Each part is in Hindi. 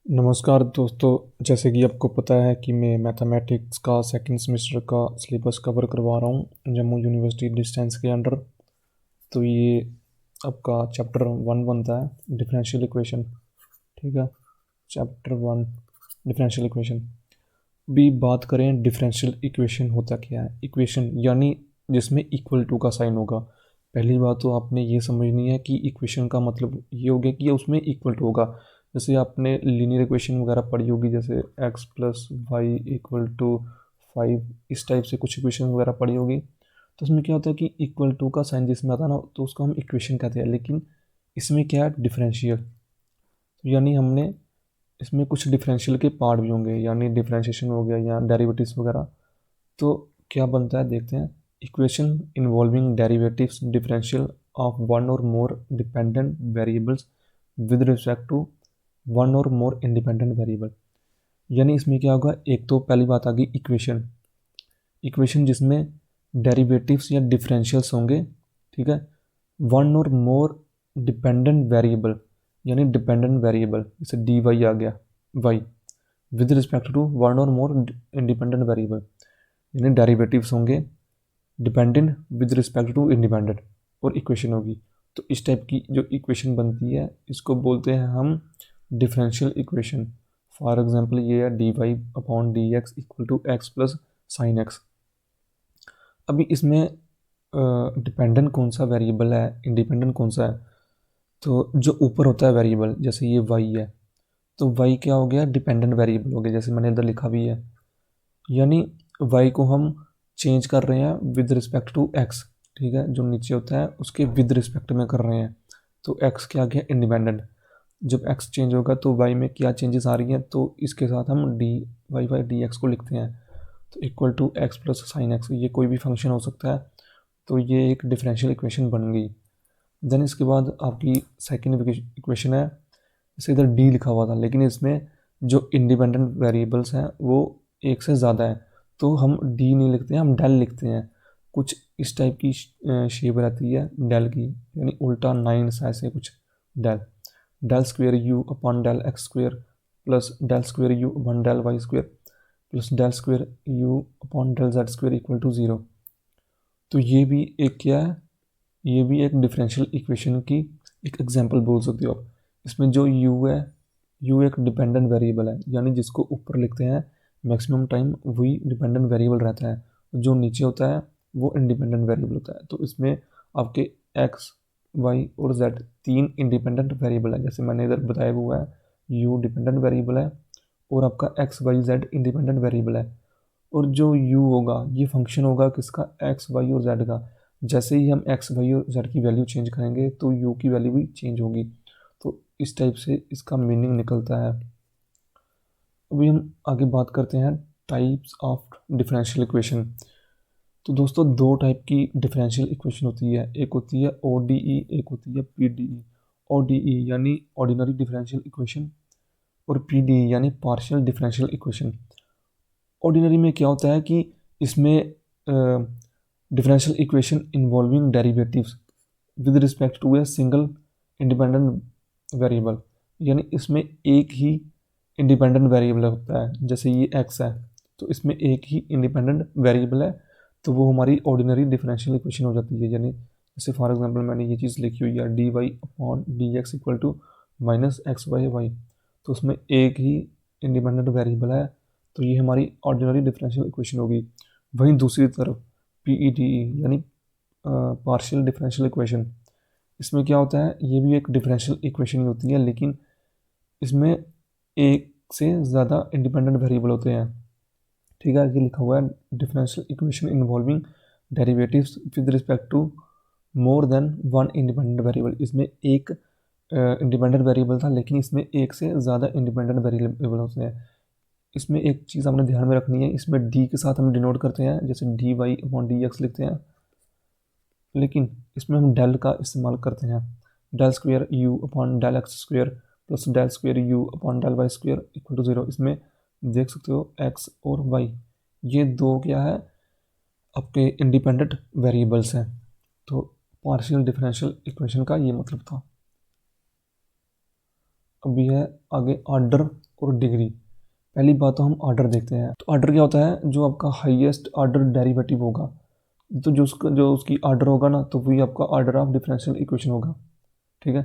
नमस्कार दोस्तों। जैसे कि आपको पता है कि मैं मैथमेटिक्स का सेकंड सेमेस्टर का सिलेबस कवर करवा रहा हूँ जम्मू यूनिवर्सिटी डिस्टेंस के अंडर। तो ये आपका चैप्टर 1 बनता है, डिफरेंशियल इक्वेशन। ठीक है, चैप्टर 1 डिफरेंशियल इक्वेशन। भी बात करें डिफरेंशियल इक्वेशन होता क्या है। इक्वेशन यानी जिसमें इक्वल टू का साइन होगा। पहली बात तो आपने ये समझनी है कि इक्वेशन का मतलब ये हो गया कि उसमें इक्वल टू होगा। जैसे आपने लीनियर इक्वेशन वगैरह पढ़ी होगी, जैसे x plus y equal to 5, इस टाइप से कुछ इक्वेशन वगैरह पढ़ी होगी। तो उसमें क्या होता है कि इक्वल टू का साइन जिसमें आता है ना, तो उसको हम इक्वेशन कहते हैं। लेकिन इसमें क्या है, डिफरेंशियल। यानी हमने इसमें कुछ डिफरेंशियल के पार्ट भी होंगे, यानी डिफरेंशिएशन हो गया या डेरिवेटिव्स वगैरह। तो क्या बनता है देखते हैं। Equation involving derivatives differential of one और more dependent variables with respect to one और मोर इंडिपेंडेंट वेरिएबल। यानी इसमें क्या होगा, एक तो पहली बात आ गई इक्वेशन। इक्वेशन जिसमें डेरिवेटिव्स या डिफरेंशियल्स होंगे। ठीक है, वन और मोर डिपेंडेंट वेरिएबल, यानी डिपेंडेंट वेरिएबल जैसे डी वाई आ गया, y with respect to one और मोर इंडिपेंडेंट वेरिएबल, यानी डेरिवेटिव्स होंगे dependent with respect to independent, और इक्वेशन होगी। तो इस टाइप की जो इक्वेशन बनती है इसको बोलते हैं हम डिफरेंशियल इक्वेशन। फॉर एग्जांपल ये है d y upon d x equal to x plus sine x. अभी इसमें डिपेंडेंट कौन सा वेरिएबल है, इंडिपेंडेंट कौन सा है। तो जो ऊपर होता है वेरिएबल, जैसे ये वाई है, तो वाई क्या हो गया, डिपेंडेंट वेरिएबल हो गया, जैसे मैंने इधर लिखा भी है। यानी वाई को हम चेंज कर रहे हैं विद रिस्पेक्ट टू एक्स। ठीक है, जो नीचे होता है उसके विद रिस्पेक्ट में कर रहे हैं। तो एक्स क्या गया, इंडिपेंडेंट। जब एक्स चेंज होगा तो वाई में क्या चेंजेस आ रही हैं, तो इसके साथ हम d y by d x को लिखते हैं। तो equal to x plus sine x, ये कोई भी फंक्शन हो सकता है। तो ये एक डिफरेंशियल इक्वेशन बन गई। देन इसके बाद आपकी सेकेंड इक्वेशन है। जैसे इधर डी लिखा हुआ था, लेकिन इसमें जो इंडिपेंडेंट वेरिएबल्स हैं वो एक से ज़्यादा है। तो हम डी नहीं लिखते हैं, हम डेल लिखते हैं। कुछ इस टाइप की शेप रहती है डेल की, यानी उल्टा 9 ऐसे कुछ। Del del square u upon del x square plus del square u upon del y square plus del square u upon del z square equal to 0। तो ये भी एक क्या है, ये भी एक डिफरेंशियल इक्वेशन की एक एग्जांपल बोल सकते हो आप। इसमें जो u है, u एक डिपेंडेंट वेरिएबल है, यानी जिसको ऊपर लिखते हैं मैक्सिमम टाइम वही डिपेंडेंट वेरिएबल रहता है। जो नीचे होता है वो इंडिपेंडेंट वेरिएबल होता है। तो इसमें आपके x, y और z तीन इंडिपेंडेंट वेरिएबल है, जैसे मैंने इधर बताया हुआ है। u डिपेंडेंट वेरिएबल है और आपका x, y, z independent variable है। और जो u होगा ये फंक्शन होगा किसका, x, y और z का। जैसे ही हम x, y और z की वैल्यू चेंज करेंगे तो u की वैल्यू भी चेंज होगी। तो इस टाइप से इसका मीनिंग निकलता है। अभी हम आगे बात करते हैं टाइप्स ऑफ डिफरेंशियल इक्वेशन। तो दोस्तों दो टाइप की डिफरेंशियल इक्वेशन होती है, एक होती है ODE, एक होती है PDE। ODE यानी ऑर्डिनरी डिफरेंशियल इक्वेशन और PDE यानी पार्शियल डिफरेंशियल इक्वेशन। ऑर्डिनरी में क्या होता है कि इसमें differential equation involving derivatives with respect to a single independent variable, यानी इसमें एक ही इंडिपेंडेंट वेरिएबल होता है। जैसे ये x है, तो इसमें एक ही इंडिपेंडेंट वेरिएबल है, तो वो हमारी ऑर्डिनरी डिफरेंशियल इक्वेशन हो जाती है। यानी जैसे फॉर एग्जांपल मैंने ये चीज़ लिखी हुई है d y upon d x equal to minus x by y, तो उसमें एक ही इंडिपेंडेंट वेरिएबल है, तो ये हमारी ऑर्डिनरी डिफरेंशियल इक्वेशन होगी। वहीं दूसरी तरफ PEDE यानी पार्शियल डिफरेंशियल इक्वेशन, इसमें क्या होता है, ये भी एक डिफरेंशियल इक्वेशन ही होती है, लेकिन इसमें एक से ज़्यादा इंडिपेंडेंट वेरिएबल होते हैं। ठीक है, ये लिखा हुआ है differential equation involving derivatives with respect to more than one independent variable. इसमें एक इंडिपेंडेंट वेरिएबल था, लेकिन इसमें एक से ज़्यादा इंडिपेंडेंट वेरिएबल होते हैं। इसमें एक चीज़ हमने ध्यान में रखनी है, इसमें डी के साथ हम डिनोट करते हैं, जैसे d y upon d x लिखते हैं, लेकिन इसमें हम डेल का इस्तेमाल करते हैं। Del square u upon del x square plus del square u upon del y square equal to 0। इसमें देख सकते हो एक्स और वाई, ये दो क्या है, आपके इंडिपेंडेंट वेरिएबल्स हैं। तो पार्शियल डिफरेंशियल इक्वेशन का ये मतलब था। अभी है आगे ऑर्डर और डिग्री। पहली बात तो हम ऑर्डर देखते हैं। तो ऑर्डर क्या होता है, जो आपका हाईएस्ट ऑर्डर डेरिवेटिव होगा, तो जो उसकी ऑर्डर होगा ना, तो वही आपका ऑर्डर ऑफ डिफरेंशियल इक्वेशन होगा। ठीक है,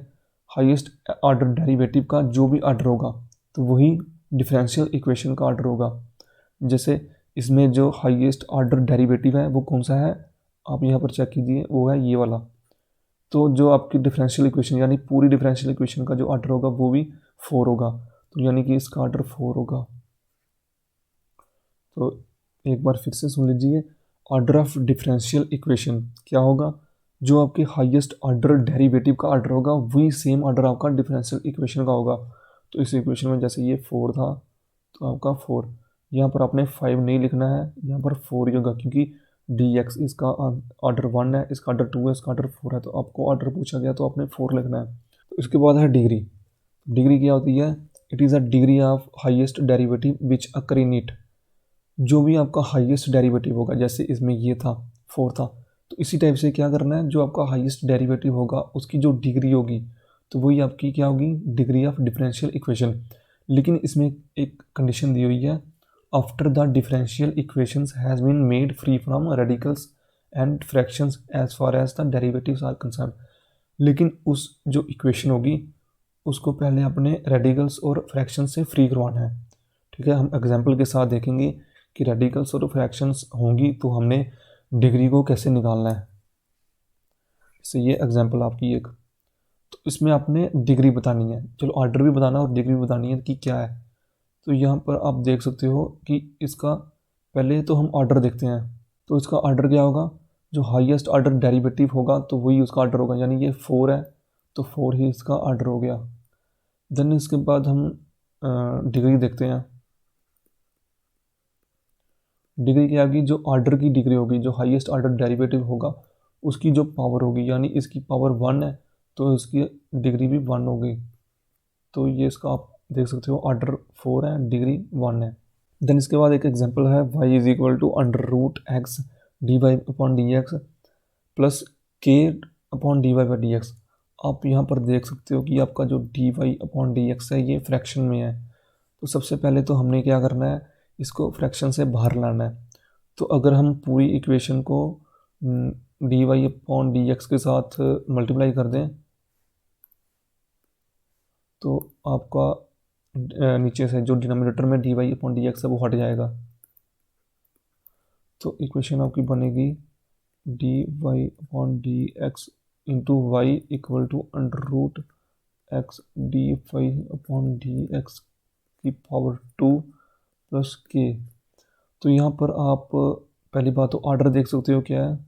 हाईएस्ट ऑर्डर डेरिवेटिव का जो भी ऑर्डर होगा तो वही डिफरेंशियल इक्वेशन का ऑर्डर होगा। जैसे इसमें जो हाईएस्ट ऑर्डर डेरिवेटिव है वो कौन सा है, आप यहाँ पर चेक कीजिए, वो है ये वाला। तो जो आपकी डिफरेंशियल इक्वेशन यानी पूरी डिफरेंशियल इक्वेशन का जो ऑर्डर होगा वो भी 4 होगा, तो यानी कि इसका ऑर्डर 4 होगा। तो एक बार फिर से सुन लीजिए, ऑर्डर ऑफ डिफरेंशियल इक्वेशन क्या होगा, जो आपके हाईएस्ट ऑर्डर डेरिवेटिव का ऑर्डर होगा वही सेम ऑर्डर आपका डिफरेंशियल इक्वेशन का होगा। तो इस इक्वेशन में जैसे ये 4 था तो आपका 4, यहाँ पर आपने 5 नहीं लिखना है, यहाँ पर 4 ही होगा, क्योंकि डी एक्स इसका ऑर्डर 1 है, इसका ऑर्डर 2 है, इसका ऑर्डर 4 है, तो आपको ऑर्डर पूछा गया तो आपने 4 लिखना है। तो इसके बाद है डिग्री। डिग्री क्या होती है, it is a degree of highest derivative which occur in it. जो भी आपका हाईएस्ट डेरिवेटिव होगा, जैसे इसमें ये था 4 था, तो इसी टाइप से क्या करना है, जो आपका हाईएस्ट डेरिवेटिव होगा उसकी जो डिग्री होगी तो वही आपकी क्या होगी, डिग्री ऑफ डिफरेंशियल इक्वेशन। लेकिन इसमें एक कंडीशन दी हुई है, after the differential equations has been made free from radicals and fractions as far as the derivatives are concern. लेकिन उस जो इक्वेशन होगी उसको पहले अपने रेडिकल्स और फ्रैक्शन से फ्री करवाना है। ठीक है, हम एग्जाम्पल के साथ देखेंगे कि रेडिकल्स और फ्रैक्शंस होंगी तो हमने डिग्री को कैसे निकालना है। इससे ये एग्जाम्पल आपकी एक, तो इसमें आपने डिग्री बतानी है, चलो ऑर्डर भी बताना और डिग्री भी बतानी है कि क्या है। तो यहाँ पर आप देख सकते हो कि इसका पहले तो हम ऑर्डर देखते हैं, तो इसका ऑर्डर क्या होगा, जो हाईएस्ट ऑर्डर डेरिवेटिव होगा तो वही उसका ऑर्डर होगा, यानी ये 4 है तो 4 ही इसका ऑर्डर हो गया। देन इसके बाद हम डिग्री देखते हैं। डिग्री क्या होगी, जो ऑर्डर की डिग्री होगी, जो हाईएस्ट ऑर्डर डेरिवेटिव होगा उसकी जो पावर होगी, यानी इसकी पावर 1 है तो इसकी डिग्री भी 1 होगी। तो ये इसका आप देख सकते हो, ऑर्डर 4 है, डिग्री 1 है। देन इसके बाद एक एग्जांपल है, y is equal to under root x d y upon d x plus k upon d y by d x. आप यहाँ पर देख सकते हो कि आपका जो d y upon d x है ये फ्रैक्शन में है। तो सबसे पहले तो हमने क्या करना है, इसको फ्रैक्शन से बाहर लाना है। तो अगर हम पूरी इक्वेशन को d y upon d x के साथ मल्टीप्लाई कर दें तो आपका नीचे से जो डिनोमिनेटर में d y upon d x है वो हट जाएगा। तो इक्वेशन आपकी बनेगी d y upon d x into y equal to under root x d y upon d x की पावर 2 प्लस के। तो यहाँ पर आप पहली बात तो ऑर्डर देख सकते हो क्या है,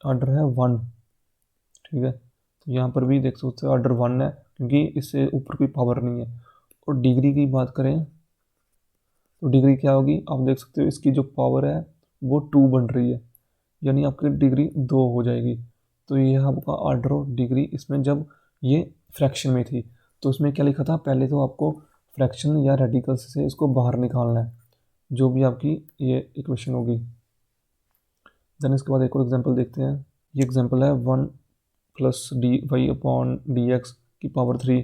ऑर्डर है 1। ठीक है, तो यहाँ पर भी देख सकते हो ऑर्डर 1 है, क्योंकि इससे ऊपर कोई पावर नहीं है। और डिग्री की बात करें तो डिग्री क्या होगी, आप देख सकते हो इसकी जो पावर है वो 2 बन रही है, यानी आपकी डिग्री 2 हो जाएगी। तो ये आपका ऑर्डर ऑफ डिग्री, इसमें जब ये फ्रैक्शन में थी तो उसमें क्या लिखा था, पहले तो आपको फ्रैक्शन या रेडिकल्स से इसको बाहर निकालना है, जो भी आपकी ये इक्वेशन होगी। देन इसके बाद एक और एग्जांपल देखते हैं। ये एग्जांपल है 1 plus d y upon d x की पावर 3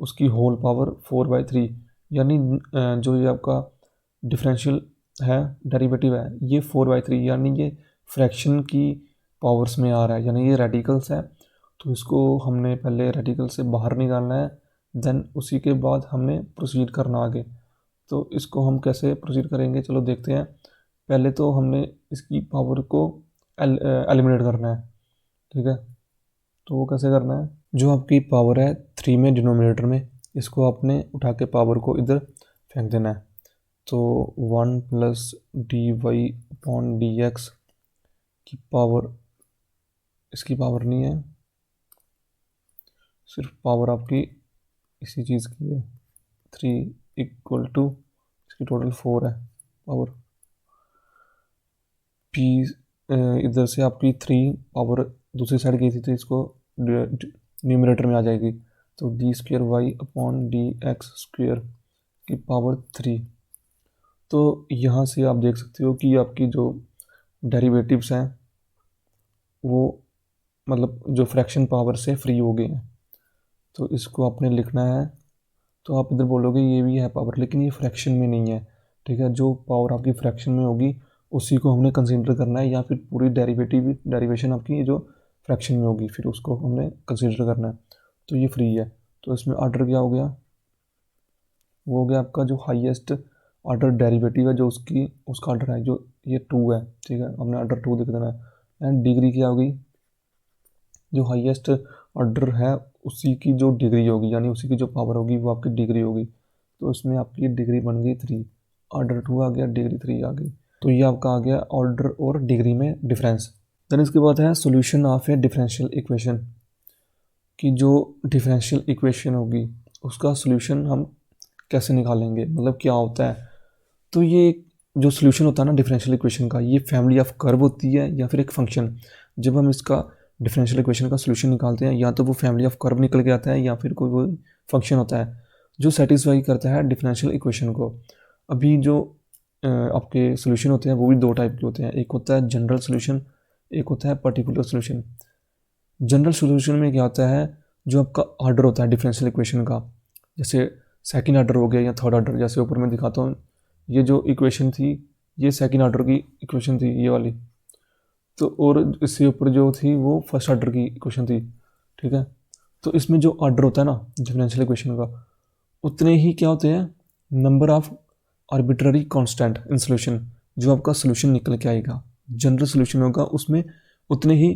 उसकी होल पावर 4/3, यानी जो ये आपका डिफरेंशियल है, डेरिवेटिव है, ये 4/3, यानी ये फ्रैक्शन की पावर्स में आ रहा है, यानी ये रेडिकल्स है। तो इसको हमने पहले रेडिकल से बाहर निकालना है, देन उसी के बाद हमने प्रोसीड करना आगे। तो इसको हम कैसे प्रोसीड करेंगे, चलो देखते हैं। पहले तो हमने इसकी पावर को एलिमिनेट करना है। ठीक है, तो वो कैसे करना है, जो आपकी पावर है 3 में डिनोमिनेटर में, इसको आपने उठा के पावर को इधर फेंक देना है। तो 1 plus d y upon d x की पावर, इसकी पावर नहीं है, सिर्फ पावर आपकी इसी चीज़ की है 3 इक्वल टू, इसकी टोटल 4 है पावर पी। इधर से आपकी 3 पावर दूसरी साइड की थी तो इसको न्यूमरेटर में आ जाएगी, तो d square y upon d x square की पावर 3। तो यहाँ से आप देख सकते हो कि आपकी जो डेरिवेटिव्स हैं वो मतलब जो फ्रैक्शन पावर से फ्री हो गए हैं। तो इसको आपने लिखना है, तो आप इधर बोलोगे ये भी है पावर, लेकिन ये फ्रैक्शन में नहीं है, ठीक है। जो पावर आपकी फ्रैक्शन में होगी उसी को हमने कंसीडर करना है, या फिर पूरी डेरिवेशन आपकी जो फ्रैक्शन में होगी फिर उसको हमने कंसीडर करना है। तो ये फ्री है, तो इसमें ऑर्डर क्या हो गया, वो हो गया आपका जो हाईएस्ट ऑर्डर डेरिवेटिव है जो उसका ऑर्डर है, जो ये 2 है, ठीक है। हमने ऑर्डर 2 लिख देना है। एंड डिग्री क्या होगी, जो हाईएस्ट ऑर्डर है उसी की जो डिग्री होगी, यानी उसी की जो पावर होगी वो आपकी डिग्री होगी। तो इसमें आपकी डिग्री बन गई 3, ऑर्डर 2 आ गया, डिग्री 3 आ गई। तो ये आपका आ गया ऑर्डर और डिग्री में डिफरेंस। देन इसके बाद है solution of A differential equation, कि जो डिफरेंशियल इक्वेशन होगी उसका सोल्यूशन हम कैसे निकालेंगे, मतलब क्या होता है। तो ये जो सोल्यूशन होता है ना डिफरेंशियल इक्वेशन का, ये फैमिली ऑफ कर्व होती है या फिर एक फंक्शन। जब हम इसका डिफरेंशियल इक्वेशन का सोल्यूशन निकालते हैं, या तो वो फैमिली ऑफ कर्व निकल के आता है या फिर कोई वो फंक्शन होता है जो सेटिस्फाई करता है डिफरेंशियल इक्वेशन को। अभी जो आपके सोल्यूशन होते हैं वो भी 2 टाइप के होते हैं, एक होता है जनरल सोल्यूशन, एक होता है पर्टिकुलर सोल्यूशन। जनरल सोल्यूशन में क्या होता है, जो आपका ऑर्डर होता है डिफरेंशियल इक्वेशन का, जैसे सेकंड ऑर्डर हो गया या थर्ड ऑर्डर, जैसे ऊपर मैं दिखाता हूँ, ये जो इक्वेशन थी ये सेकंड ऑर्डर की इक्वेशन थी ये वाली, तो और इससे ऊपर जो थी वो फर्स्ट ऑर्डर की इक्वेशन थी, ठीक है। तो इसमें जो ऑर्डर होता है ना डिफरेंशियल इक्वेशन का, उतने ही क्या होते हैं number of arbitrary constant in solution, जो आपका सोल्यूशन निकल के आएगा। जनरल सोल्यूशन होगा उसमें उतने ही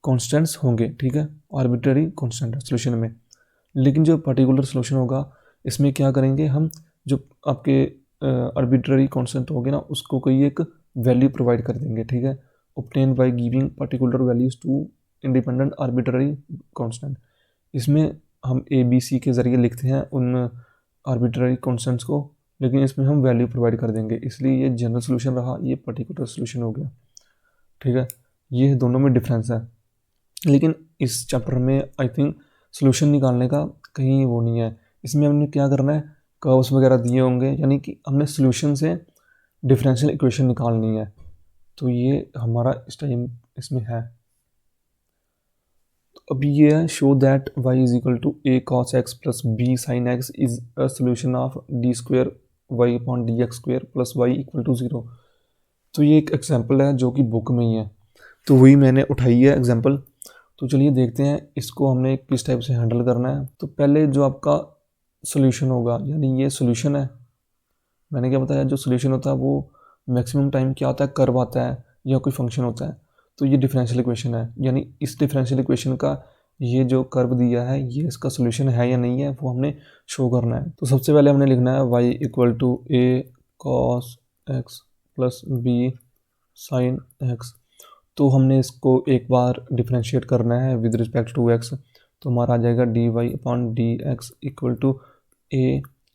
कांस्टेंट्स होंगे, ठीक है, आर्बिट्ररी कांस्टेंट सोल्यूशन में। लेकिन जो पर्टिकुलर सोल्यूशन होगा इसमें क्या करेंगे हम, जो आपके आर्बिट्ररी कांस्टेंट होंगे ना उसको कोई एक वैल्यू प्रोवाइड कर देंगे, ठीक है। Obtain by giving particular values to independent arbitrary constant. इसमें हम ABC के ज़रिए लिखते हैं उन आर्बिट्ररी कांस्टेंट्स को, लेकिन इसमें हम वैल्यू प्रोवाइड कर देंगे, इसलिए ये जनरल सोल्यूशन रहा, ये पर्टिकुलर सोल्यूशन हो गया, ठीक है। ये दोनों में डिफरेंस है। लेकिन इस चैप्टर में आई थिंक सोल्यूशन निकालने का कहीं वो नहीं है। इसमें हमने क्या करना है, कर्व्स वगैरह दिए होंगे, यानी कि हमने सोल्यूशन से डिफरेंशियल इक्वेशन निकालनी है। तो ये हमारा इस टाइम इसमें है। तो अभी ये है show that y is equal to a cos x plus b sin x is a solution of d square y upon d x square plus y equal to 0। तो ये एक एग्जाम्पल है जो कि बुक में ही है, तो वही मैंने उठाई है एग्जाम्पल। तो चलिए देखते हैं इसको हमने किस टाइप से हैंडल करना है। तो पहले जो आपका सोल्यूशन होगा, यानी ये सोल्यूशन है, मैंने क्या बताया, जो सोल्यूशन होता है वो मैक्सिमम टाइम क्या आता है, कर्व आता है या कोई फंक्शन होता है। तो ये डिफरेंशियल इक्वेशन है, यानी इस डिफरेंशियल इक्वेशन का ये जो कर्व दिया है ये इसका सोल्यूशन है या नहीं है वो हमने शो करना है। तो सबसे पहले हमने लिखना है y equal to a cos x plus b sin x। तो हमने इसको एक बार डिफ्रेंशिएट करना है विद रिस्पेक्ट टू x, तो हमारा आ जाएगा dy upon d x equal to a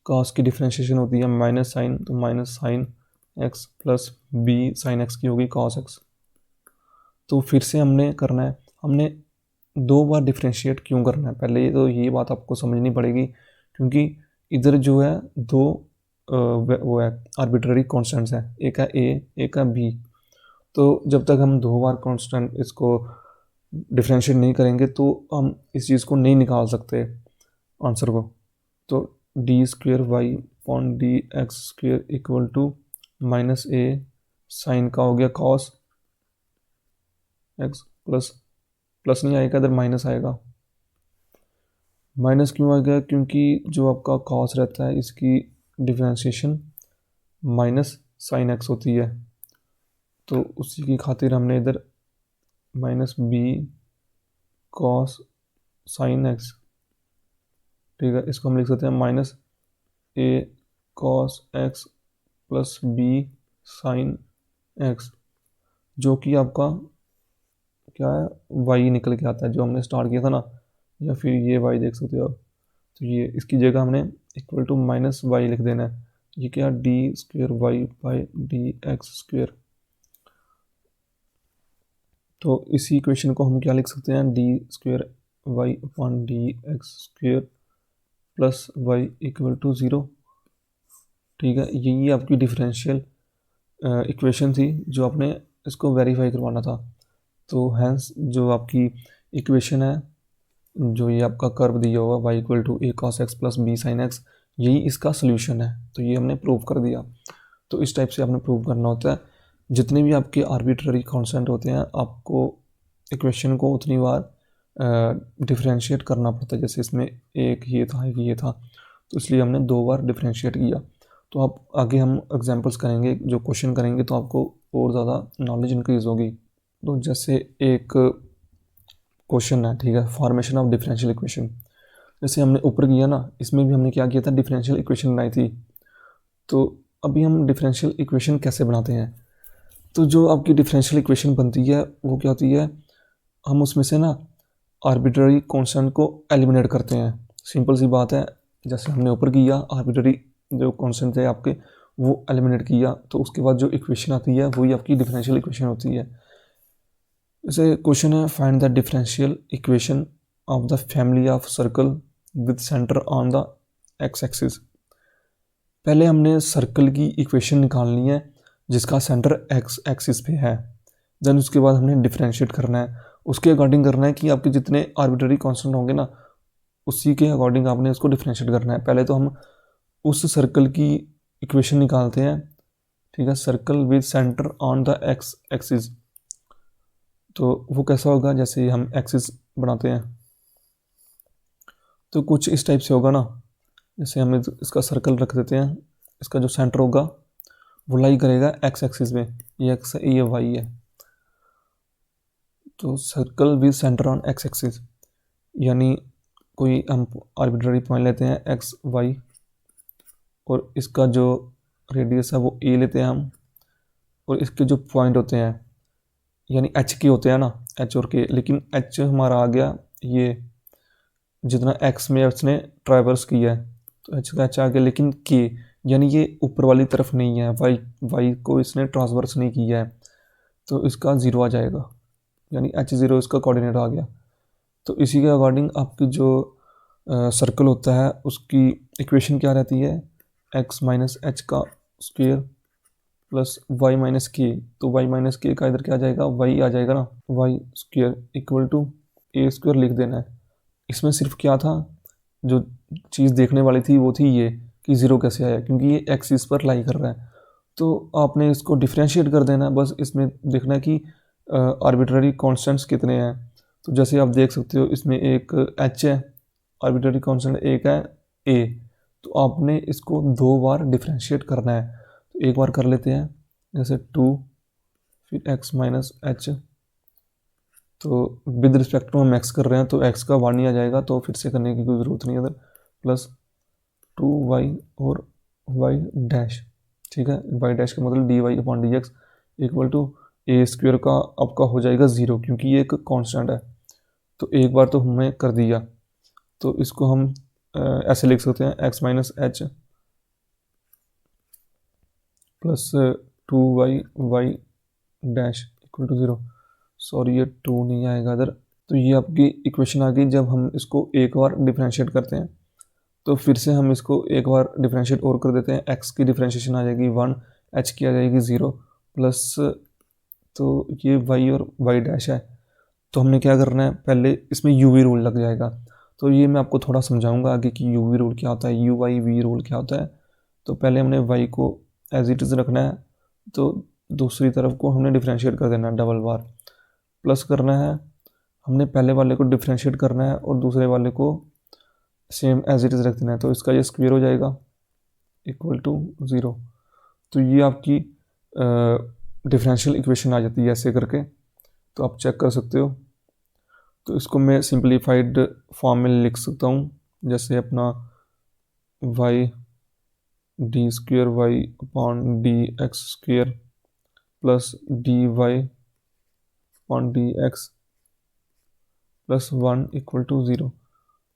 cos की डिफ्रेंशिएशन होती है माइनस साइन, तो minus sine x plus b sine x की होगी cos x। तो फिर से हमने करना है, हमने 2 बार डिफ्रेंशिएट क्यों करना है, पहले तो ये बात आपको समझनी पड़ेगी, क्योंकि इधर जो है 2 वो है आर्बिट्ररी कॉन्स्टेंट्स हैं, एक है a एक है b। तो जब तक हम 2 बार कांस्टेंट इसको डिफरेंशिएट नहीं करेंगे तो हम इस चीज़ को नहीं निकाल सकते आंसर को। तो d square y upon d x square equal to minus a sine का हो गया कॉस एक्स प्लस, प्लस नहीं आएगा इधर माइनस आएगा। माइनस क्यों आएगा, क्योंकि जो आपका कॉस रहता है इसकी डिफरेंशिएशन माइनस साइन एक्स होती है, तो उसी की खातिर हमने इधर minus b cos sine x, ठीक है, इसको हम लिख सकते हैं minus a cos x plus b sine x, जो कि आपका क्या है वाई निकल के आता है जो हमने स्टार्ट किया था ना, या फिर ये वाई देख सकते हो आप। तो ये इसकी जगह हमने इक्वल टू माइनस वाई लिख देना है। ये क्या d square y by d x square. तो इसी इक्वेशन को हम क्या लिख सकते हैं, d square y upon d x square plus y equal to 0, ठीक है। यही आपकी डिफरेंशियल इक्वेशन थी जो आपने इसको वेरीफाई करवाना था। तो हैंस जो आपकी इक्वेशन है, जो ये आपका कर्व दिया होगा y equal to a cos x plus b sin x, यही इसका सोल्यूशन है। तो ये हमने प्रूव कर दिया। तो इस टाइप से आपने प्रूव करना होता है। जितने भी आपके आर्बिट्ररी कांस्टेंट होते हैं आपको इक्वेशन को उतनी बार डिफरेंशिएट करना पड़ता है। जैसे इसमें एक ये था तो इसलिए हमने 2 बार डिफरेंशिएट किया। तो आप आगे हम एग्जांपल्स करेंगे, जो क्वेश्चन करेंगे तो आपको और ज़्यादा नॉलेज इंक्रीज़ होगी। तो जैसे एक क्वेश्चन है, ठीक है, फॉर्मेशन ऑफ डिफरेंशियल इक्वेशन। जैसे हमने ऊपर किया ना, इसमें भी हमने क्या किया था, डिफरेंशियल इक्वेशन बनाई थी। तो अभी हम डिफरेंशियल इक्वेशन कैसे बनाते हैं। तो जो आपकी डिफरेंशियल इक्वेशन बनती है वो क्या होती है, हम उसमें से ना आर्बिट्ररी कांस्टेंट को एलिमिनेट करते हैं। सिंपल सी बात है, जैसे हमने ऊपर किया, आर्बिट्ररी जो कांस्टेंट थे आपके वो एलिमिनेट किया, तो उसके बाद जो इक्वेशन आती है वही आपकी डिफरेंशियल इक्वेशन होती है। जैसे क्वेश्चन है, find the differential equation of the family of circle with centre on the x axis. पहले हमने सर्कल की इक्वेशन निकालनी है जिसका सेंटर एक्स एक्सिस पे है। देन उसके बाद हमने डिफरेंशिएट करना है, उसके अकॉर्डिंग करना है कि आपके जितने आर्बिट्ररी कांस्टेंट होंगे ना उसी के अकॉर्डिंग आपने उसको डिफरेंशिएट करना है। पहले तो हम उस सर्कल की इक्वेशन निकालते हैं, ठीक है, circle with centre on the x axis. तो वो कैसा होगा, जैसे हम एक्सिस बनाते हैं तो कुछ इस टाइप से होगा ना। जैसे हम इसका सर्कल रख देते हैं, इसका जो सेंटर होगा वो लाई करेगा एक्स एक्सिस में, ये एक्स है ये वाई है। तो circle with centre on x axis, यानी कोई हम आर्बिट्ररी पॉइंट लेते हैं एक्स वाई और इसका जो रेडियस है वो ए लेते हैं हम, और इसके जो पॉइंट होते हैं यानी एच के होते हैं ना, एच और के, लेकिन एच हमारा आ गया ये जितना एक्स में उसने ट्राइवर्स किया है तो एच का एच आ गया, लेकिन के यानी ये ऊपर वाली तरफ नहीं है, वाई वाई को इसने ट्रांसवर्स नहीं किया है तो इसका 0 आ जाएगा, यानी h0 इसका कोऑर्डिनेट आ गया। तो इसी के अकॉर्डिंग आपकी जो सर्कल होता है उसकी इक्वेशन क्या रहती है, x माइनस एच का square plus y minus k. तो वाई माइनस के का इधर क्या आ जाएगा, वाई आ जाएगा ना, y square equal to a square लिख देना है। इसमें सिर्फ क्या था, जो चीज़ देखने वाली थी वो थी ये कि 0 कैसे आया, क्योंकि ये एक्सिस पर लाई कर रहा है। तो आपने इसको डिफ्रेंशिएट कर देना है, बस इसमें देखना है कि आर्बिट्ररी कांस्टेंट्स कितने हैं। तो जैसे आप देख सकते हो इसमें एक एच है, आर्बिट्ररी कांस्टेंट एक है ए, तो आपने इसको 2 बार डिफ्रेंशिएट करना है। तो एक बार कर लेते हैं, जैसे 2 फिर एक्स माइनस एच, तो विद रिस्पेक्ट टू हम एक्स कर रहे हैं तो एक्स का 1 ही आ जाएगा, तो फिर से करने की कोई ज़रूरत नहीं है इधर, प्लस 2y और y डैश, ठीक है, y डैश का मतलब dy upon d x equal to a square का आपका हो जाएगा 0, क्योंकि ये एक कांस्टेंट है। तो एक बार तो हमने कर दिया, तो इसको हम ऐसे लिख सकते हैं x minus h plus 2y dash equal to 0। Sorry ये 2 नहीं आएगा इधर। तो ये आपकी इक्वेशन आ गई। जब हम इसको एक बार डिफरेंशिएट करते हैं तो फिर से हम इसको एक बार डिफरेंशिएट और कर देते हैं, x की डिफरेंशिएशन आ जाएगी 1, h की आ जाएगी 0 प्लस, तो ये y और y डैश है। तो हमने क्या करना है, पहले इसमें u v रूल लग जाएगा। तो ये मैं आपको थोड़ा समझाऊंगा आगे कि u v रूल क्या होता है, u y v रूल क्या होता है। तो पहले हमने y को एज इट इज़ रखना है, तो दूसरी तरफ को हमने डिफरेंशिएट कर देना है, डबल बार प्लस करना है। हमने पहले वाले को डिफरेंशिएट करना है और दूसरे वाले को सेम एज इट इज़ रख देना है, तो इसका ये स्क्वायर हो जाएगा इक्वल टू 0। तो ये आपकी डिफरेंशियल इक्वेशन आ जाती है ऐसे करके, तो आप चेक कर सकते हो। तो इसको मैं सिंपलीफाइड फॉर्म में लिख सकता हूँ, जैसे अपना y d square y upon d x square plus d y upon d x plus 1 equal to 0।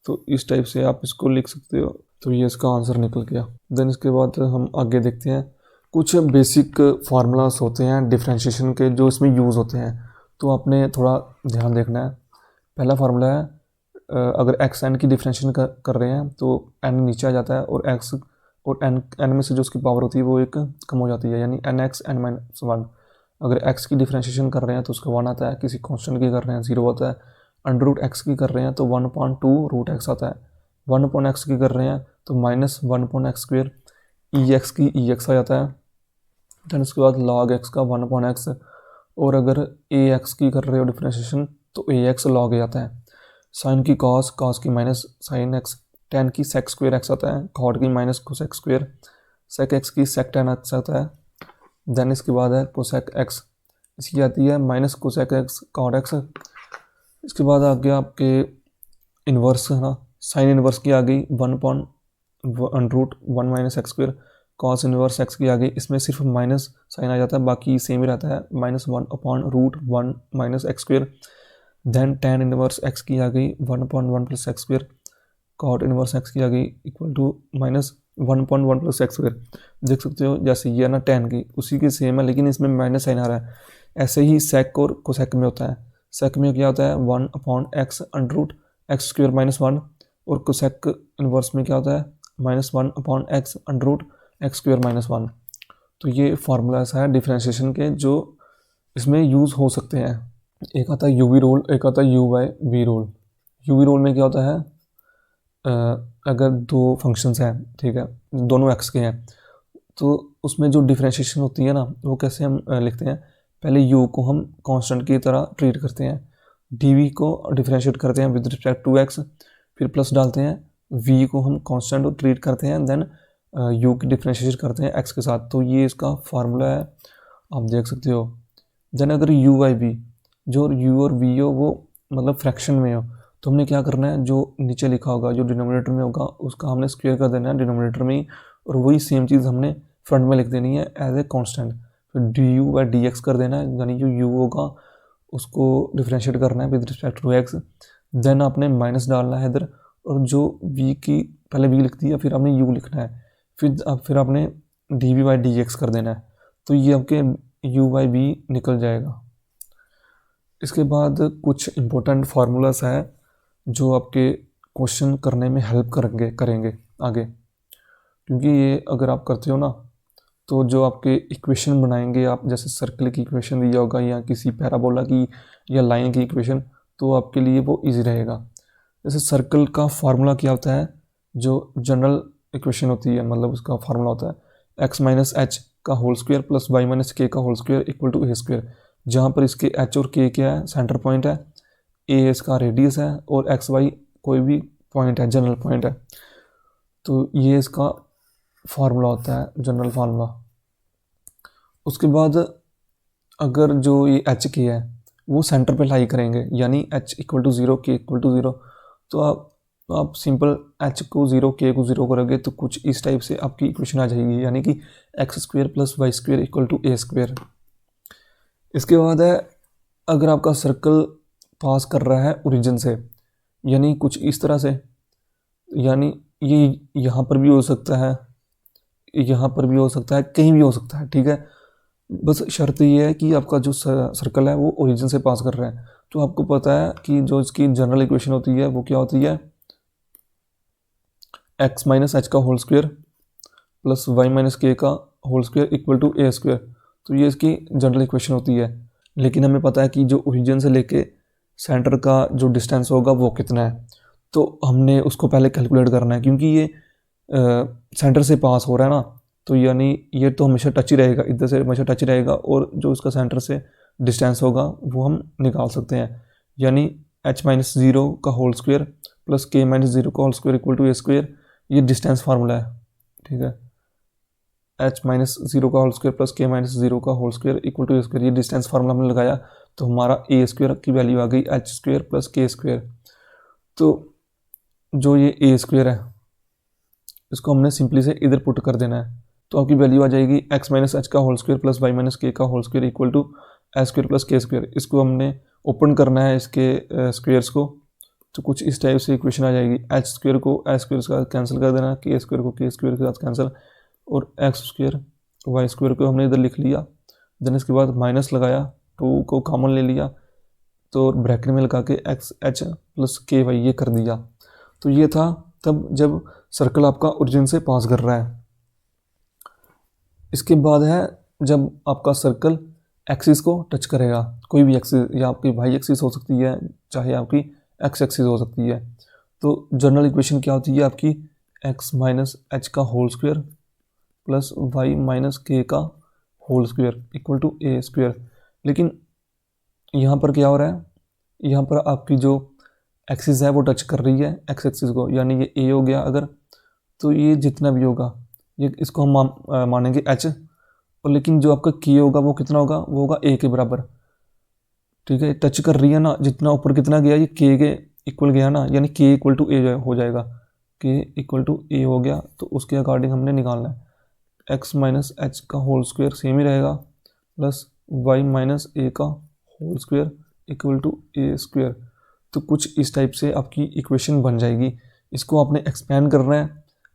तो इस टाइप से आप इसको लिख सकते हो। तो ये इसका आंसर निकल गया। देन इसके बाद हम आगे देखते हैं, कुछ बेसिक फार्मूलास होते हैं डिफरेंशिएशन के जो इसमें यूज़ होते हैं, तो आपने थोड़ा ध्यान देखना है। पहला फार्मूला है, अगर एक्स एन की डिफरेंशिएशन कर रहे हैं तो एन नीचे आ जाता है और एक्स और एन में से जो उसकी पावर होती है वो एक कम हो जाती है, यानी एन एक्स एन माइनस 1। अगर एक्स की डिफरेंशिएशन कर रहे हैं तो उसका 1 आता है, किसी कॉन्स्टेंट की कर रहे हैं 0 आता है, अंडर रूट एक्स की कर रहे हैं तो 1/2 रूट एक्स आता है, 1/x की कर रहे हैं तो -1/x², ई एक्स की ई एक्स आ जाता है। दैन उसके बाद log x का 1/x, और अगर ए एक्स की कर रहे हो डिफ्रेंशिएशन तो ए एक्स लॉग आ जाता है। साइन की कॉस, कॉस की माइनस साइन एक्स, टेन की सेक स्क्वेयर एक्स आता है, कॉट की minus cosec square, sec x की सेक टेन एक्स आता है। देन इसके बाद है कोसेक एक्स, इसकी आती है minus cosec x cot x. इसके बाद आ गया आपके इन्वर्स है ना, साइन इन्वर्स की आ गई 1/√1 - x², कॉस इन्वर्स एक्स की आ गई, इसमें सिर्फ माइनस साइन आ जाता है, बाकी सेम ही रहता है, -1/√1 - x²। Then tan inverse x की आ गई 1/1 + x², कॉट इन्वर्स एक्स की आ गई इक्वल टू -1/1 + x²। देख सकते हो जैसे ये ना टेन की उसी की सेम है, लेकिन इसमें माइनस साइन आ रहा है। ऐसे ही सेक और कोसेक में होता है। सेक में क्या होता है 1/x√x² - 1, और कोसेक इन्वर्स में क्या होता है -1/x√x² - 1। तो ये फार्मूला ऐसा है डिफ्रेंशिएशन के जो इसमें यूज़ हो सकते हैं। एक आता है यूवी रोल, एक आता है यू/वी रोल। यूवी रोल में क्या होता है, अगर दो फंक्शंस हैं, ठीक है, दोनों एक्स के हैं, तो उसमें जो डिफ्रेंशिएशन होती है ना वो कैसे हम लिखते हैं, पहले u को हम कांस्टेंट की तरह ट्रीट करते हैं, dv को डिफ्रेंशिएट करते हैं विद रिस्पेक्ट टू x, फिर प्लस डालते हैं, v को हम कांस्टेंट ट्रीट करते हैं, देन u की डिफ्रेंशिएट करते हैं x के साथ। तो ये इसका फार्मूला है, आप देख सकते हो। देन अगर u/v, जो u और v हो वो मतलब फ्रैक्शन में हो, तो हमने क्या करना है, जो नीचे लिखा होगा जो डिनोमिनेटर में होगा उसका हमने स्क्वायर कर देना है डिनोमिनेटर में ही, और वही सेम चीज़ हमने फ्रंट में लिख देनी है एज ए कांस्टेंट। फिर du/dx कर देना है, यानी जो u होगा उसको डिफ्रेंशिएट करना है with respect to x। Then आपने माइनस डालना है इधर, और जो v की पहले v लिख दिया, फिर आपने u लिखना है, फिर आपने dv/dx कर देना है, तो ये आपके u/v निकल जाएगा। इसके बाद कुछ इम्पोर्टेंट फार्मूलास है जो आपके क्वेश्चन करने में हेल्प करेंगे आगे, क्योंकि ये अगर आप करते हो ना तो जो आपके इक्वेशन बनाएंगे आप, जैसे सर्कल की इक्वेशन दिया होगा या किसी पैराबोला की या लाइन की इक्वेशन, तो आपके लिए वो इजी रहेगा। जैसे सर्कल का फार्मूला क्या होता है, जो जनरल इक्वेशन होती है, मतलब उसका फार्मूला होता है x - h का whole square plus y - k का whole square equal to a², जहाँ पर इसके h और k क्या है, सेंटर पॉइंट है, a इसका रेडियस है, और x y कोई भी पॉइंट है, जनरल पॉइंट है। तो ये इसका फार्मूला होता है, जनरल फार्मूला। उसके बाद अगर जो ये h k है वो सेंटर पे लाई करेंगे, यानी h = 0 k = 0, तो आप सिंपल h को 0 k को 0 करोगे तो कुछ इस टाइप से आपकी इक्वेशन आ जाएगी, यानी कि x² + y² = a²। इसके बाद है अगर आपका सर्कल पास कर रहा है ओरिजिन से, यानी कुछ इस तरह से, यानी ये यहाँ पर भी हो सकता है, यहाँ पर भी हो सकता है, कहीं भी हो सकता है, ठीक है। बस शर्त ये है कि आपका जो सर्कल है वो ओरिजिन से पास कर रहा है। तो आपको पता है कि जो इसकी जनरल इक्वेशन होती है वो क्या होती है, x - h का whole square plus y - k का whole square equal to a²। तो ये इसकी जनरल इक्वेशन होती है, लेकिन हमें पता है कि जो ओरिजिन से लेके सेंटर का जो डिस्टेंस होगा वो कितना है, तो हमने उसको पहले कैलकुलेट करना है, क्योंकि ये सेंटर से पास हो रहा है ना, तो यानी ये तो हमेशा टच ही रहेगा, इधर से हमेशा टच ही रहेगा, और जो उसका सेंटर से डिस्टेंस होगा वो हम निकाल सकते हैं, यानी h - 0 का होल स्क्वायर प्लस k - 0 का whole square equal to a²। ये डिस्टेंस फार्मूला है, ठीक है। h - 0 का होल स्क्वायर प्लस k - 0 का whole square equal to a², ये डिस्टेंस फार्मूला हमने लगाया, तो हमारा a² की वैल्यू आ गई h² प्लस k²। तो जो ये a² है इसको हमने सिंपली से इधर पुट कर देना है, तो आपकी वैल्यू आ जाएगी x - h का whole square plus y - k का whole square equal to a² plus k²। इसको हमने ओपन करना है इसके स्क्वेयर्स को, तो कुछ इस टाइप से इक्वेशन आ जाएगी, h² को a² के साथ कैंसिल कर देना, k² को k² के साथ कैंसिल, और x² y² को हमने इधर लिख लिया। देन इसके बाद माइनस लगाया, 2 को कॉमन ले लिया, तो ब्रैकेट में लगा के x h plus k y ये कर दिया। तो ये था तब जब सर्कल आपका ओरिजिन से पास कर रहा है। इसके बाद है जब आपका सर्कल एक्सिस को टच करेगा, कोई भी एक्सिस, या आपकी वाई एक्सिस हो सकती है, चाहे आपकी एक्स एक्सिस हो सकती है। तो जनरल इक्वेशन क्या होती है आपकी, एक्स माइनस एच का whole square plus y minus k का whole square equal to a square. लेकिन यहाँ पर क्या हो रहा है, यहाँ पर आपकी जो एक्सिस है वो टच कर रही है एक्स एक्सिस को, यानी ये ए हो गया अगर, तो ये जितना भी होगा ये इसको हम मानेंगे एच, और लेकिन जो आपका के होगा वो कितना होगा, वो होगा ए के बराबर। ठीक है, टच कर रही है ना, जितना ऊपर कितना गया ये के इक्वल गया ना, यानी के इक्वल टू ए हो जाएगा, के इक्वल टू ए हो गया, तो उसके अकॉर्डिंग हमने निकालना है एक्स माइनस एच का होल स्क्वायर सेम ही रहेगा प्लस वाई माइनस ए का whole square equal to a square. तो कुछ इस टाइप से आपकी इक्वेशन बन जाएगी। इसको आपने एक्सपेंड करना है,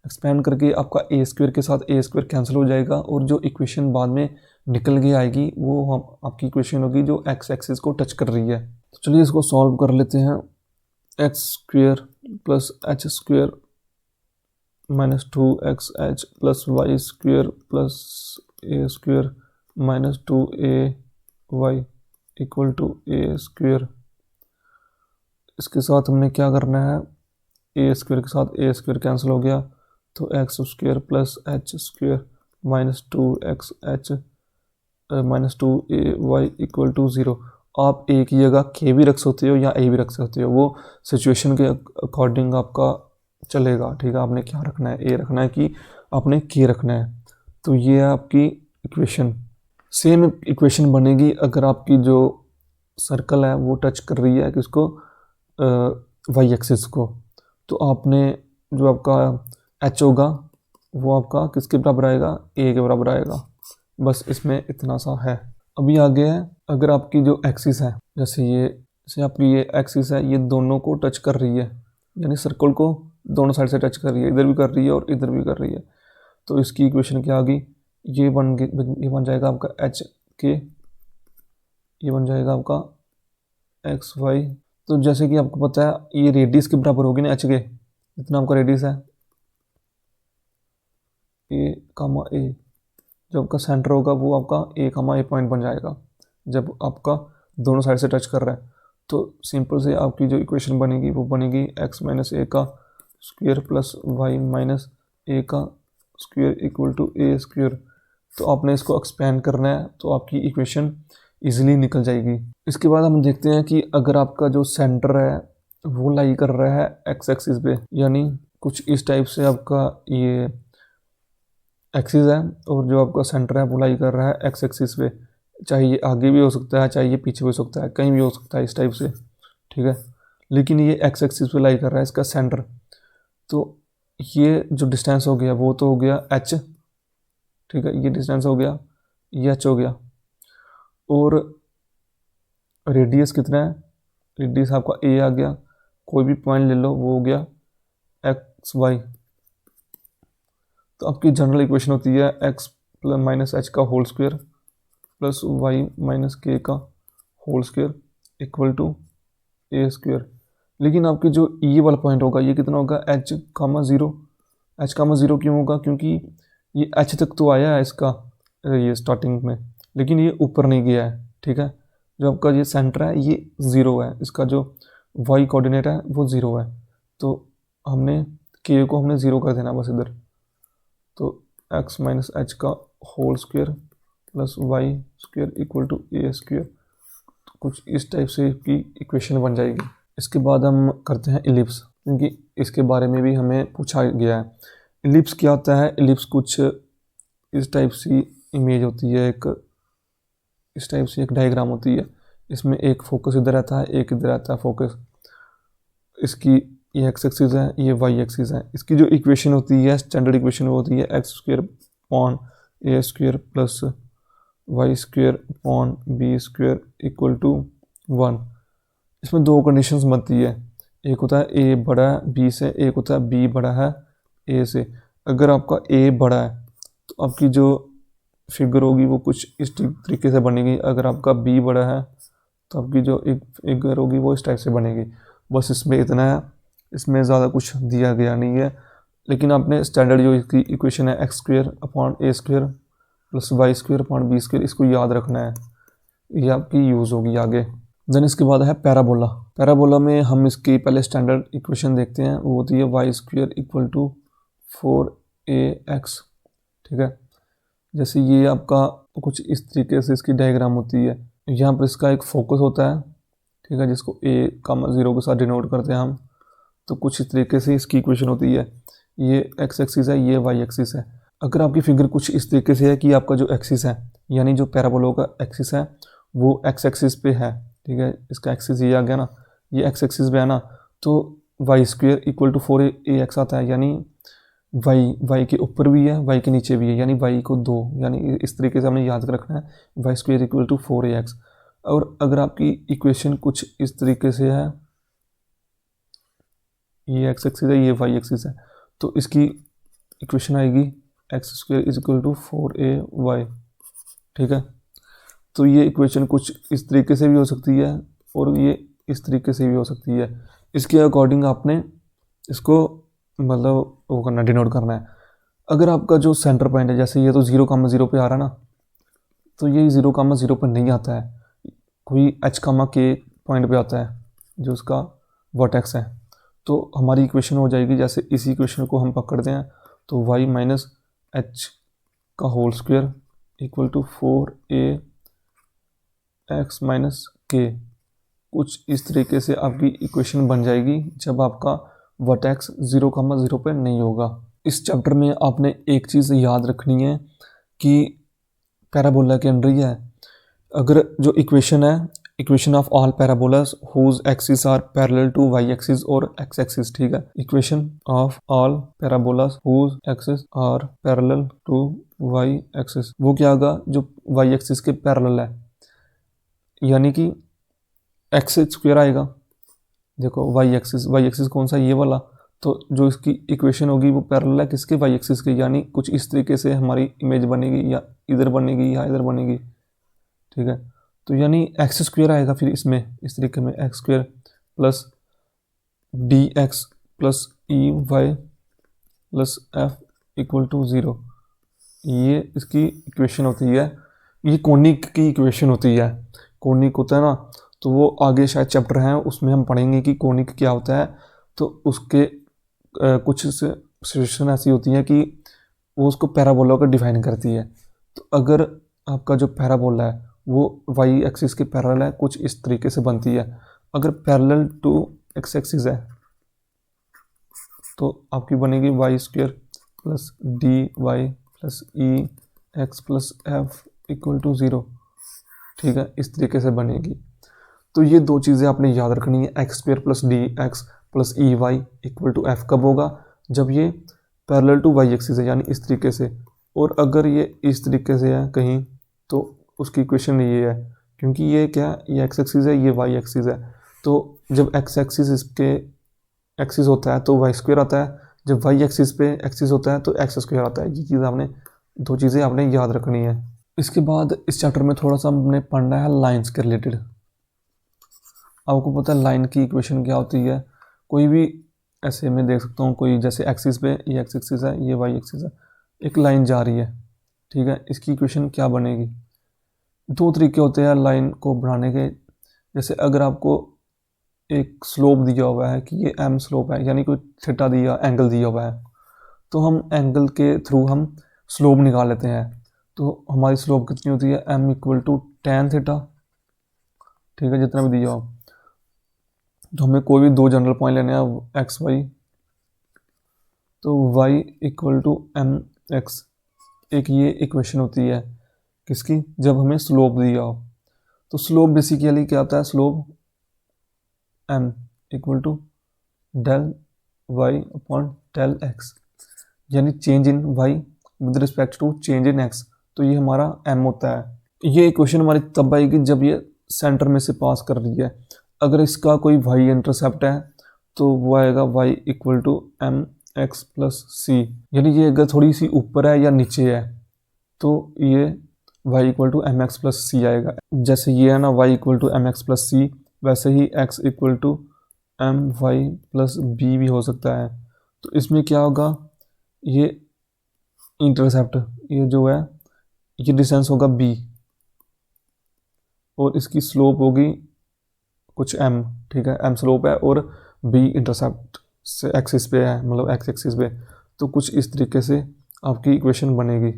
एक्सपेंड करके आपका ए स्क्वायर के साथ ए स्क्वायर कैंसिल हो जाएगा, और जो इक्वेशन बाद में निकल के आएगी वो हम आपकी इक्वेशन होगी जो एक्स एक्सिस को टच कर रही है। तो चलिए इसको सॉल्व कर लेते हैं। X square plus h square minus 2एक्स h plus y square plus a square minus 2ay equal to a square. इसके साथ हमने क्या करना है, ए स्क्वायर के साथ ए स्क्वायर कैंसिल हो गया, तो x square plus h square minus 2एक्स h minus 2ay equal to 0। आप ए की जगह के भी रख सकते हो या ए भी रख सकते हो, वो सिचुएशन के अकॉर्डिंग आपका चलेगा। ठीक है, आपने क्या रखना है, ए रखना है कि आपने के रखना है। तो ये है आपकी इक्वेशन। सेम इक्वेशन बनेगी अगर आपकी जो सर्कल है वो टच कर रही है किसको, वाई एक्सिस को, तो आपने जो आपका एच होगा वो आपका किसके बराबर आएगा, ए के बराबर आएगा। बस इसमें इतना सा है। अभी आगे है, अगर आपकी जो एक्सिस है, जैसे आपकी ये एक्सिस है, ये दोनों को टच कर रही है, यानी सर्कल को दोनों साइड से टच कर रही है, इधर भी कर रही है और इधर भी कर रही है, तो इसकी इक्वेशन क्या आ गई, ये बन जाएगा आपका एच के, ये बन जाएगा आपका एक्स वाई। तो जैसे कि आपको पता है ये रेडियस के बराबर होगी ना एच के, जितना आपका रेडियस है ए कामा ए, जो आपका सेंटर होगा वो आपका ए कामा ए पॉइंट बन जाएगा जब आपका दोनों साइड से टच कर रहा है। तो सिंपल से आपकी जो इक्वेशन बनेगी वो बनेगी एक्स माइनस ए का square plus y minus a का square equal to a square. तो आपने इसको एक्सपेंड करना है तो आपकी इक्वेशन इजीली निकल जाएगी। इसके बाद हम देखते हैं कि अगर आपका जो सेंटर है वो लाई कर रहा है एक्स एक्सिस पे, यानी कुछ इस टाइप से आपका ये एक्सिस है और जो आपका सेंटर है वो लाई कर रहा है एक्स एक्सिस पे, चाहे ये आगे भी हो सकता है चाहे ये पीछे भी हो सकता है, कहीं भी हो सकता है इस टाइप से। ठीक है, लेकिन ये एक्स एक्सिस पे लाई कर रहा है इसका सेंटर, तो ये जो डिस्टेंस हो गया वो तो हो गया एच। ठीक है, ये डिस्टेंस हो गया, ये एच हो गया, और रेडियस कितना है, रेडियस आपका ए आ गया, कोई भी पॉइंट ले लो वो हो गया एक्स वाई। तो आपकी जनरल इक्वेशन होती है एक्स प्लस माइनस एच का whole square plus y minus k का whole square equal to a square. लेकिन आपकी जो ई वाला पॉइंट होगा ये कितना होगा, h comma zero. H comma zero क्यों होगा, क्योंकि ये एच तक तो आया है इसका ये स्टार्टिंग में, लेकिन ये ऊपर नहीं गया है। ठीक है, जो आपका ये सेंटर है ये ज़ीरो है, इसका जो वाई कोऑर्डिनेट है वो ज़ीरो है, तो हमने के को हमने ज़ीरो कर देना बस इधर। तो एक्स माइनस एच का whole square plus y square equal to a square, तो कुछ इस टाइप से की इक्वेशन बन जाएगी। इसके बाद हम करते हैं इलिप्स, क्योंकि इसके बारे में भी हमें पूछा गया है। इलिप्स क्या होता है, इलिप्स कुछ इस टाइप सी इमेज होती है, एक इस टाइप से एक डायग्राम होती है, इसमें एक फोकस इधर रहता है एक इधर रहता है फोकस, इसकी ये एक्स एक्सिस है ये वाई एक्सिस है। इसकी जो इक्वेशन होती है स्टैंडर्ड इक्वेशन वो होती है x square upon a square plus y square upon b square equal to 1। इसमें दो कंडीशंस बनती है, एक होता है ए बड़ा है बी से, एक होता है बी बड़ा है ए से। अगर आपका ए बड़ा है तो आपकी जो फिगर होगी वो कुछ इस तरीके से बनेगी, अगर आपका बी बड़ा है तो आपकी जो एक फिगर होगी वो इस टाइप से बनेगी। बस इसमें इतना है, इसमें ज़्यादा कुछ दिया गया नहीं है, लेकिन आपने स्टैंडर्ड जो इसकी इक्वेशन है x square upon a square plus y square upon b square, इसको याद रखना है, ये आपकी यूज़ होगी आगे। देन इसके बाद है पैराबोला। पैराबोला में हम इसकी पहले स्टैंडर्ड इक्वेशन देखते हैं, वो होती है y square equal to 4ax, ठीक है। जैसे ये आपका कुछ इस तरीके से इसकी डायग्राम होती है, यहाँ पर इसका एक फोकस होता है, ठीक है, जिसको a, 0 के साथ डिनोट करते हैं हम। तो कुछ इस तरीके से इसकी इक्वेशन होती है। ये एक्स एक्सिस है, ये वाई एक्सिस है। अगर आपकी फिगर कुछ इस तरीके से है कि आपका जो एक्सिस है, यानी जो पैराबोला का एक्सिस है वो एक्स एक्सिस पे है, ठीक है, इसका एक्सिस ये आ गया ना, ये एक्स एक्सिस पे है ना, तो y square equal to 4ax आता है, यानी वाई के ऊपर भी है, वाई के नीचे भी है, यानी वाई को 2, यानी इस तरीके से हमने याद रखना है, y square equal to 4ax। और अगर आपकी इक्वेशन कुछ इस तरीके से है, ये एक्स एक्सिस है, ये वाई एक्सिस है, तो इसकी इक्वेशन आएगी x square is equal to 4ay, ठीक है। तो ये इक्वेशन कुछ इस तरीके से भी हो सकती है और ये इस तरीके से भी हो सकती है। इसके अकॉर्डिंग आपने इसको मतलब वो करना, डिनोट करना है। अगर आपका जो सेंटर पॉइंट है, जैसे ये तो 0,0 पे आ रहा है ना, तो ये 0,0 पर नहीं आता है, कोई h,k पॉइंट पे आता है जो उसका वर्टेक्स है। तो हमारी इक्वेशन हो जाएगी, जैसे इसी इक्वेशन को हम पकड़ते हैं तो y माइनस एच का whole square equal to 4ax minus k. कुछ इस तरीके से आपकी इक्वेशन बन जाएगी जब आपका वर्टेक्स 0,0 पे नहीं होगा। इस चैप्टर में आपने एक चीज़ याद रखनी है कि पैराबोला के अंदर ही है। अगर जो इक्वेशन है, equation of all parabolas whose axis are parallel to y axis और एक्स एक्सिस, ठीक है। Equation of all parabolas whose axis are parallel to y axis, वो क्या होगा, जो वाई एक्सिस के पैरेलल है, यानी कि एक्स स्क्वायर आएगा। देखो वाई एक्सिस कौन सा, ये वाला, तो जो इसकी इक्वेशन होगी वो पैरेलल है किसके, वाई एक्सिस के, यानी कुछ इस तरीके से हमारी इमेज बनेगी, या इधर बनेगी या इधर बनेगी, ठीक है। तो यानी एक्स स्क्वायर आएगा फिर इसमें, इस तरीके में x square plus d x plus e y plus f equal to 0, ये इसकी इक्वेशन होती है। ये कोनिक की इक्वेशन होती है। कोनिक होता है ना, तो वो आगे शायद चैप्टर है उसमें हम पढ़ेंगे कि कोनिक क्या होता है। तो उसके कुछ सिचुएशन ऐसी होती हैं कि वो उसको पैराबोला को डिफाइन करती है। तो अगर आपका जो पैराबोला है वो वाई एक्सिस के पैरेलल है, कुछ इस तरीके से बनती है। अगर पैरेलल टू एक्स एक्सिस है तो आपकी बनेगी y square plus d y plus e x plus f equal to 0, ठीक है, इस तरीके से बनेगी। तो ये दो चीज़ें आपने याद रखनी है, x square plus d x plus e y equal to f कब होगा, जब ये पैरेलल टू वाई एक्सिस है, यानी इस तरीके से। और अगर ये इस तरीके से है कहीं तो उसकी इक्वेशन ये है, क्योंकि ये क्या है, ये एक्स एक्सिस है, ये वाई एक्सिस है। तो जब एक्स एक्सिस इसके एक्सिस होता है तो वाई स्क्वायर आता है, जब वाई एक्सिस पे एक्सिस होता है तो एक्स स्क्वायर आता है। ये चीज़ आपने, दो चीज़ें आपने याद रखनी है। इसके बाद इस चैप्टर में थोड़ा सा हमने पढ़ना है लाइंस के रिलेटेड। आपको पता है लाइन की इक्वेशन क्या होती है। कोई भी ऐसे मैं देख सकता हूँ, कोई जैसे एक्सिस पे ये एक्स एक्सिस है, ये वाई एक्सिस है, एक लाइन जा रही है, ठीक है, इसकी इक्वेशन क्या बनेगी। दो तरीके होते हैं लाइन को बनाने के। जैसे अगर आपको एक स्लोप दिया हुआ है कि ये एम स्लोप है, यानी कोई थीटा दिया, एंगल दिया हुआ है, तो हम एंगल के थ्रू हम स्लोप निकाल लेते हैं। तो हमारी स्लोप कितनी होती है, m equal to tan theta, ठीक है, जितना भी दिया हो। तो हमें कोई भी दो जनरल पॉइंट लेने हैं एक्स वाई, तो y equal to m x, एक ये इक्वेशन होती है किसकी, जब हमें स्लोप दिया हो। तो स्लोप बेसिकली क्या होता है, slope m equal to del y upon del x, यानी change in y with respect to change in x। तो ये हमारा m होता है। ये इक्वेशन हमारी तब आएगी जब ये सेंटर में से पास कर रही है। अगर इसका कोई y इंटरसेप्ट है तो वो आएगा y equal to m x plus c, यानी ये अगर थोड़ी सी ऊपर है या नीचे है तो ये y equal to m x plus c आएगा। जैसे ये है ना y equal to m x plus c, वैसे ही x equal to m y plus b भी हो सकता है। तो इसमें क्या होगा, ये इंटरसेप्ट ये जो है ये डिस्टेंस होगा b और इसकी स्लोप होगी कुछ m, ठीक है, m स्लोप है और b इंटरसेप्ट से एक्सिस पे है, मतलब एक्स एक्सिस पे। तो कुछ इस तरीके से आपकी इक्वेशन बनेगी।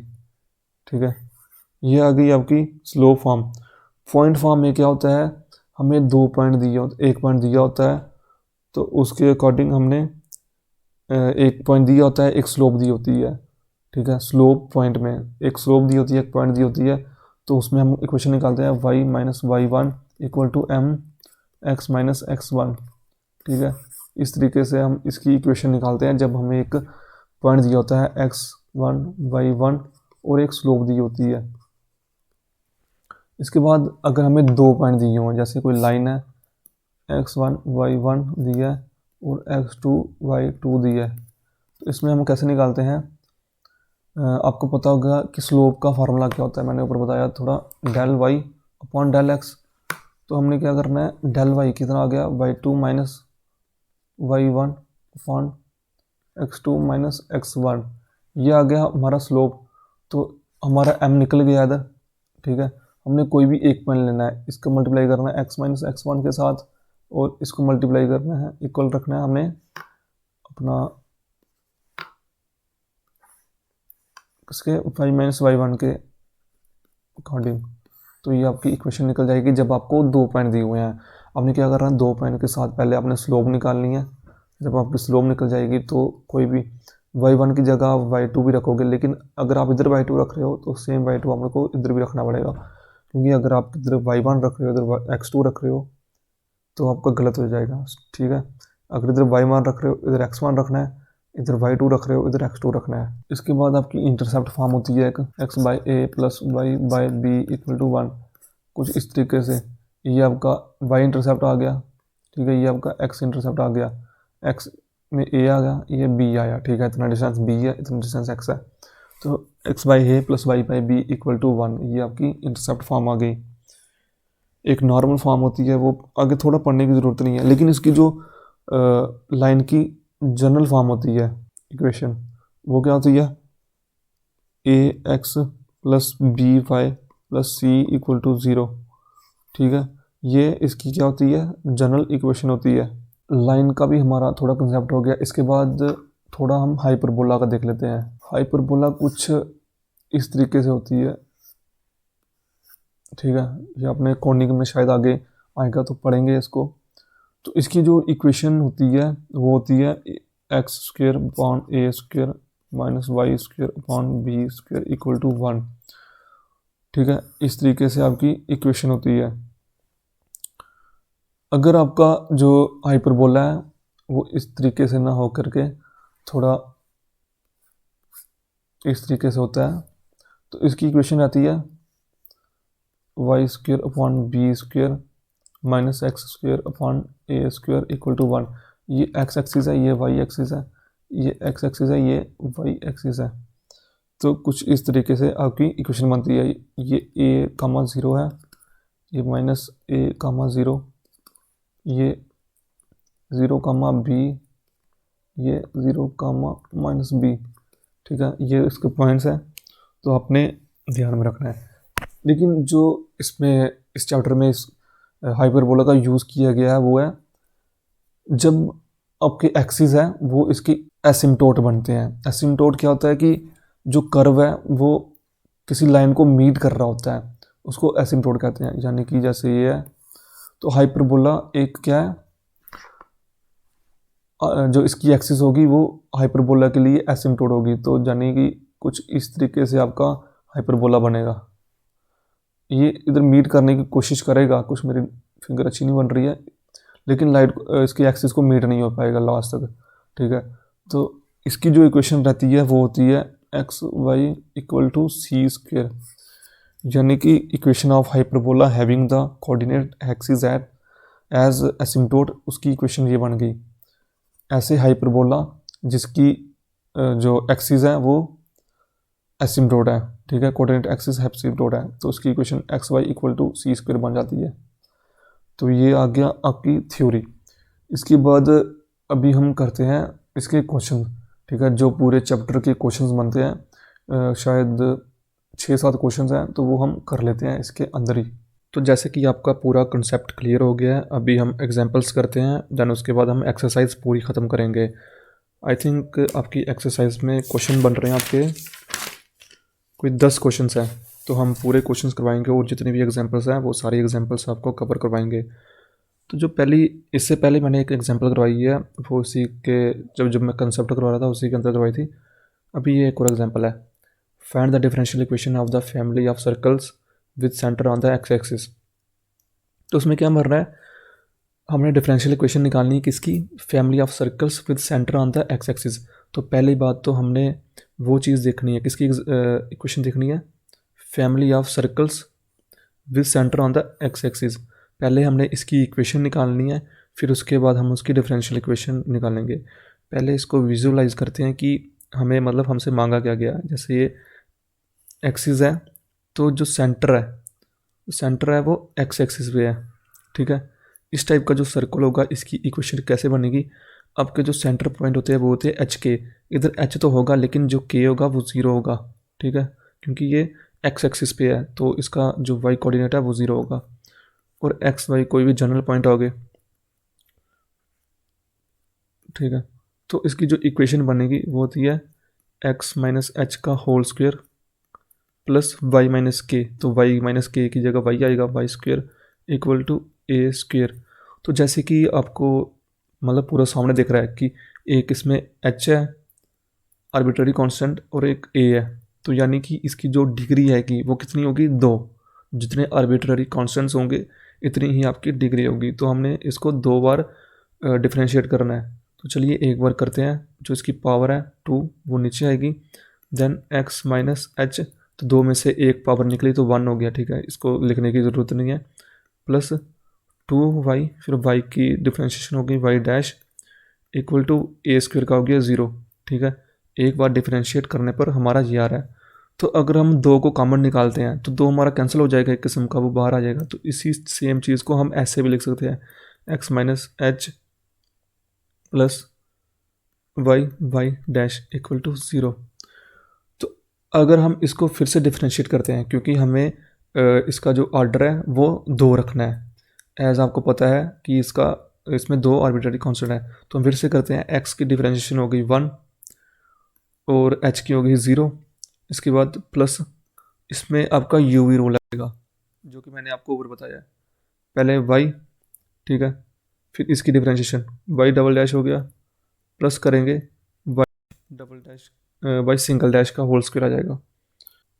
ठीक है, ये आ गई आपकी स्लोप फॉर्म। पॉइंट फॉर्म में क्या होता है, हमें 2 पॉइंट दिया होता, 1 पॉइंट दिया होता है, तो उसके अकॉर्डिंग हमने 1 पॉइंट दिया होता है, एक स्लोप दी होती है। ठीक है, स्लोप पॉइंट में एक स्लोप दी होती है, एक पॉइंट दी होती है, तो उसमें हम इक्वेशन निकालते हैं y minus y one equal to m x minus x one. ठीक है, इस तरीके से हम इसकी इक्वेशन निकालते हैं जब हमें एक पॉइंट दिया होता है x1 y1 और एक स्लोप दी होती है। इसके बाद अगर हमें 2 पॉइंट दिए हों, जैसे कोई लाइन है x1 y1 दी है और x2 y2 दी है, तो इसमें हम कैसे निकालते हैं, आपको पता होगा कि स्लोप का फार्मूला क्या होता है, मैंने ऊपर बताया थोड़ा, del y upon del x. तो हमने क्या करना है, डेल वाई कितना आ गया y2 minus y1 upon x2 minus x1, ये आ गया हमारा स्लोप। तो हमारा m निकल गया इधर। ठीक है, हमने कोई भी एक पॉइंट लेना है, इसका मल्टीप्लाई करना है x माइनस x1 के साथ और इसको मल्टीप्लाई करना है, इक्वल रखना है हमें अपना इसके y माइनस y1 के अकॉर्डिंग। तो ये आपकी इक्वेशन निकल जाएगी जब आपको 2 पॉइंट दिए हुए हैं। आपने क्या करना है, 2 पॉइंट के साथ पहले आपने स्लोप निकालनी है। जब आपकी स्लोप निकल जाएगी तो कोई भी y1 की जगह आप y2 भी रखोगे, लेकिन अगर आप इधर y2 रख रहे हो तो सेम y2 आपको इधर भी रखना पड़ेगा, क्योंकि अगर आप इधर y1 रख रहे हो इधर x2 रख रहे हो तो आपका गलत हो जाएगा। ठीक है, अगर इधर y1 रख रहे हो इधर x1 रखना है, इधर y2 रख रहे हो इधर x2 रखना है। इसके बाद आपकी इंटरसेप्ट फॉर्म होती है एक x by a plus y by b equal to 1, कुछ इस तरीके से। ये आपका y इंटरसेप्ट आ गया। ठीक है, ये आपका x इंटरसेप्ट आ गया, x में a आ गया, ये b आया। ठीक है, इतना डिस्टेंस b है, इतना डिस्टेंस x है, तो x by a plus y by b equal to 1, ये आपकी इंटरसेप्ट फॉर्म आ गई। एक नॉर्मल फॉर्म होती है, वो आगे थोड़ा पढ़ने की ज़रूरत नहीं है, लेकिन इसकी जो लाइन की जनरल फॉर्म होती है इक्वेशन, वो क्या होती है, a x plus b y plus c equal to 0। ठीक है, ये इसकी क्या होती है, जनरल इक्वेशन होती है। लाइन का भी हमारा थोड़ा कंसेप्ट हो गया। इसके बाद थोड़ा हम हाइपरबोला का देख लेते हैं। हाइपरबोला कुछ इस तरीके से होती है। ठीक है, ये अपने कॉनिक में शायद आगे आएगा तो पढ़ेंगे इसको। तो इसकी जो इक्वेशन होती है वो होती है x square upon a square minus y square upon b square equal to 1। ठीक है, इस तरीके से आपकी इक्वेशन होती है। अगर आपका जो हाइपरबोला है वो इस तरीके से ना हो करके थोड़ा इस तरीके से होता है, तो इसकी इक्वेशन आती है y square upon b square minus x square upon a square equal to 1। ये एक्स एक्सिस है, ये वाई एक्सिस है, ये एक्स एक्सिस है, ये वाई एक्सिस है। तो कुछ इस तरीके से आपकी इक्वेशन बनती है। ये ए कामा 0 है, ये माइनस ए कामा 0, ये 0 कामा बी, ये 0 कामा माइनस बी। ठीक है, ये इसके पॉइंट्स हैं, तो आपने ध्यान में रखना है। लेकिन जो इसमें इस चैप्टर में इस हाइपरबोला का यूज़ किया गया है वो है जब आपके एक्सिस है वो इसकी एसिम्टोट बनते हैं। एसिम्टोट क्या होता है कि जो कर्व है वो किसी लाइन को मीट कर रहा होता है, उसको एसिम्टोट कहते हैं। यानी कि जैसे ये है, तो हाइपरबोला एक क्या है, जो इसकी एक्सिस होगी वो हाइपरबोला के लिए एसिम्टोट होगी। तो यानी कि कुछ इस तरीके से आपका हाइपरबोला बनेगा। ये इधर मीट करने की कोशिश करेगा, कुछ मेरी फिंगर अच्छी नहीं बन रही है, लेकिन लाइट इसकी एक्सिस को मीट नहीं हो पाएगा लास्ट तक। ठीक है, तो इसकी जो इक्वेशन रहती है वो होती है x y equal to c square, यानी कि equation of hyperbola having the coordinate axis at as asymptote, उसकी इक्वेशन ये बन गई। ऐसे हाइपरबोला जिसकी जो एक्सिस है वो एसिम्टोट है। ठीक है, कोऑर्डिनेट एक्सिस एसिम्टोट है, तो उसकी equation x y equal to c square बन जाती है। तो ये आ गया आपकी थ्योरी। इसके बाद अभी हम करते हैं इसके क्वेश्चन। ठीक है, जो पूरे चैप्टर के क्वेश्चंस बनते हैं, शायद 6-7 क्वेश्चंस हैं, तो वो हम कर लेते हैं इसके अंदर ही। तो जैसे कि आपका पूरा कंसेप्ट क्लियर हो गया है, अभी हम एग्जांपल्स करते हैं, देन उसके बाद हम एक्सरसाइज पूरी ख़त्म करेंगे। आई थिंक आपकी एक्सरसाइज में क्वेश्चन बन रहे हैं आपके कोई 10 क्वेश्चंस हैं, तो हम पूरे क्वेश्चंस करवाएंगे और जितने भी एग्जांपल्स हैं वो सारी एग्जांपल्स आपको कवर करवाएंगे। तो जो पहली इससे पहले मैंने एक एग्जांपल करवाई है, वो उसी के जब मैं कंसेप्ट करवा रहा था उसी के अंदर करवाई थी। अभी ये एक और एग्जांपल है, find the differential equation of the family of circles with centre on the x axis. तो उसमें क्या मर रहा है, हमने डिफरेंशियल इक्वेशन निकालनी है किसकी, family of circles with centre on the x axis. तो पहली बात तो हमने वो चीज़ देखनी है, किसकी इक्वेशन देखनी है, family of circles with centre on the x axis. पहले हमने इसकी इक्वेशन निकालनी है, फिर उसके बाद हम उसकी डिफरेंशियल इक्वेशन निकालेंगे। पहले इसको विजुअलाइज करते हैं कि हमें मतलब हमसे मांगा क्या गया। जैसे ये एक्सिस है, तो जो सेंटर है वो एक्स एक्सिस पे है, ठीक है। इस टाइप का जो सर्कल होगा इसकी इक्वेशन कैसे बनेगी, आपके जो सेंटर पॉइंट होते हैं वो होते हैं एच के। इधर एच तो होगा लेकिन जो के होगा वो ज़ीरो होगा, ठीक है, क्योंकि ये एक्स एक्सिस पे है तो इसका जो वाई कोऑर्डिनेट है वो ज़ीरो होगा। और एक्स वाई कोई भी जनरल पॉइंट होगे, ठीक है। तो इसकी जो इक्वेशन बनेगी वो होती है एक्स माइनस एच का whole square plus y minus k. तो वाई माइनस के की जगह वाई आएगा, y square equal to a square. तो जैसे कि आपको मतलब पूरा सामने दिख रहा है कि एक इसमें एच है आर्बिट्ररी कांस्टेंट और एक ए है, तो यानी कि इसकी जो डिग्री है कि वो कितनी होगी, 2। जितने आर्बिट्ररी कांस्टेंट्स होंगे इतनी ही आपकी डिग्री होगी। तो हमने इसको 2 बार डिफ्रेंशिएट करना है। तो चलिए एक बार करते हैं। जो इसकी पावर है 2 वो नीचे आएगी, देन एक्स माइनस एच, तो 2 में से एक पावर निकली तो 1 हो गया, ठीक है, इसको लिखने की ज़रूरत नहीं है। प्लस 2y, फिर y की डिफ्रेंशिएशन हो गई y dash equal to a square का हो गया 0, ठीक है। एक बार डिफ्रेंशिएट करने पर हमारा ये आ रहा है। तो अगर हम 2 को कॉमन निकालते हैं तो 2 हमारा कैंसिल हो जाएगा, एक किस्म का वो बाहर आ जाएगा। तो इसी सेम चीज़ को हम ऐसे भी लिख सकते हैं, x minus h plus y dash equal to 0। तो अगर हम इसको फिर से डिफ्रेंशिएट करते हैं, क्योंकि हमें इसका जो ऑर्डर है वो 2 रखना है। एज आपको पता है कि इसमें 2 आर्बिट्ररी कांस्टेंट है, तो हम फिर से करते हैं। एक्स की डिफ्रेंशिएशन हो गई 1 और एच की हो गई 0। इसके बाद प्लस इसमें आपका यू वी रूल लगेगा, जो कि मैंने आपको ऊपर बताया है। पहले वाई, ठीक है, फिर इसकी डिफ्रेंशिएशन वाई डबल डैश हो गया, प्लस करेंगे y double dash y single dash का होल स्क्वायर आ जाएगा,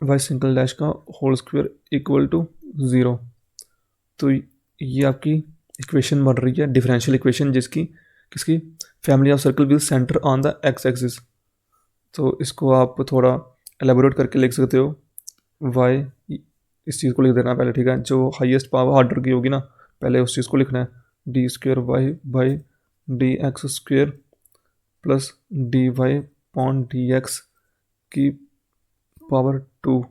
वाई सिंगल डैश का होल स्क्वायर इक्वल टू 0। तो ये आपकी इक्वेशन बन रही है डिफरेंशियल इक्वेशन, जिसकी किसकी, family of circle with centre on the x axis. तो इसको आप थोड़ा एलेबोरेट करके लिख सकते हो। वाई, इस चीज़ को लिख देना पहले, ठीक है, जो हाईएस्ट पावर ऑर्डर की होगी ना पहले उस चीज़ को लिखना है। D square y by d x square plus d y upon d x की पावर 2।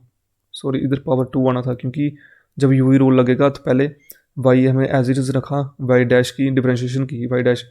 सॉरी, इधर पावर 2 आना था, क्योंकि जब यू वी रूल लगेगा तो पहले वाई हमें एज इट इज़ रखा, वाई डैश की डिफ्रेंशिएशन की वाई डैश,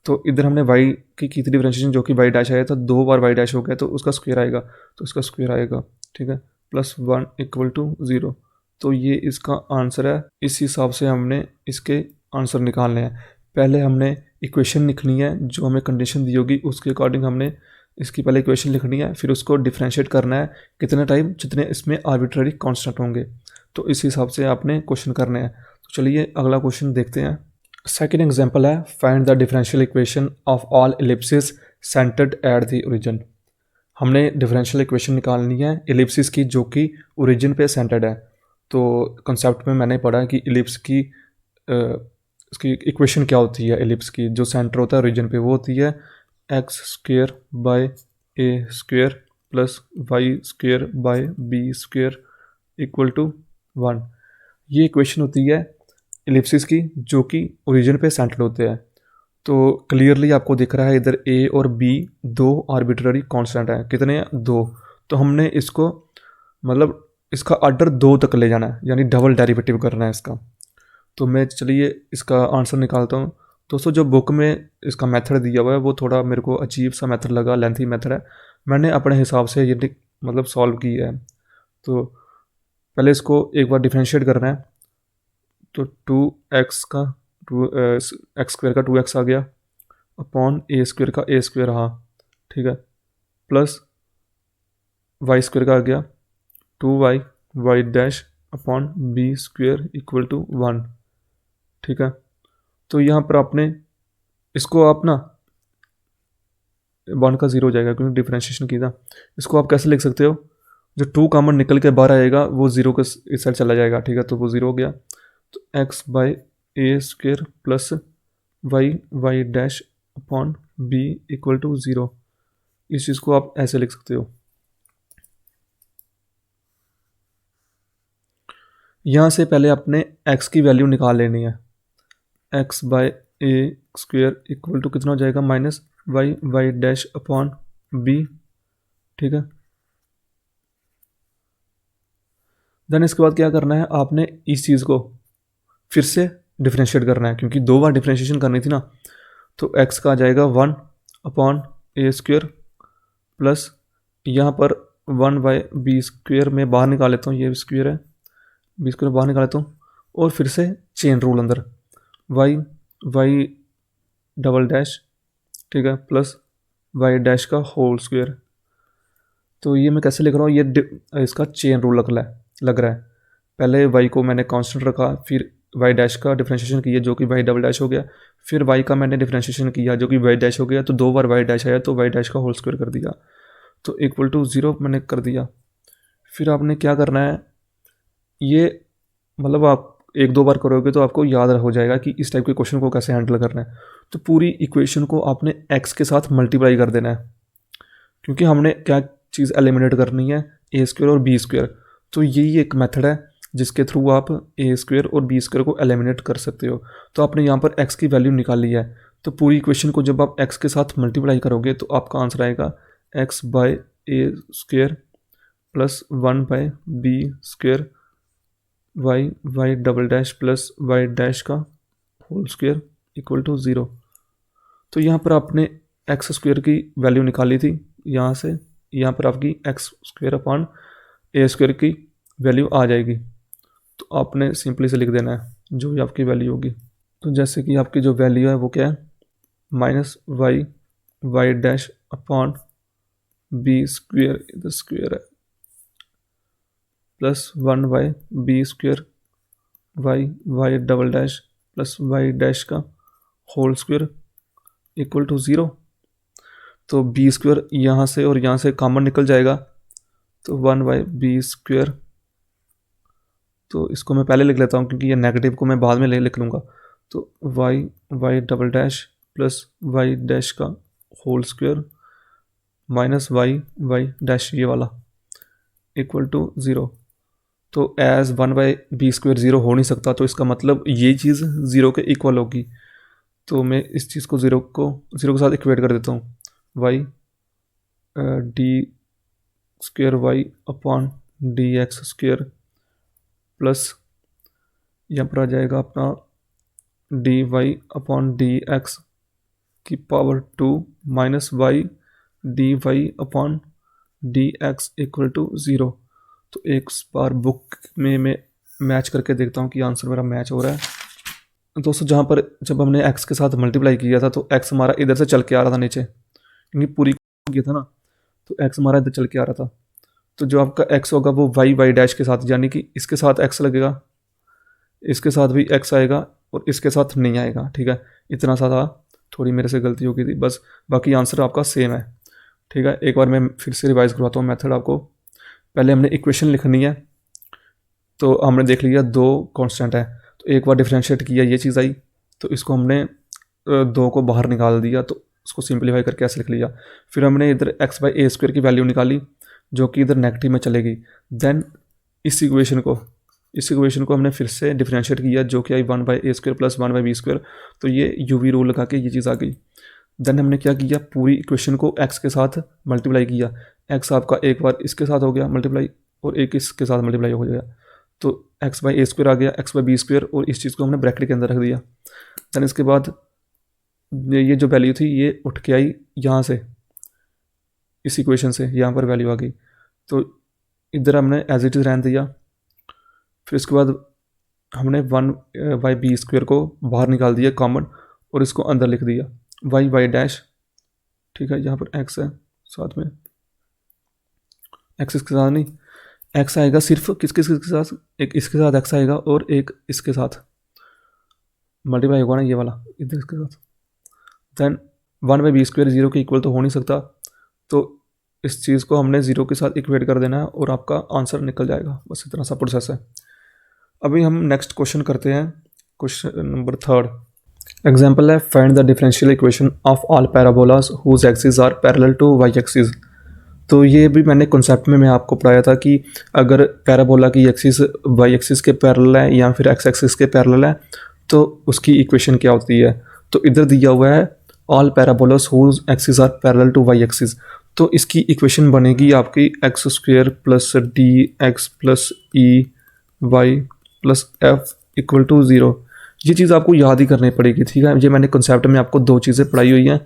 तो इधर हमने वाई की थी डिफ्रेंशिएशन, जो कि वाई डैश आया था, 2 बार वाई डैश हो गया तो उसका स्क्वायर आएगा, तो उसका स्क्वायर आएगा, ठीक है, प्लस 1 इक्वल टू 0। तो ये इसका आंसर है। इस हिसाब से हमने इसके आंसर निकालने हैं। पहले हमने इक्वेशन लिखनी है, जो हमें कंडीशन दी होगी उसके अकॉर्डिंग हमने इसकी पहले इक्वेशन लिखनी है, फिर उसको डिफ्रेंशिएट करना है कितने टाइम, जितने इसमें आर्बिट्ररी कांस्टेंट होंगे। तो इस हिसाब से आपने क्वेश्चन करने हैं। तो चलिए अगला क्वेश्चन देखते हैं। सेकंड एग्जांपल है, find the differential equation of all Ellipsis centred eight the origin. हमने डिफरेंशियल इक्वेशन निकालनी है एलिप्सिस की, जो कि ओरिजिन पे सेंटर्ड है। तो कंसेप्ट में मैंने पढ़ा कि एलिप्स की इसकी इक्वेशन क्या होती है। एलिप्स की जो सेंटर होता है ओरिजिन पे वो होती है x square by a square plus y square by b square equal to 1। ये इक्वेशन होती है एलिप्सिस की, जो कि ओरिजिन पे सेंटर्ड होते हैं। तो क्लियरली आपको दिख रहा है इधर ए और बी 2 आर्बिट्ररी कांस्टेंट हैं, कितने हैं, 2। तो हमने इसको मतलब इसका ऑर्डर 2 तक ले जाना है, यानी डबल डेरिवेटिव करना है इसका। तो मैं चलिए इसका आंसर निकालता हूँ। दोस्तों जो बुक में इसका मेथड दिया हुआ है वो थोड़ा मेरे को अजीब सा मेथड लगा, लेंथी मेथड है, मैंने अपने हिसाब से ये मतलब सॉल्व किया है। तो पहले इसको एक बार डिफ्रेंशिएट करना है। तो 2x का 2 एक्स स्क्वायर का 2x आ गया अपॉन ए स्क्वायर का ए स्क्वायर रहा, ठीक है, प्लस वाई स्क्वायर का आ गया 2y y dash upon b square equal to 1। ठीक है, तो यहाँ पर आपने इसको आप ना 1 का 0 हो जाएगा क्योंकि डिफरेंशिएशन की था। इसको आप कैसे लिख सकते हो, जो 2 कॉमन निकल के बाहर आएगा वो 0 के इस साइड चला जाएगा। ठीक है, तो वो 0 हो गया। तो x by a square plus y y dash upon b equal to 0, इस चीज़ को आप ऐसे लिख सकते हो। यहाँ से पहले अपने x की वैल्यू निकाल लेनी है। X by a square equal to कितना हो जाएगा, minus y y dash upon b. ठीक है, देन इसके बाद क्या करना है, आपने इस चीज़ को फिर से डिफ्रेंशिएट करना है क्योंकि 2 बार डिफ्रेंशिएशन करनी थी ना। तो x का आ जाएगा 1 अपॉन ए स्क्वेयर प्लस यहाँ पर 1 बाई बी स्क्वेयर में बाहर निकाल लेता हूँ, ये स्क्वेयर है, बी स्क्वेयर बाहर निकाल लेता हूँ और फिर से चेन रूल अंदर वाई वाई डबल डैश, ठीक है, प्लस वाई डैश का होल स्क्वेयर। तो ये मैं कैसे लिख रहा हूँ, ये इसका चेन रूल लग रहा है। पहले वाई को मैंने कांस्टेंट रखा, फिर वाई डैश का डिफरेंशिएशन किया जो कि वाई डबल डैश हो गया, फिर वाई का मैंने डिफरेंशिएशन किया जो कि वाई डैश हो गया, तो 2 बार वाई डैश आया तो वाई डैश का होल स्क्वायर कर दिया, तो इक्वल टू 0 मैंने कर दिया। फिर आपने क्या करना है, ये मतलब आप 1-2 बार करोगे तो आपको याद हो जाएगा कि इस टाइप के क्वेश्चन को कैसे हैंडल करना है। तो पूरी इक्वेशन को आपने एक्स के साथ मल्टीप्लाई कर देना है क्योंकि हमने क्या चीज़ एलिमिनेट करनी है, ए स्क्वायर और बी स्क्वायर। तो यही एक मेथड है जिसके थ्रू आप ए स्क्वायर और बी स्क्वायर को एलिमिनेट कर सकते हो। तो आपने यहाँ पर एक्स की वैल्यू निकाल ली है, तो पूरी इक्वेशन को जब आप एक्स के साथ मल्टीप्लाई करोगे तो आपका आंसर आएगा x by a square plus 1 by b square y y double dash plus y dash का होल स्क्वायर इक्वल टू 0। तो यहाँ पर आपने एक्स स्क्वायर की वैल्यू निकाली थी, यहाँ से यहाँ पर आपकी x square upon a square की वैल्यू आ जाएगी। तो आपने सिंपली से लिख देना है जो भी आपकी वैल्यू होगी। तो जैसे कि आपकी जो वैल्यू है वो क्या है, minus y y dash upon b square, इधर स्क्वायर है, plus 1 by b square y y double dash plus y dash का होल स्क्वायर इक्वल टू 0। तो बी स्क्वायर यहाँ से और यहाँ से कॉमन निकल जाएगा, तो 1 बाई बी स्क्वायर, तो इसको मैं पहले लिख लेता हूँ क्योंकि ये नेगेटिव को मैं बाद में लिख लूँगा। तो y y double dash plus y dash का whole square minus y y dash ये वाला इक्वल टू 0। तो एज 1 बाई बी स्क्वायर 0 हो नहीं सकता, तो इसका मतलब ये चीज़ 0 के इक्वल होगी। तो मैं इस चीज़ को 0 के साथ इक्वेट कर देता हूँ, y d square y upon d x square plus यहाँ पर आ जाएगा अपना d y upon d x की power 2 minus y d y upon d x equal to 0। तो एक बार बुक में मैं मैच करके देखता हूँ कि आंसर मेरा मैच हो रहा है। दोस्तों जहाँ पर जब हमने x के साथ मल्टीप्लाई किया था तो x हमारा इधर से चल के आ रहा था नीचे, क्योंकि पूरी किया था ना, तो x हमारा इधर चल के आ रहा था। तो जो आपका x होगा वो वाई वाई डैश के साथ, यानी कि इसके साथ x लगेगा, इसके साथ भी x आएगा और इसके साथ नहीं आएगा। ठीक है, इतना सा था, थोड़ी मेरे से गलती हो गई थी बस, बाकी आंसर आपका सेम है। ठीक है, एक बार मैं फिर से रिवाइज करवाता हूँ मेथड आपको। पहले हमने इक्वेशन लिखनी है, तो हमने देख लिया 2 कांस्टेंट है, तो एक बार डिफरेंशिएट किया ये चीज़ आई, तो इसको हमने 2 को बाहर निकाल दिया, तो उसको सिंप्लीफाई करके ऐसे लिख लिया। फिर हमने इधर एक्स बाई ए स्क्वायर की वैल्यू निकाली जो कि इधर नेगेटिव में चलेगी। देन इस इक्वेशन को हमने फिर से डिफरेंशिएट किया जो कि आई 1 by a square plus 1 by b square, तो ये यूवी रूल लगा के ये चीज़ आ गई। देन हमने क्या किया, पूरी इक्वेशन को एक्स के साथ मल्टीप्लाई किया। एक्स आपका एक बार इसके साथ हो गया मल्टीप्लाई और एक इसके साथ मल्टीप्लाई हो गया, तो एक्स बाई ए स्क्वायर आ गया, एक्स बाई बी स्क्वायर, और इस चीज़ को हमने ब्रैकेट के अंदर रख दिया। देन इसके बाद ये जो वैल्यू थी ये उठ के आई यहाँ से, इस इक्वेशन से यहाँ पर वैल्यू आ गई, तो इधर हमने एज इट इज़ रहने दिया। फिर इसके बाद हमने 1 बाई बी स्क्वायर को बाहर निकाल दिया कॉमन, और इसको अंदर लिख दिया वाई वाई डैश। ठीक है, यहाँ पर एक्स है साथ में, एक्स इसके साथ नहीं, एक्स आएगा सिर्फ किसके किसके साथ, एक इसके साथ एक्स आएगा और एक इसके साथ मल्टीप्लाई होगा ना, ये वाला इधर इसके साथ। देन 1/b² जीरो के इक्वल तो हो नहीं सकता, तो इस चीज़ को हमने ज़ीरो के साथ इक्वेट कर देना है और आपका आंसर निकल जाएगा। बस इतना सा प्रोसेस है। अभी हम नेक्स्ट क्वेश्चन करते हैं, क्वेश्चन नंबर 3। एग्जाम्पल है, find the differential equation of all parabolas whose axis are parallel to y axis. तो ये भी मैंने कॉन्सेप्ट में मैं आपको पढ़ाया था कि अगर पैराबोला की एक्सिस वाई एक्सिस के पैरेलल है या फिर एक्स एक्सिस के पैरेलल है तो उसकी इक्वेशन क्या होती है। तो इधर दिया हुआ है all parabolas whose axis are parallel to y axis, तो इसकी इक्वेशन बनेगी आपकी x² plus dx plus e y plus f equal to 0। ये चीज़ आपको याद ही करनी पड़ेगी, ठीक है। ये मैंने कॉन्सेप्ट में आपको 2 चीज़ें पढ़ाई हुई हैं,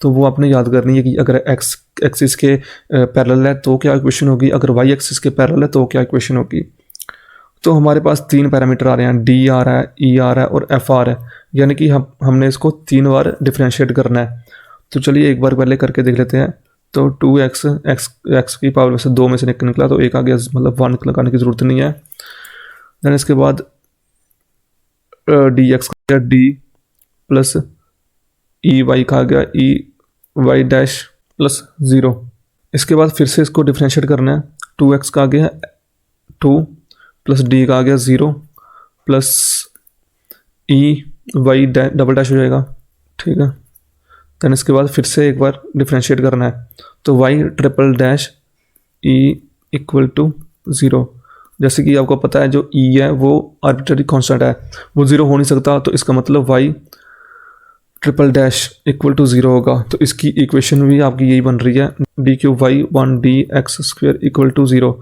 तो वो आपने याद करनी है कि अगर x एक्सिस के पैरेलल है तो क्या इक्वेशन होगी, अगर y एक्सिस के पैरेलल है तो क्या इक्वेशन होगी। तो हमारे पास 3 पैरामीटर आ रहे हैं, d आ रहा है, e आ रहा है और f आ रहा है, यानी कि हमने इसको 3 बार डिफ्रेंशिएट करना है। तो चलिए एक बार पहले करके देख लेते हैं। तो 2x x की पावर से 2 में से निकला तो एक आ गया, मतलब 1 लगाने की ज़रूरत नहीं है। देन इसके बाद dx का गया d प्लस ई वाई का आ गया ई वाई डैश प्लस 0। इसके बाद फिर से इसको डिफ्रेंशिएट करना है, 2x का आ गया 2 प्लस d का आ गया 0 plus e y double dash हो जाएगा, ठीक है। देन इसके बाद फिर से एक बार डिफ्रेंशिएट करना है, तो y triple dash e equal to 0। जैसे कि आपको पता है जो e है वो आर्बिट्ररी कांस्टेंट है, वो 0 हो नहीं सकता, तो इसका मतलब y triple dash equal to 0 होगा। तो इसकी इक्वेशन भी आपकी यही बन रही है, d³ 1dx² इक्वल टू 0।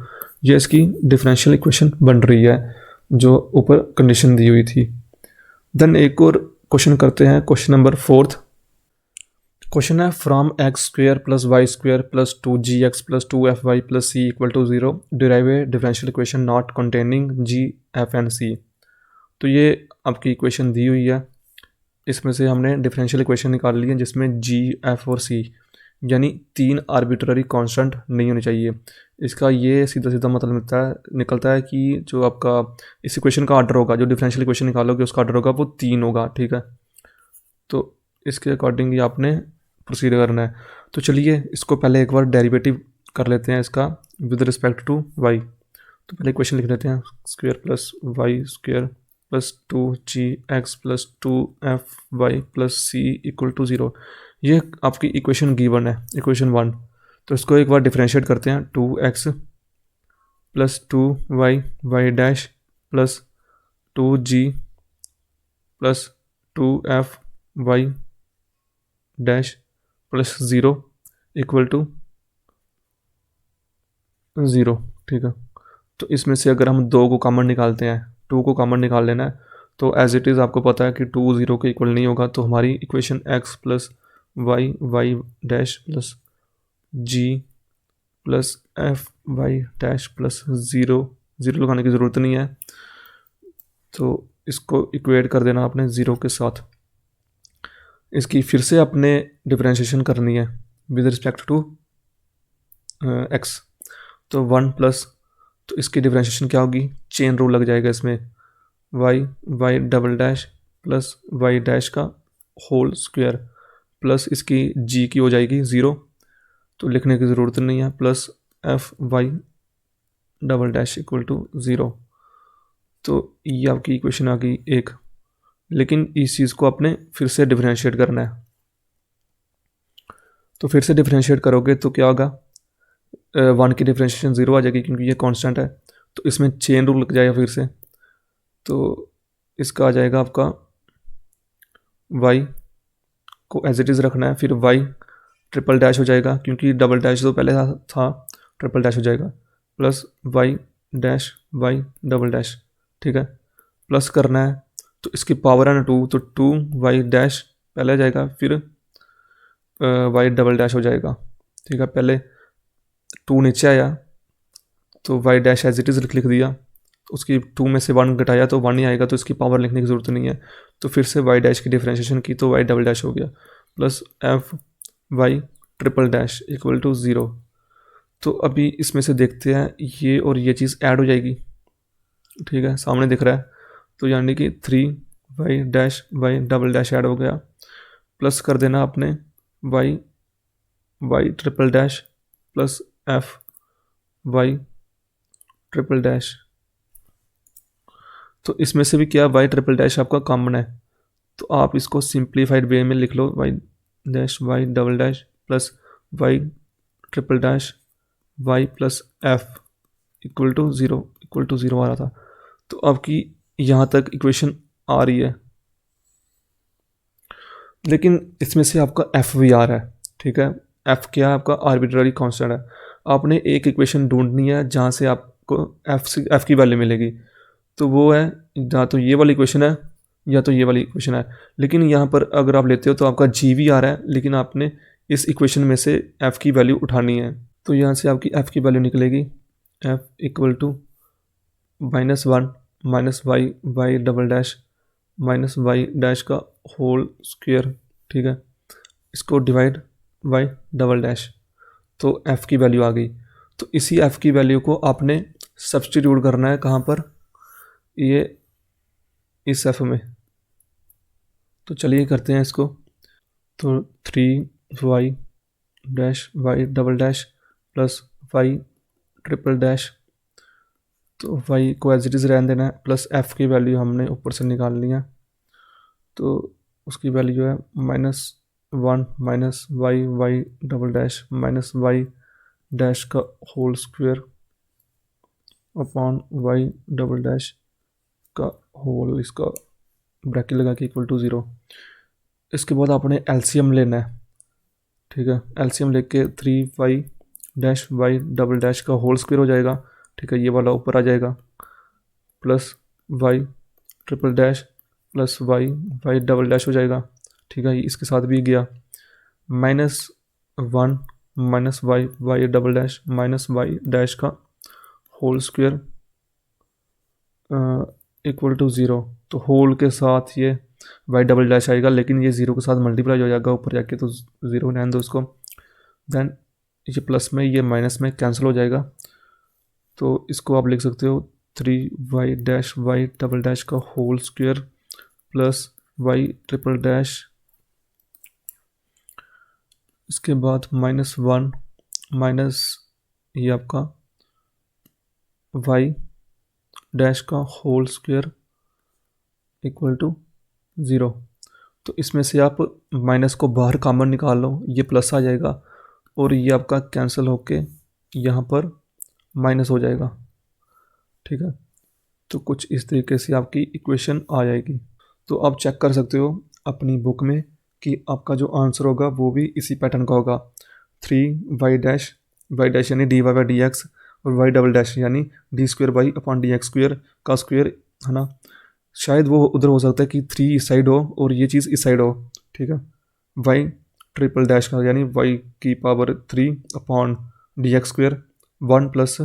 ये इसकी डिफरेंशियल इक्वेशन बन रही है जो ऊपर कंडीशन दी हुई थी। देन एक और क्वेश्चन करते हैं, क्वेश्चन नंबर 4। क्वेश्चन है, from x² plus y² plus 2gx plus 2fy plus c equal to 0 derive a differential equation not containing g, f and c। तो ये आपकी इक्वेशन दी हुई है, इसमें से हमने डिफरेंशियल इक्वेशन निकाल ली है जिसमें g, f और c यानी 3 आर्बिट्ररी कांस्टेंट नहीं होने चाहिए। इसका ये सीधा सीधा मतलब निकलता है कि जो आपका इस इक्वेशन का ऑर्डर होगा, जो डिफरेंशियल इक्वेशन निकालोगे उसका ऑर्डर होगा वो 3 होगा, ठीक है। तो इसके अकॉर्डिंग ही आपने प्रोसीड करना है। तो चलिए इसको पहले एक बार डेरिवेटिव कर लेते हैं इसका विद रिस्पेक्ट टू y। तो पहले इक्वेशन लिख लेते हैं, square plus y² plus 2gx plus 2fy plus c equal to 0। ये आपकी इक्वेशन गिवन है, इक्वेशन 1। तो इसको एक बार डिफरेंशिएट करते हैं, 2x plus 2y y dash plus 2g plus 2fy dash plus 0 equal to 0, ठीक है। तो इसमें से अगर हम 2 को कॉमन निकालते हैं, 2 को कॉमन निकाल लेना है, तो एज इट इज़ आपको पता है कि 2 0 के इक्वल नहीं होगा। तो हमारी equation x plus y y dash plus g plus f y dash plus 0 लगाने की ज़रूरत नहीं है, तो इसको इक्वेट कर देना आपने 0 के साथ। इसकी फिर से आपने डिफरेंशिएशन करनी है विद रिस्पेक्ट टू x। तो 1 प्लस, तो इसकी डिफरेंशिएशन क्या होगी, चेन रूल लग जाएगा इसमें, y double dash plus y dash का होल स्क्वायर प्लस इसकी g की हो जाएगी 0, तो लिखने की ज़रूरत नहीं है, plus f y double dash equal to 0। तो ये आपकी इक्वेशन आ गई 1। लेकिन इस चीज़ को आपने फिर से डिफरेंशिएट करना है। तो फिर से डिफरेंशिएट करोगे तो क्या होगा, 1 की डिफरेंशिएशन 0 आ जाएगी क्योंकि ये कांस्टेंट है, तो इसमें चेन रूल लग जाएगा फिर से। तो इसका आ जाएगा आपका y को एज इट इज़ रखना है, फिर y ट्रिपल डैश हो जाएगा क्योंकि डबल डैश तो पहले था, ट्रिपल डैश हो जाएगा, plus y dash y double dash, ठीक है। प्लस करना है तो इसकी पावर है ना 2, तो 2y डैश पहले आ जाएगा, फिर y डबल डैश हो जाएगा, ठीक है। पहले 2 नीचे आया तो y dash as it is लिख दिया, उसकी 2 में से 1 घटाया तो 1 ही आएगा, तो इसकी पावर लिखने की ज़रूरत नहीं है। तो फिर से y डैश की डिफरेंशिएशन की तो y डबल डैश हो गया, plus f y triple dash equal to 0। तो अभी इसमें से देखते हैं ये और ये चीज़ ऐड हो जाएगी, ठीक है, सामने दिख रहा है। तो यानी कि 3y डबल डैश ऐड हो गया, प्लस कर देना आपने y triple dash plus f y triple dash. तो इसमें से भी क्या y ट्रिपल डैश आपका कॉमन है, तो आप इसको सिंप्लीफाइड वे में लिख लो y dash y double dash plus y triple dash y plus f equal to 0 आ रहा था। तो आपकी यहाँ तक इक्वेशन आ रही है, लेकिन इसमें से आपका f भी आ रहा है, ठीक है। f क्या है, आपका आर्बिट्ररी कांस्टेंट है। आपने एक इक्वेशन ढूंढनी है जहाँ से आपको f की वैल्यू मिलेगी, तो वो है या तो ये वाली इक्वेशन है या तो ये वाली इक्वेशन है। लेकिन यहाँ पर अगर आप लेते हो तो आपका g भी आ रहा है, लेकिन आपने इस इक्वेशन में से f की वैल्यू उठानी है। तो यहाँ से आपकी f की वैल्यू निकलेगी f equal to -1 minus y double dash minus y dash का होल स्क्वायर, ठीक है, इसको डिवाइड y डबल डैश। तो f की वैल्यू आ गई। तो इसी f की वैल्यू को आपने सब्सटीट्यूट करना है कहाँ पर, ये इस f में। तो चलिए करते हैं इसको। तो 3y dash y double dash plus y triple dash, तो y को एज इट इज़ रहने देना है, प्लस f की वैल्यू हमने ऊपर से निकालनी है। तो उसकी वैल्यू है -1 minus y double dash minus y dash का whole square upon y double dash का होल, इसका ब्रैकेट लगा के इक्वल टू 0। इसके बाद आपने एलसीएम लेना है, ठीक है। एलसीएम लेके 3y dash y double dash का होल स्क्वायर हो जाएगा, ठीक है, ये वाला ऊपर आ जाएगा, plus y triple dash plus y double dash हो जाएगा, ठीक है, इसके साथ भी गया, -1 minus y double dash minus y dash का होल स्क्वायर इक्वल टू 0। तो होल के साथ ये y डबल डैश आएगा, लेकिन ये 0 के साथ मल्टीप्लाई हो जाएगा ऊपर जाके, तो 0 रहने दो इसको। देन ये प्लस में ये माइनस में कैंसिल हो जाएगा। तो इसको आप लिख सकते हो 3y dash y double dash का whole square plus y triple dash, इसके बाद -1 माइनस ये आपका y डैश का होल स्क्वायर इक्वल टू 0। तो इसमें से आप माइनस को बाहर कॉमन निकाल लो, ये प्लस आ जाएगा और ये आपका कैंसिल होके यहाँ पर माइनस हो जाएगा, ठीक है। तो कुछ इस तरीके से आपकी इक्वेशन आ जाएगी। तो आप चेक कर सकते हो अपनी बुक में कि आपका जो आंसर होगा वो भी इसी पैटर्न का होगा। 3y डैश यानी dy/dx और y डबल डैश यानी d²y/dx² का स्क्वायर, है ना। शायद वो उधर हो सकता है कि 3 इस साइड हो और ये चीज़ इस साइड हो, ठीक है। y ट्रिपल डैश का यानी y⁴dx², 1 प्लस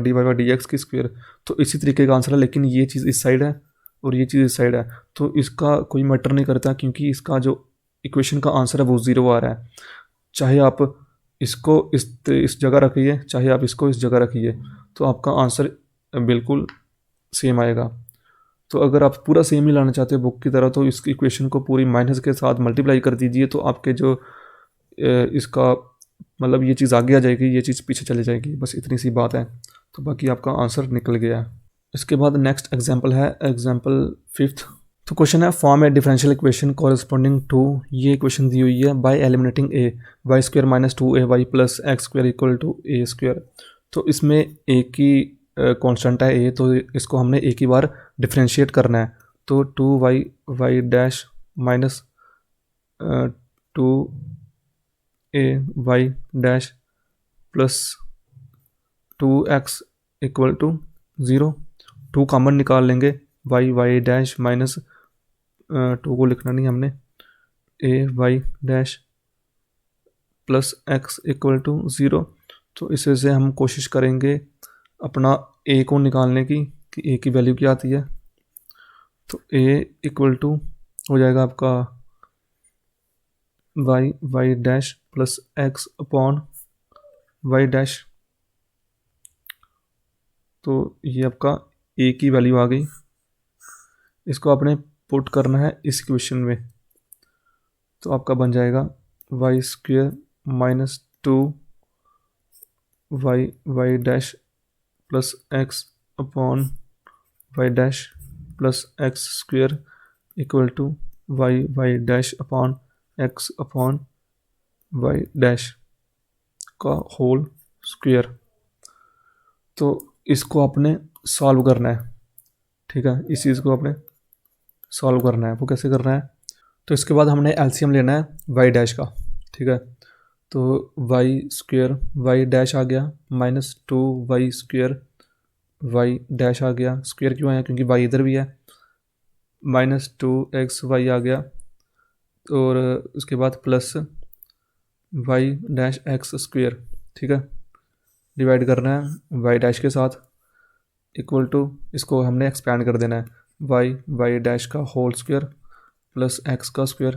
dy/dx की स्क्वायर। तो इसी तरीके का आंसर है, लेकिन ये चीज़ इस साइड है और ये चीज़ इस साइड है, तो इसका कोई मैटर नहीं करता, क्योंकि इसका जो इक्वेशन का आंसर है वो 0 आ रहा है। चाहे आप इसको इस जगह रखिए, चाहे आप इसको इस जगह रखिए, तो आपका आंसर बिल्कुल सेम आएगा। तो अगर आप पूरा सेम ही लाना चाहते हो बुक की तरह, तो इस इक्वेशन को पूरी माइनस के साथ मल्टीप्लाई कर दीजिए, तो आपके जो इसका मतलब ये चीज़ आगे आ जाएगी, ये चीज़ पीछे चली जाएगी, बस इतनी सी बात है। तो बाकी आपका आंसर निकल गया है। इसके बाद नेक्स्ट एग्जांपल है एग्जांपल 5th। तो क्वेश्चन है form a differential equation corresponding to, ये इक्वेशन दी हुई है, by eliminating a y² minus 2ay plus x² equal to a²। तो इसमें ए की कांस्टेंट है a, तो इसको हमने एक ही बार डिफरेंशिएट करना है। तो 2y dash minus 2ay dash plus 2x equal to 0। 2 common निकाल लेंगे, y डैश माइनस 2 को लिखना नहीं हमने, ay dash plus x equal to 0। तो इसे से हम कोशिश करेंगे अपना a को निकालने की कि a की वैल्यू क्या आती है। तो a इक्वल टू हो जाएगा आपका y dash plus x upon y dash. तो ये आपका ए की वैल्यू आ गई, इसको आपने पुट करना है इस इक्वेशन में। तो आपका बन जाएगा y square minus 2 y dash plus x upon y dash plus x square equal to y dash upon x upon y dash का होल स्क्वेयर। तो इसको आपने सॉल्व करना है, ठीक है, इस चीज़ को आपने सॉल्व करना है। वो कैसे करना है, तो इसके बाद हमने एलसीएम लेना है वाई डैश का, ठीक है। तो वाई स्क्वेयर वाई डैश आ गया minus 2 y square y dash आ गया, स्क्वेयर क्यों आया क्योंकि वाई इधर भी है, माइनस 2x वाई आ गया, और उसके बाद plus y dash x square, ठीक है, डिवाइड करना है वाई डैश के साथ, इक्वल टू इसको हमने एक्सपैंड कर देना है वाई डैश का होल स्क्वेयर प्लस एक्स का स्क्वेयर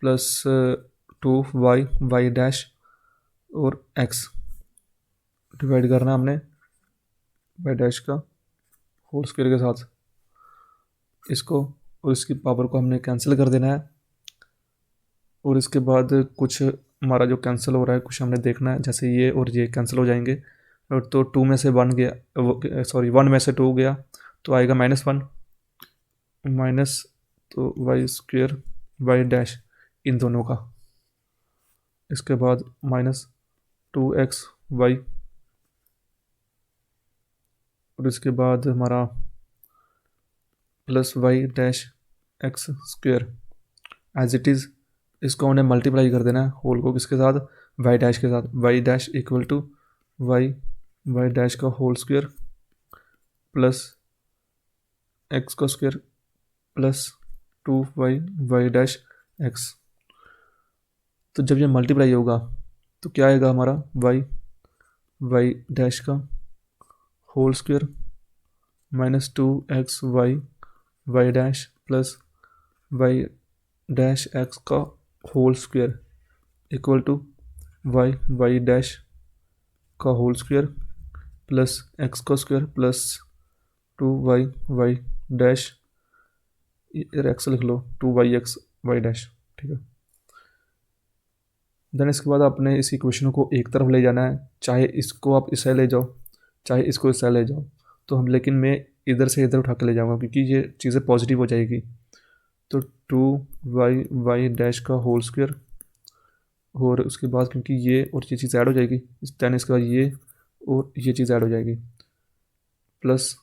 प्लस 2 वाई डैश और एक्स, डिवाइड करना हमने वाई डैश का होल स्क्वेयर के साथ, इसको और इसकी पावर को हमने कैंसिल कर देना है। और इसके बाद कुछ हमारा जो कैंसिल हो रहा है कुछ हमने देखना है, जैसे ये और ये कैंसिल हो जाएंगे, और तो 2 में से 1 गया, सॉरी 1 में से 2 गया, तो आएगा -1 माइनस, तो वाई स्क्वेयर वाई डैश इन दोनों का, इसके बाद -2xy, और इसके बाद हमारा plus y dash x square as it is, इसको हमने मल्टीप्लाई कर देना है होल को किसके साथ, वाई डैश के साथ, y dash equal to y dash का होल स्क्वेयर प्लस एक्स का स्क्वेयर प्लस 2वाई डैश एक्स। तो जब ये मल्टीप्लाई होगा तो क्या आएगा हमारा वाई डैश का whole square minus 2xy y dash plus y dash x का whole square equal to y dash का होल स्क्वेयर प्लस एक्स का स्क्वेयर प्लस 2वाई डैश, एक्स लिख लो 2yx वाई डैश, ठीक है। देन इसके बाद आपने इस इक्वेशन को एक तरफ ले जाना है, चाहे इसको आप इसे ले जाओ चाहे इसको इसे ले जाओ, तो हम लेकिन मैं इधर से इधर उठा के ले जाऊँगा क्योंकि ये चीज़ें पॉजिटिव हो जाएगी। तो 2वाई डैश का होल स्क्वेयर, और उसके बाद क्योंकि ये और ये चीज़ ऐड हो जाएगी, देन इसके बाद ये और ये चीज़ ऐड हो जाएगी, प्लस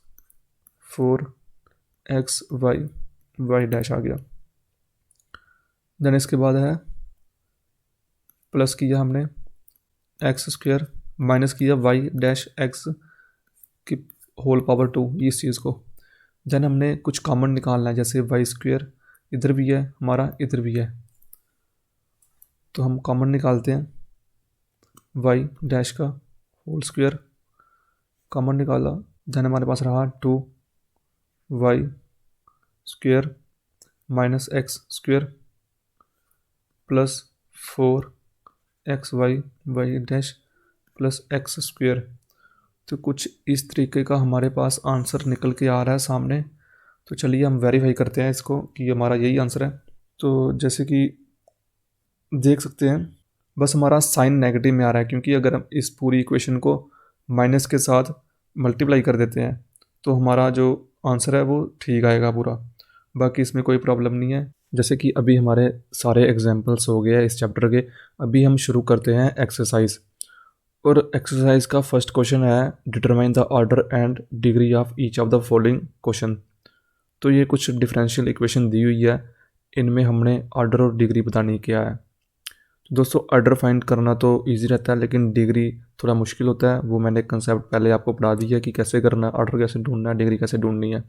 4xy डैश आ गया। देन इसके बाद है प्लस किया हमने एक्स स्क्वेयर माइनस किया वाई डैश एक्स की होल पावर 2 इस चीज़ को। देन हमने कुछ कॉमन निकालना है, जैसे वाई स्क्वेयर इधर भी है हमारा इधर भी है, तो हम कॉमन निकालते हैं वाई डैश का होल स्क्वेयर, कॉमन निकाला, देन हमारे पास रहा 2वाई square minus x square plus 4xy dash plus x square. तो कुछ इस तरीके का हमारे पास आंसर निकल के आ रहा है सामने। तो चलिए हम वेरीफाई करते हैं इसको कि हमारा यही आंसर है। तो जैसे कि देख सकते हैं बस हमारा साइन नेगेटिव में आ रहा है, क्योंकि अगर हम इस पूरी इक्वेशन को माइनस के साथ मल्टीप्लाई कर देते हैं तो हमारा जो आंसर है वो ठीक आएगा पूरा, बाकी इसमें कोई प्रॉब्लम नहीं है। जैसे कि अभी हमारे सारे एग्जांपल्स हो गए इस चैप्टर के, अभी हम शुरू करते हैं एक्सरसाइज। और एक्सरसाइज का फर्स्ट क्वेश्चन है determine the order and degree of each of the following question. तो ये कुछ डिफरेंशियल इक्वेशन दी हुई है, इनमें हमने ऑर्डर और डिग्री बतानी क्या है। तो दोस्तों ऑर्डर फाइंड करना तो इजी रहता है, लेकिन डिग्री थोड़ा मुश्किल होता है। वो मैंने कंसेप्ट पहले आपको पढ़ा दिया कि कैसे करना है, ऑर्डर कैसे ढूंढना है, डिग्री कैसे ढूंढनी है।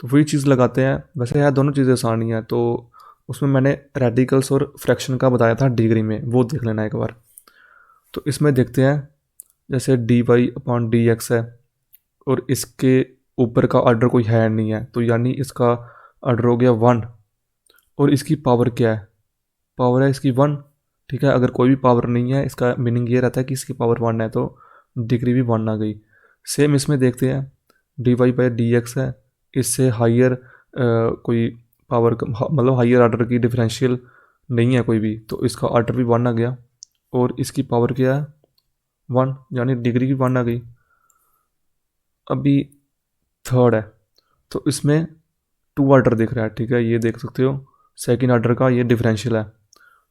तो वही चीज़ लगाते हैं। वैसे है दोनों चीज़ें आसान ही है, तो उसमें मैंने रेडिकल्स और फ्रैक्शन का बताया था डिग्री में, वो देख लेना एक बार। तो इसमें देखते हैं जैसे dy/dx है और इसके ऊपर का ऑर्डर कोई है नहीं है, तो यानी इसका ऑर्डर हो गया 1 और इसकी पावर क्या है पावर है इसकी 1, ठीक है। अगर कोई भी पावर नहीं है इसका मीनिंग ये रहता है कि इसकी पावर 1 है, तो डिग्री भी 1 आ गई। सेम इसमें देखते हैं, dy/dx है, इससे हायर कोई पावर मतलब हायर आर्डर की डिफरेंशियल नहीं है कोई भी, तो इसका आर्डर भी 1 आ गया और इसकी पावर क्या है 1, यानी डिग्री भी 1 आ गई। अभी थर्ड है, तो इसमें 2 आर्डर दिख रहा है, ठीक है, ये देख सकते हो सेकेंड आर्डर का ये डिफरेंशियल है,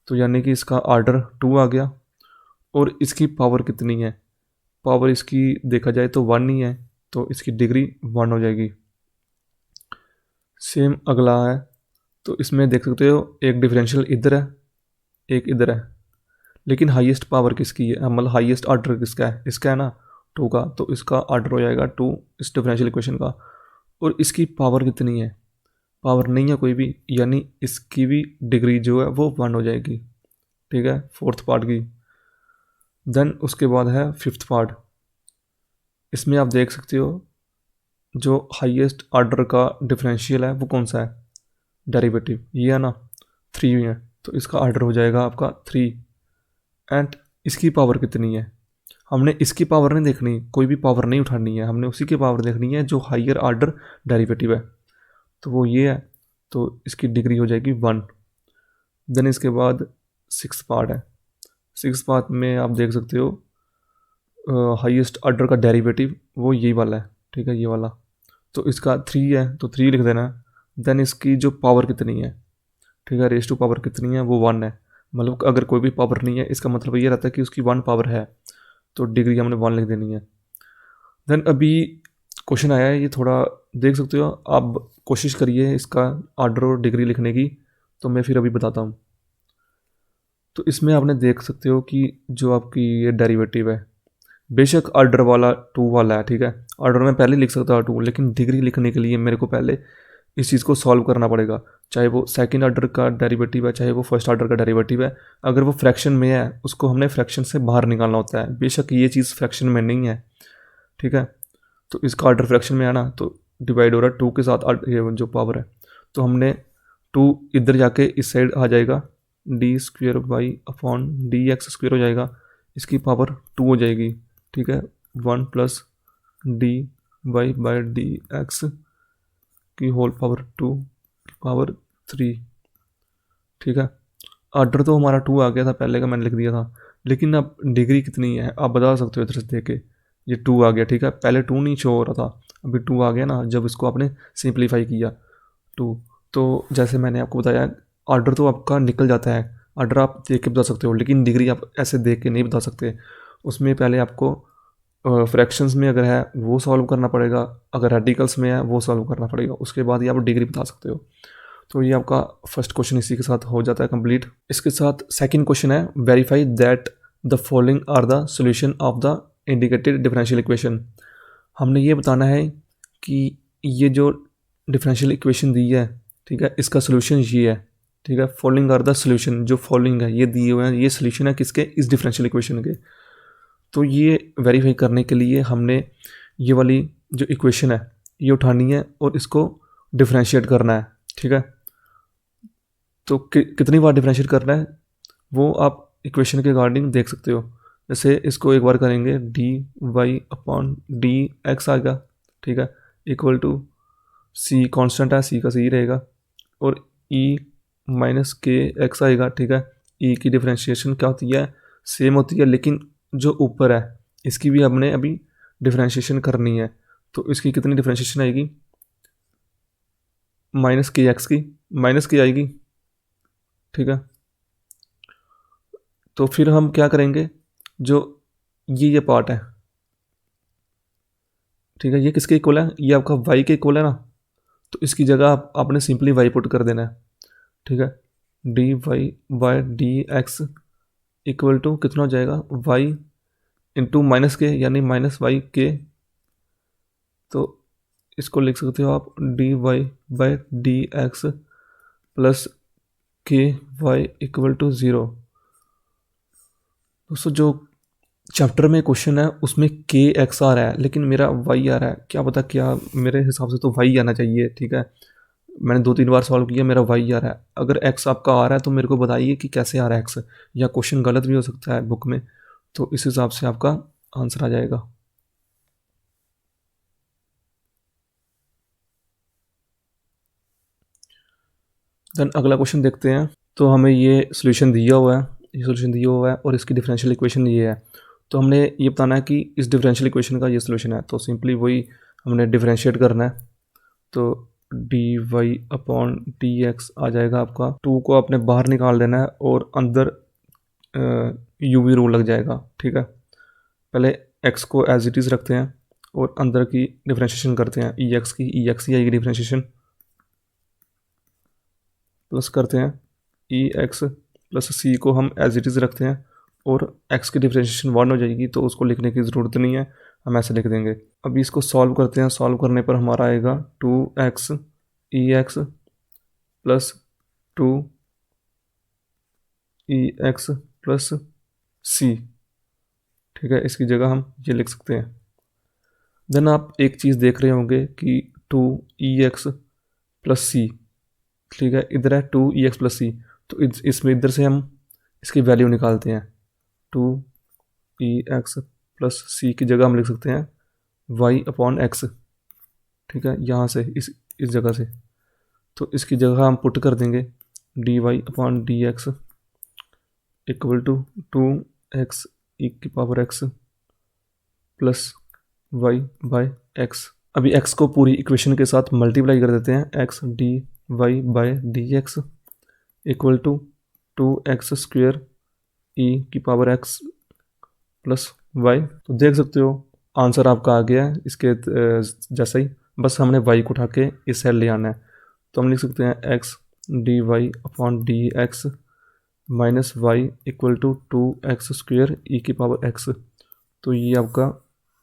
तो यानी कि इसका आर्डर 2 आ गया। और इसकी पावर कितनी है, पावर इसकी देखा जाए तो 1 ही है, तो इसकी डिग्री 1 हो जाएगी। सेम अगला है, तो इसमें देख सकते हो एक डिफरेंशियल इधर है एक इधर है, लेकिन हाईएस्ट पावर किसकी है, मतलब हाईएस्ट आर्डर किसका है, इसका है ना 2 का, तो इसका आर्डर हो जाएगा 2 इस डिफरेंशियल इक्वेशन का। और इसकी पावर कितनी है, पावर नहीं है कोई भी, यानी इसकी भी डिग्री जो है वो 1 हो जाएगी, ठीक है, फोर्थ पार्ट की। देन उसके बाद है फिफ्थ पार्ट, इसमें आप देख सकते हो जो हाईएस्ट आर्डर का डिफरेंशियल है वो कौन सा है, डेरिवेटिव, ये है ना 3 है, तो इसका आर्डर हो जाएगा आपका 3। एंड इसकी पावर कितनी है, हमने इसकी पावर नहीं देखनी, कोई भी पावर नहीं उठानी है, हमने उसी की पावर देखनी है जो हायर आर्डर डेरिवेटिव है, तो वो ये है, तो इसकी डिग्री हो जाएगी 1। देन इसके बाद सिक्स पार्ट है, सिक्स पार्ट में आप देख सकते हो हाईएस्ट आर्डर का डेरिवेटिव वो यही वाला है, ठीक है, ये वाला, तो इसका 3 है तो 3 लिख देना है। देन इसकी जो पावर कितनी है, ठीक है, रेस टू पावर कितनी है वो 1 है, मतलब अगर कोई भी पावर नहीं है इसका मतलब ये रहता है कि उसकी 1 पावर है, तो डिग्री हमने 1 लिख देनी है। देन अभी क्वेश्चन आया है, ये थोड़ा देख सकते हो आप, कोशिश करिए इसका आर्डर और डिग्री लिखने की, तो मैं फिर अभी बताता हूँ। तो इसमें आपने देख सकते हो कि जो आपकी ये डेरिवेटिव है, बेशक आर्डर वाला 2 वाला है, ठीक है, आर्डर में पहले लिख सकता हूँ 2, लेकिन डिग्री लिखने के लिए मेरे को पहले इस चीज़ को सॉल्व करना पड़ेगा, चाहे वो सेकंड आर्डर का डेरिवेटिव है चाहे वो फर्स्ट आर्डर का डेरिवेटिव है। अगर वो फ्रैक्शन में है उसको हमने फ्रैक्शन से बाहर निकालना होता है, बेशक ये चीज़ फ्रैक्शन में नहीं है, ठीक है, तो इसका आर्डर फ्रैक्शन में है ना, तो डिवाइड हो रहा है 2 के साथ ये जो पावर है, तो हमने 2 इधर जाके इस साइड आ जाएगा, d² हो जाएगा, इसकी पावर 2 हो जाएगी, ठीक है, 1 + dy/dx की होल पावर 2 की पावर 3, ठीक है। आर्डर तो हमारा 2 आ गया था, पहले का मैंने लिख दिया था, लेकिन अब डिग्री कितनी है आप बता सकते हो इधर से देख के, ये 2 आ गया, ठीक है, पहले 2 नहीं शो हो रहा था, अभी 2 आ गया ना, जब इसको आपने सिंप्लीफाई किया 2, तो जैसे मैंने आपको बताया आर्डर तो आपका निकल जाता है, आर्डर आप देख के बता सकते हो, लेकिन डिग्री आप ऐसे देख के नहीं बता सकते, उसमें पहले आपको फ्रैक्शंस में अगर है वो सॉल्व करना पड़ेगा, अगर रेडिकल्स में है वो सॉल्व करना पड़ेगा, उसके बाद ही आप डिग्री बता सकते हो। तो ये आपका फर्स्ट क्वेश्चन इसी के साथ हो जाता है कंप्लीट। इसके साथ सेकंड क्वेश्चन है, verify that the following are the solution of the indicated differential equation. हमने ये बताना है कि ये जो डिफरेंशियल इक्वेशन दी है, ठीक है, इसका सोल्यूशन ये है, ठीक है, फॉलोइंग आर द सोल्यूशन, जो फॉलोइंग है ये दिए हुए हैं, ये सोल्यूशन है किसके, इस डिफरेंशियल इक्वेशन के। तो ये वेरीफाई करने के लिए हमने ये वाली जो इक्वेशन है ये उठानी है और इसको डिफरेंशिएट करना है, ठीक है। तो कितनी बार डिफरेंशिएट करना है वो आप इक्वेशन के अकॉर्डिंग देख सकते हो, जैसे इसको एक बार करेंगे dy/dx आएगा, ठीक है, इक्वल टू c कांस्टेंट है, c का c रहेगा, और e-kx आएगा, ठीक है, e की डिफरेंशिएशन क्या होती है, सेम होती है, लेकिन जो ऊपर है इसकी भी हमने अभी डिफरेंशिएशन करनी है, तो इसकी कितनी डिफरेंशिएशन आएगी, -kx की -k आएगी, ठीक है। तो फिर हम क्या करेंगे, जो ये पार्ट है, ठीक है, ये किसके इक्वल है, ये आपका y के इक्वल है ना, तो इसकी जगह आपने सिंपली y पुट कर देना है, ठीक है, dy/dx इक्वल टू कितना हो जाएगा, y इंटू -k यानी -y_k, तो इसको लिख सकते हो आप dy/dx plus ky equal to 0। दोस्तों जो चैप्टर में क्वेश्चन है उसमें kx आ रहा है, लेकिन मेरा y आ रहा है, क्या पता, क्या मेरे हिसाब से तो y आना चाहिए, ठीक है, मैंने 2-3 बार सॉल्व किया, मेरा वाई आ रहा है। अगर एक्स आपका आ रहा है तो मेरे को बताइए कि कैसे आ रहा है एक्स, या क्वेश्चन गलत भी हो सकता है बुक में, तो इस हिसाब से आपका आंसर आ जाएगा। देन अगला क्वेश्चन देखते हैं। तो हमें ये सोल्यूशन दिया हुआ है, ये सोल्यूशन दिया हुआ है और इसकी डिफरेंशियल इक्वेशन ये है। तो हमने ये बताना है कि इस डिफरेंशियल इक्वेशन का ये सोल्यूशन है, तो सिंपली वही हमने डिफरेंशिएट करना है। तो d y upon d x आ जाएगा आपका, 2 को आपने बाहर निकाल देना है और अंदर यूवी रूल लग जाएगा, ठीक है। पहले एक्स को एज इट इज़ रखते हैं और अंदर की डिफ्रेंशिएशन करते हैं, ई एक्स ही आएगी डिफ्रेंशिएशन, प्लस करते हैं ई एक्स प्लस सी को हम एज इट इज़ रखते हैं और एक्स की डिफ्रेंशिएशन 1 हो जाएगी, तो उसको लिखने की ज़रूरत नहीं है, हम ऐसे लिख देंगे। अभी इसको सॉल्व करते हैं, सॉल्व करने पर हमारा आएगा 2x ई एक्स प्लस 2 ई एक्स प्लस सी, ठीक है। इसकी जगह हम ये लिख सकते हैं। देन आप एक चीज़ देख रहे होंगे कि 2 EX प्लस सी, ठीक है, इधर है 2 EX प्लस सी, तो इसमें इधर से हम इसकी वैल्यू निकालते हैं। 2 EX प्लस सी की जगह हम लिख सकते हैं वाई अपॉन एक्स, ठीक है, यहाँ से इस जगह से। तो इसकी जगह हम पुट कर देंगे d y upon d x equal to 2x e की power x plus y by x. अभी x को पूरी इक्वेशन के साथ मल्टीप्लाई कर देते हैं, x d y by d x equal to 2x square e की पावर एक्स प्लस वाई। तो देख सकते हो आंसर आपका आ गया है इसके जैसा ही, बस हमने y को उठा के इस साइड ले आना है। तो हम लिख सकते हैं x d y upon d x minus y equal to 2x square e की पावर एक्स। तो ये आपका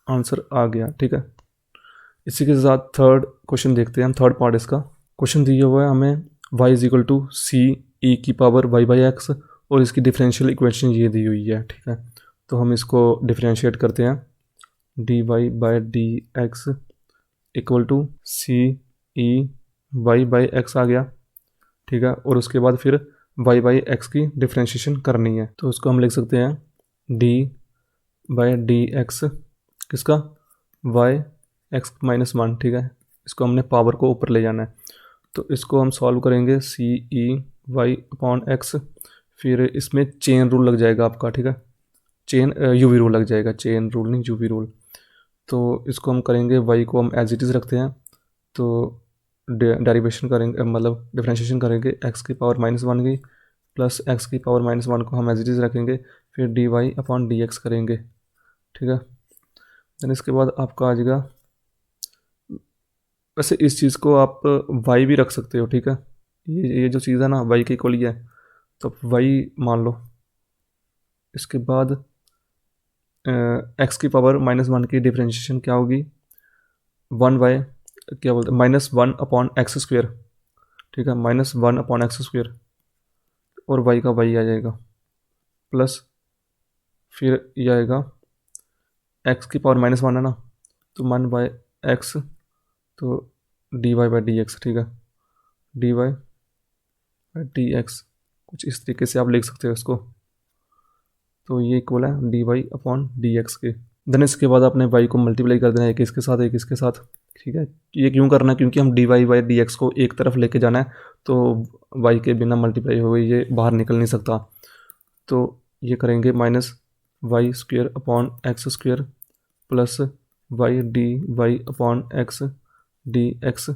आंसर आ गया, ठीक है। इसी के साथ थर्ड क्वेश्चन देखते हैं हम, थर्ड पार्ट इसका। क्वेश्चन दिया हुआ है हमें y is equal to c ई की पावर वाई बाई एक्स और इसकी डिफरेंशियल इक्वेशन ये दी हुई है, ठीक है। तो हम इसको डिफरेंशिएट करते हैं, d y by d x equal to c e y by x आ गया, ठीक है। और उसके बाद फिर वाई बाई एक्स की डिफरेंशिएशन करनी है, तो उसको हम लिख सकते हैं डी बाई डी एक्स किसका, वाई एक्स माइनस 1, ठीक है। इसको हमने पावर को ऊपर ले जाना है, तो इसको हम सॉल्व करेंगे सी ई वाई अपॉन एक्स, फिर इसमें चेन रूल लग जाएगा आपका, ठीक है, चेन यूवी रूल लग जाएगा, चेन रूल नहीं यूवी रूल। तो इसको हम करेंगे, वाई को हम एज इट इज़ रखते हैं, तो डेरिवेशन करेंगे, मतलब डिफ्रेंशिएशन करेंगे एक्स की पावर -1 की प्लस एक्स की पावर -1 को हम एज इट इज़ रखेंगे, फिर d y upon d x करेंगे, ठीक है। देन इसके बाद आपका आ जाएगा, वैसे इस चीज़ को आप वाई भी रख सकते हो, ठीक है, ये जो चीज़ है ना वाई के इक्वल ही है, तो वाई मान लो। इसके बाद एक्स की पावर -1 की डिफ्रेंशिएशन क्या होगी, 1/, क्या बोलते हैं, -1 अपॉन एक्स स्क्वेयर, ठीक है, -1 अपॉन एक्स स्क्वेयर और वाई का वाई आ जाएगा, प्लस फिर ये आएगा एक्स की पावर -1 है ना, तो 1/x, तो d y by d x, ठीक है, d y by d x, कुछ इस तरीके से आप लिख सकते हो इसको। तो ये इक्वल है d y upon d x के। देन इसके बाद आपने वाई को मल्टीप्लाई कर देना है एक इसके साथ एक इसके साथ, ठीक है। ये क्यों करना है, क्योंकि हम d y by d x को एक तरफ लेके जाना है, तो वाई के बिना मल्टीप्लाई हुए ये बाहर निकल नहीं सकता। तो ये करेंगे minus y square upon x square plus y d y upon x d x,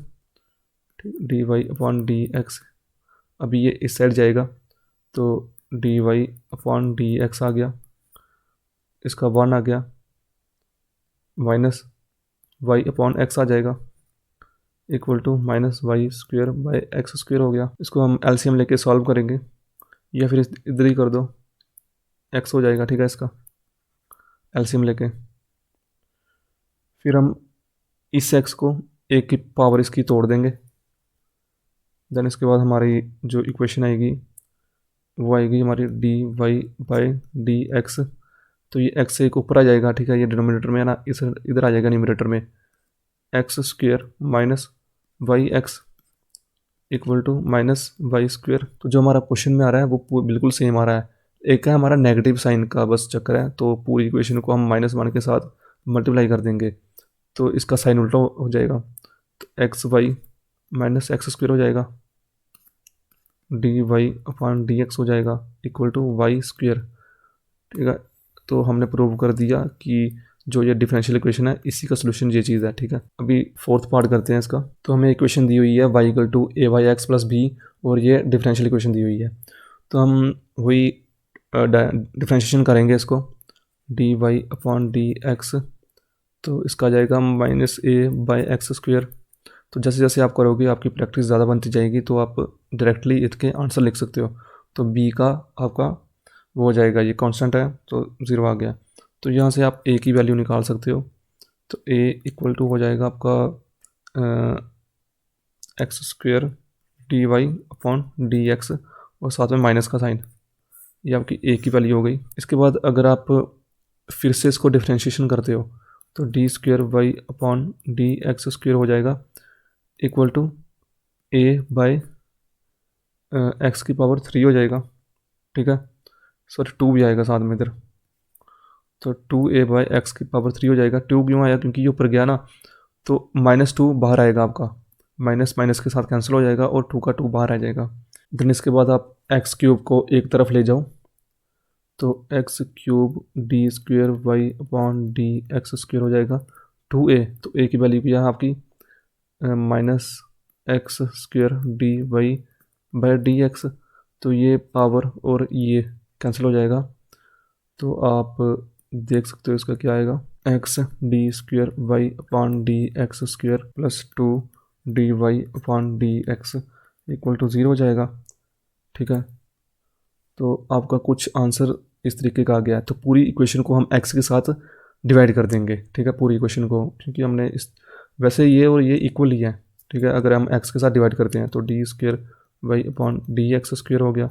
d y upon d x. अभी ये इस साइड जाएगा, तो d y upon d x आ गया, इसका 1 आ गया, माइनस वाई अपॉन एक्स आ जाएगा equal to minus y square by x square हो गया। इसको हम एलसीएम लेके सॉल्व करेंगे, या फिर इधर ही कर दो, एक्स हो जाएगा, ठीक है। इसका एलसीएम लेके फिर हम इस एक्स को एक की पावर इसकी तोड़ देंगे। देन इसके बाद हमारी जो इक्वेशन आएगी वो आएगी हमारी d y by d x, तो ये एक्स से एक ऊपर आ जाएगा, ठीक है, ये डिनोमिनेटर में है ना, इस इधर आ जाएगा न्यूमरेटर में, x square minus y x equal to minus y square. तो जो हमारा क्वेश्चन में आ रहा है वो बिल्कुल सेम आ रहा है। एक है हमारा नेगेटिव साइन का बस चक्कर है, तो पूरी इक्वेशन को हम -1 के साथ मल्टीप्लाई कर देंगे तो इसका साइन उल्टा हो जाएगा। तो x y minus x square हो जाएगा, d y upon d x हो जाएगा इक्वल टू वाई स्क्वेयर। ठीक है, तो हमने प्रूव कर दिया कि जो ये डिफरेंशियल इक्वेशन है इसी का सोल्यूशन ये चीज़ है। ठीक है, अभी फोर्थ पार्ट करते हैं इसका। तो हमें इक्वेशन दी हुई है y equal to a y x plus b, और ये डिफरेंशियल इक्वेशन दी हुई है। तो हम वही डिफ्रेंशिएशन करेंगे इसको, d y upon d x, तो इसका आ जाएगा minus a by x square. तो जैसे जैसे आप करोगे आपकी प्रैक्टिस ज़्यादा बनती जाएगी, तो आप डायरेक्टली इसके आंसर लिख सकते हो। तो बी का आपका वो हो जाएगा, ये कांस्टेंट है तो 0 आ गया। तो यहाँ से आप ए की वैल्यू निकाल सकते हो। तो ए इक्वल टू हो जाएगा आपका x square d y upon d x, और साथ में माइनस का साइन, ये आपकी ए की वैल्यू हो गई। इसके बाद अगर आप फिर से इसको डिफ्रेंशिएशन करते हो तो d square y upon d x square हो जाएगा equal to a by x की पावर 3 हो जाएगा। ठीक है, सॉरी 2 भी आएगा साथ में इधर, तो 2a बाई एक्स की पावर 3 हो जाएगा। 2 क्यों आया, क्योंकि ये ऊपर गया ना, तो -2 बाहर आएगा आपका, माइनस माइनस के साथ कैंसिल हो जाएगा और 2 का 2 बाहर आ जाएगा। देन इसके बाद आप एक्स क्यूब को एक तरफ ले जाओ, तो x cube d square y upon d x square हो जाएगा 2a। तो a की वैल्यू क्या है आपकी minus x square d y by d x, तो ये पावर और ये कैंसिल हो जाएगा। तो आप देख सकते हो इसका क्या आएगा, x d square y upon d x square plus 2 d y upon d x equal to 0 हो जाएगा। ठीक है, तो आपका कुछ आंसर इस तरीके का आ गया है। तो पूरी इक्वेशन को हम एक्स के साथ डिवाइड कर देंगे। ठीक है, पूरी इक्वेशन को, क्योंकि हमने इस वैसे ये और ये इक्वल ही है। ठीक है, अगर हम एक्स के साथ डिवाइड करते हैं तो d square y upon d x square हो गया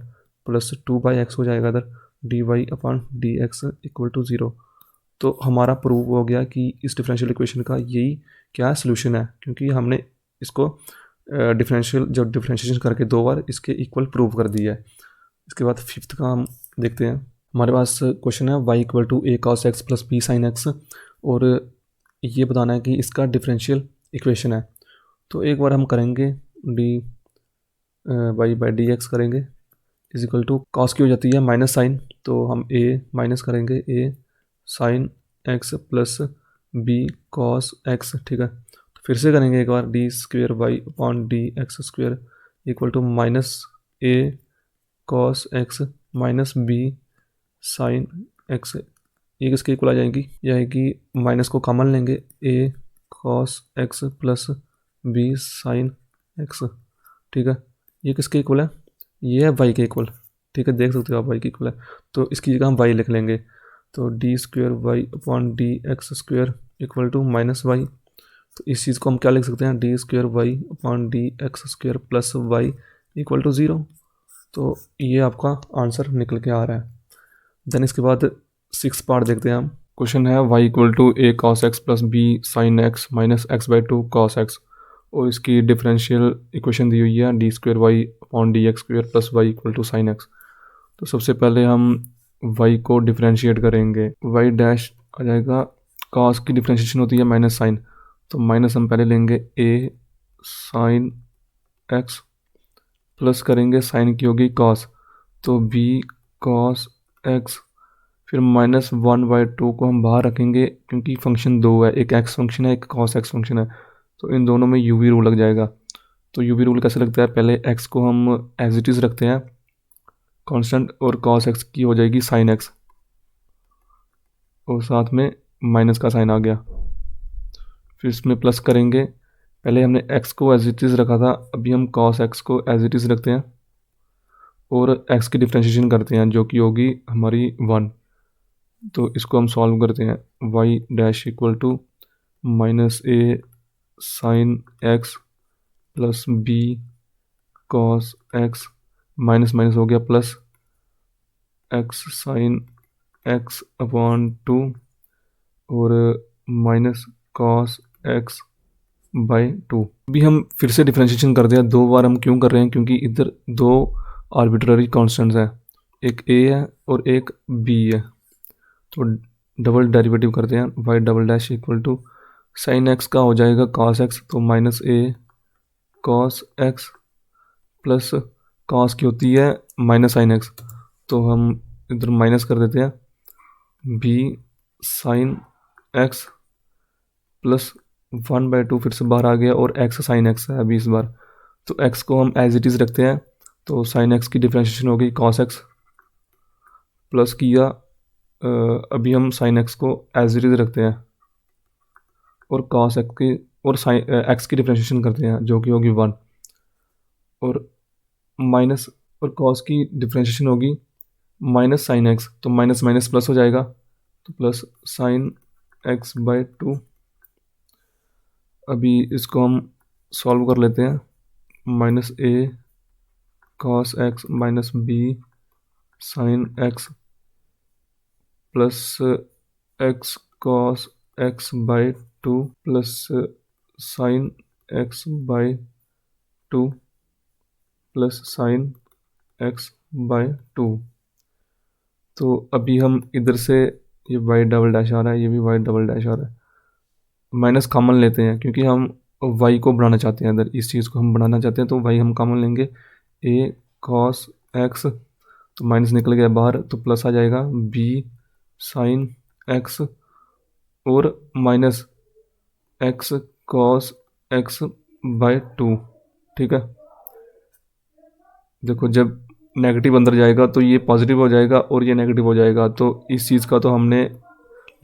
प्लस 2 बाई एक्स हो जाएगा इधर, d y upon d x equal to 0। तो हमारा प्रूव हो गया कि इस डिफरेंशियल इक्वेशन का यही क्या सोल्यूशन है, क्योंकि हमने इसको डिफरेंशियल जब डिफरेंशिएशन करके 2 बार इसके इक्वल प्रूव कर दिया है। इसके बाद फिफ्थ का हम देखते हैं। हमारे पास क्वेश्चन है y equal to a cos x plus b sine x, और ये बताना है कि इसका डिफरेंशियल इक्वेशन है। तो एक बार हम करेंगे d y by d x करेंगे इज इक्वल टू कॉस की हो जाती है माइनस साइन, तो हम ए माइनस करेंगे a sine x plus b cos x. ठीक है, तो फिर से करेंगे एक बार d square y upon d x square equal to minus a cos x minus b sine x, ये किसके इक्वल आ जाएगी, यह आएगी माइनस को कॉमन लेंगे a cos x plus b sine x. ठीक है, ये किसके इक्वल है, ये है वाई के इक्वल। ठीक है, देख सकते हो आप वाई के इक्वल है, तो इसकी जगह हम वाई लिख लेंगे। तो d square y upon d x square equal to minus y. तो इस चीज़ को हम क्या लिख सकते हैं, d square y upon d x square plus y equal to 0। तो ये आपका आंसर निकल के आ रहा है। देन इसके बाद 6th पार्ट देखते हैं हम। क्वेश्चन है y equal to a cos x plus b sine x minus x by 2 cos x, और इसकी डिफरेंशियल इक्वेशन दी हुई है d square y upon d x square plus y equal to sine x. तो सबसे पहले हम y को डिफरेंशिएट करेंगे, y डैश आ जाएगा, कॉस की डिफरेंशिएशन होती है माइनस साइन, तो माइनस हम पहले लेंगे ए साइन एक्स प्लस करेंगे साइन की होगी कॉस, तो बी कॉस एक्स, फिर -1/2 को हम बाहर रखेंगे क्योंकि फंक्शन 2 है, एक एक्स फंक्शन है एक कॉस एक्स फंक्शन है, तो इन दोनों में यूवी रूल लग जाएगा। तो यूवी रूल कैसे लगता है, पहले एक्स को हम एज इट इज़ रखते हैं कांस्टेंट, और कॉस एक्स की हो जाएगी साइन एक्स, और साथ में माइनस का साइन आ गया। फिर इसमें प्लस करेंगे, पहले हमने एक्स को एज इट इज़ रखा था, अभी हम कॉस एक्स को एज इट इज़ रखते हैं और एक्स की डिफ्रेंशिएशन करते हैं जो कि होगी हमारी 1। तो इसको हम सॉल्व करते हैं, y dash equal to minus a sine x plus b cos x, minus minus हो गया plus x sine x upon 2 और माइनस कॉस एक्स बाई 2। अभी हम फिर से डिफ्रेंशिएशन करते हैं। 2 बार हम क्यों कर रहे हैं, क्योंकि इधर 2 आर्बिट्ररी कॉन्स्टेंट्स हैं, एक a है और एक b है। तो डबल डेरिवेटिव करते हैं। y double dash equal to sine x का हो जाएगा cos x, तो minus a cos x plus cos की होती है माइनस साइन एक्स, तो हम इधर माइनस कर देते हैं b साइन x प्लस 1/2 फिर से बाहर आ गया और x साइन x है अभी इस बार, तो x को हम एज इट इज़ रखते हैं। तो साइन x की डिफ्रेंशिएशन होगी cos x प्लस किया अभी हम साइन x को एज इट इज़ रखते हैं और cos x की और साइन x की डिफ्रेंशिएशन करते हैं जो कि होगी 1 और माइनस और cos की डिफ्रेंशिएशन होगी माइनस साइन x, तो माइनस माइनस प्लस हो जाएगा, तो प्लस साइन x/2। अभी इसको हम सॉल्व कर लेते हैं। Minus a cos x minus b sine x plus x cos x/2 plus sine x/2 plus sine x/2। तो अभी हम इधर से ये y डबल डैश आ रहा है, ये भी y डबल डैश आ रहा है, माइनस कॉमन लेते हैं क्योंकि हम y को बढ़ाना चाहते हैं, इधर इस चीज़ को हम बढ़ाना चाहते हैं, तो y हम कॉमन लेंगे। a cos x तो माइनस निकल गया बाहर, तो प्लस आ जाएगा b साइन x और माइनस x cos x/2। ठीक है, देखो जब नेगेटिव अंदर जाएगा तो ये पॉजिटिव हो जाएगा और ये नेगेटिव हो जाएगा, तो इस चीज़ का तो हमने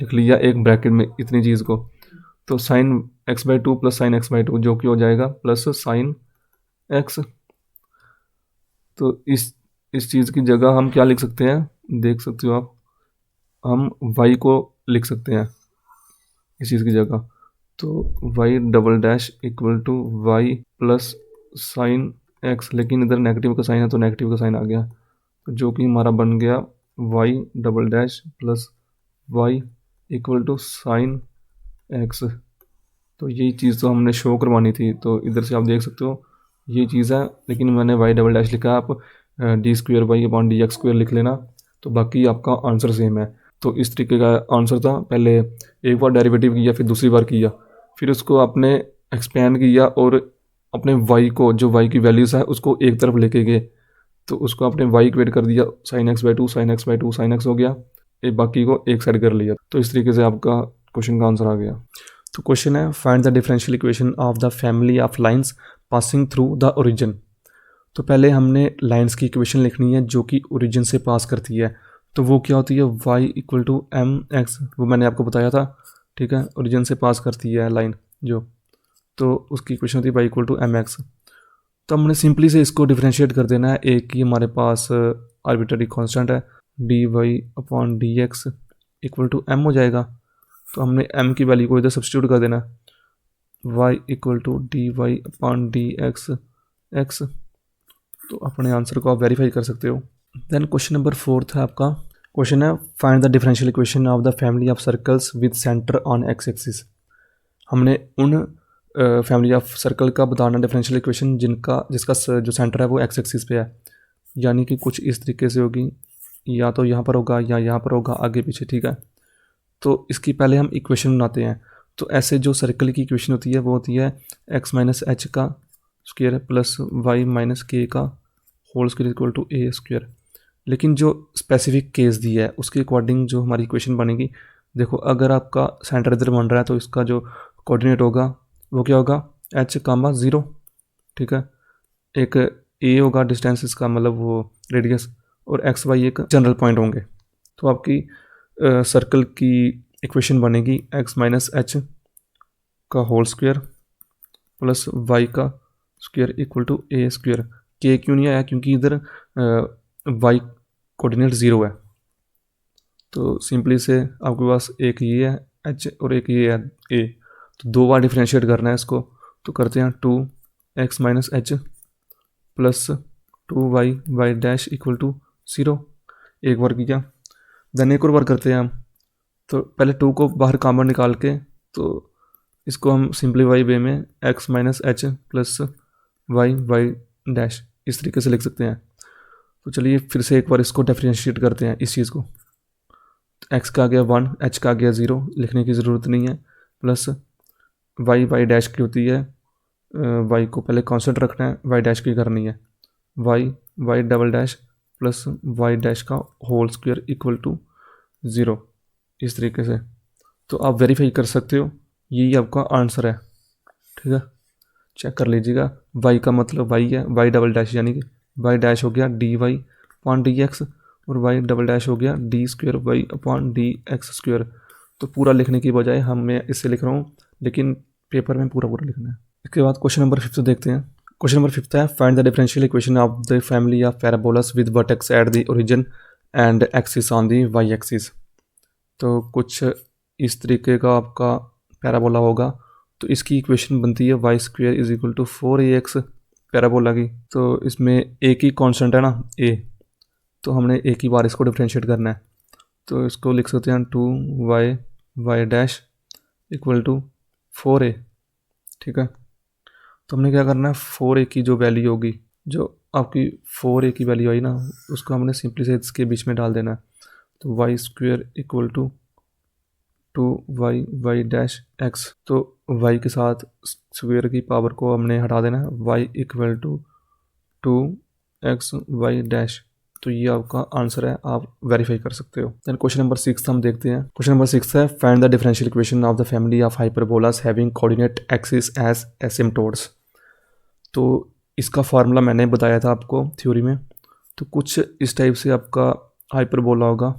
लिख लिया एक ब्रैकेट में इतनी चीज़ को, तो sign x/2 plus sine x/2 जो कि हो जाएगा प्लस साइन x। तो इस चीज़ की जगह हम क्या लिख सकते हैं, देख सकते हो आप, हम y को लिख सकते हैं इस चीज़ की जगह, तो y double dash equal to y plus sine x, लेकिन इधर नेगेटिव का साइन है तो नेगेटिव का साइन आ गया, तो जो कि हमारा बन गया y double dash plus y equal to sine x। तो यही चीज़ तो हमने शो करवानी थी, तो इधर से आप देख सकते हो ये चीज़ है, लेकिन मैंने y डबल डैश लिखा, आप d²y/dx² लिख लेना, तो बाकी आपका आंसर सेम है। तो इस तरीके का आंसर था। पहले एक बार डेरिवेटिव किया, फिर दूसरी बार किया, फिर उसको आपने एक्सपेंड किया और अपने y को, जो y की वैल्यूज़ है उसको एक तरफ लेके गए, तो उसको आपने y इक्वेट कर दिया sign x/2 sign x/2 sign x हो गया, एक बाकी को एक साइड कर लिया, तो इस तरीके से आपका क्वेश्चन का आंसर आ गया। तो क्वेश्चन है find the differential equation of the family of lines passing through the origin. तो पहले हमने लाइंस की इक्वेशन लिखनी है जो कि ओरिजिन से पास करती है, तो वो क्या होती है y equal to m x, वो मैंने आपको बताया था। ठीक है, ओरिजिन से पास करती है लाइन जो, तो उसकी इक्वेशन होती है y equal to m x. तो हमने सिंपली से इसको डिफ्रेंशिएट कर देना है। एक ही हमारे पास आर्बिट्ररी कांस्टेंट है dy/dx इक्वल टू m हो जाएगा, तो हमने m की वैल्यू को इधर सब्स्टिट्यूट कर देना, y equal to dy/dx x। तो अपने आंसर को आप वेरीफाई कर सकते हो। देन क्वेश्चन नंबर 4 है आपका। क्वेश्चन है find the differential equation of the family of circles with centre on x axis. हमने उन फैमिली ऑफ सर्कल का बताना डिफरेंशियल इक्वेशन जिसका जो सेंटर है वो एक्स एक्सिस पे है, यानी कि कुछ इस तरीके से होगी, या तो यहाँ पर होगा या यहाँ पर होगा, आगे पीछे। ठीक है, तो इसकी पहले हम इक्वेशन बनाते हैं। तो ऐसे जो सर्कल की इक्वेशन होती है वो होती है x माइनस एच का square plus y minus k का whole square equal to a square. लेकिन जो स्पेसिफिक केस दिया है उसके अकॉर्डिंग जो हमारी इक्वेशन बनेगी, देखो अगर आपका सेंटर इधर बन रहा है तो इसका जो कोऑर्डिनेट होगा वो क्या होगा h,0। ठीक है, एक a होगा डिस्टेंस इसका, मतलब वो रेडियस, और एक्स वाई एक जनरल पॉइंट होंगे। तो आपकी सर्कल की इक्वेशन बनेगी x माइनस एच का होल स्क्वायर प्लस y का square equal to a square. K क्यों नहीं आया, क्योंकि इधर y कोऑर्डिनेट 0 है, तो सिंपली से आपके पास एक ये है h और एक ये है a, तो 2 बार डिफ्रेंशिएट करना है इसको, तो करते हैं 2x minus h plus 2y dash equal to 0, एक बार किया। देन एक और बार करते हैं हम, तो पहले 2 को बाहर कॉमन निकाल के, तो इसको हम सिंप्लीफाई वे में x minus h plus y y dash इस तरीके से लिख सकते हैं। तो चलिए फिर से एक बार इसको डिफरेंशिएट करते हैं इस चीज़ को। x का आ गया 1, h का आ गया 0, लिखने की ज़रूरत नहीं है, प्लस वाई वाई डैश की होती है, y को पहले कांस्टेंट रखना है, y डैश की करनी है, y y double dash plus y dash का होल स्क्वायर इक्वल टू 0 इस तरीके से। तो आप वेरीफाई कर सकते हो, यही आपका आंसर है। ठीक है, चेक कर लीजिएगा। y का मतलब y है, y डबल डैश यानी कि y डैश हो गया dy अपॉन डी एक्स और y डबल डैश हो गया d square y upon d x square. तो पूरा लिखने की बजाय मैं इससे लिख रहा हूँ, लेकिन पेपर में पूरा पूरा लिखना है। इसके बाद क्वेश्चन नंबर 5 देखते हैं। क्वेश्चन नंबर 5 है, find the differential equation of the family of parabolas with vertex at the origin and axis on the y axis. तो कुछ इस तरीके का आपका पैराबोला होगा, तो इसकी इक्वेशन बनती है y square is equal to 4ax parabola की। तो इसमें एक ही कांस्टेंट है ना a, तो हमने एक ही बार इसको डिफरेंशिएट करना है। तो इसको लिख सकते हैं 2y y dash equal to 4a। ठीक है, तो हमने क्या करना है, 4a की जो वैल्यू होगी, जो आपकी 4a की वैल्यू आई ना, उसको हमने सिंपली से इसके बीच में डाल देना है। तो y square equal to 2y y dash x, तो y के साथ स्क्वायर की पावर को हमने हटा देना है, y equal to 2x y dash. तो ये आपका आंसर है, आप वेरीफाई कर सकते हो। देन क्वेश्चन नंबर 6 हम देखते हैं। क्वेश्चन नंबर 6 है, find the differential equation of the family of hyperbolas having coordinate axis as asymptotes. तो इसका फार्मूला मैंने बताया था आपको थ्योरी में। तो कुछ इस टाइप से आपका हाइपरबोला होगा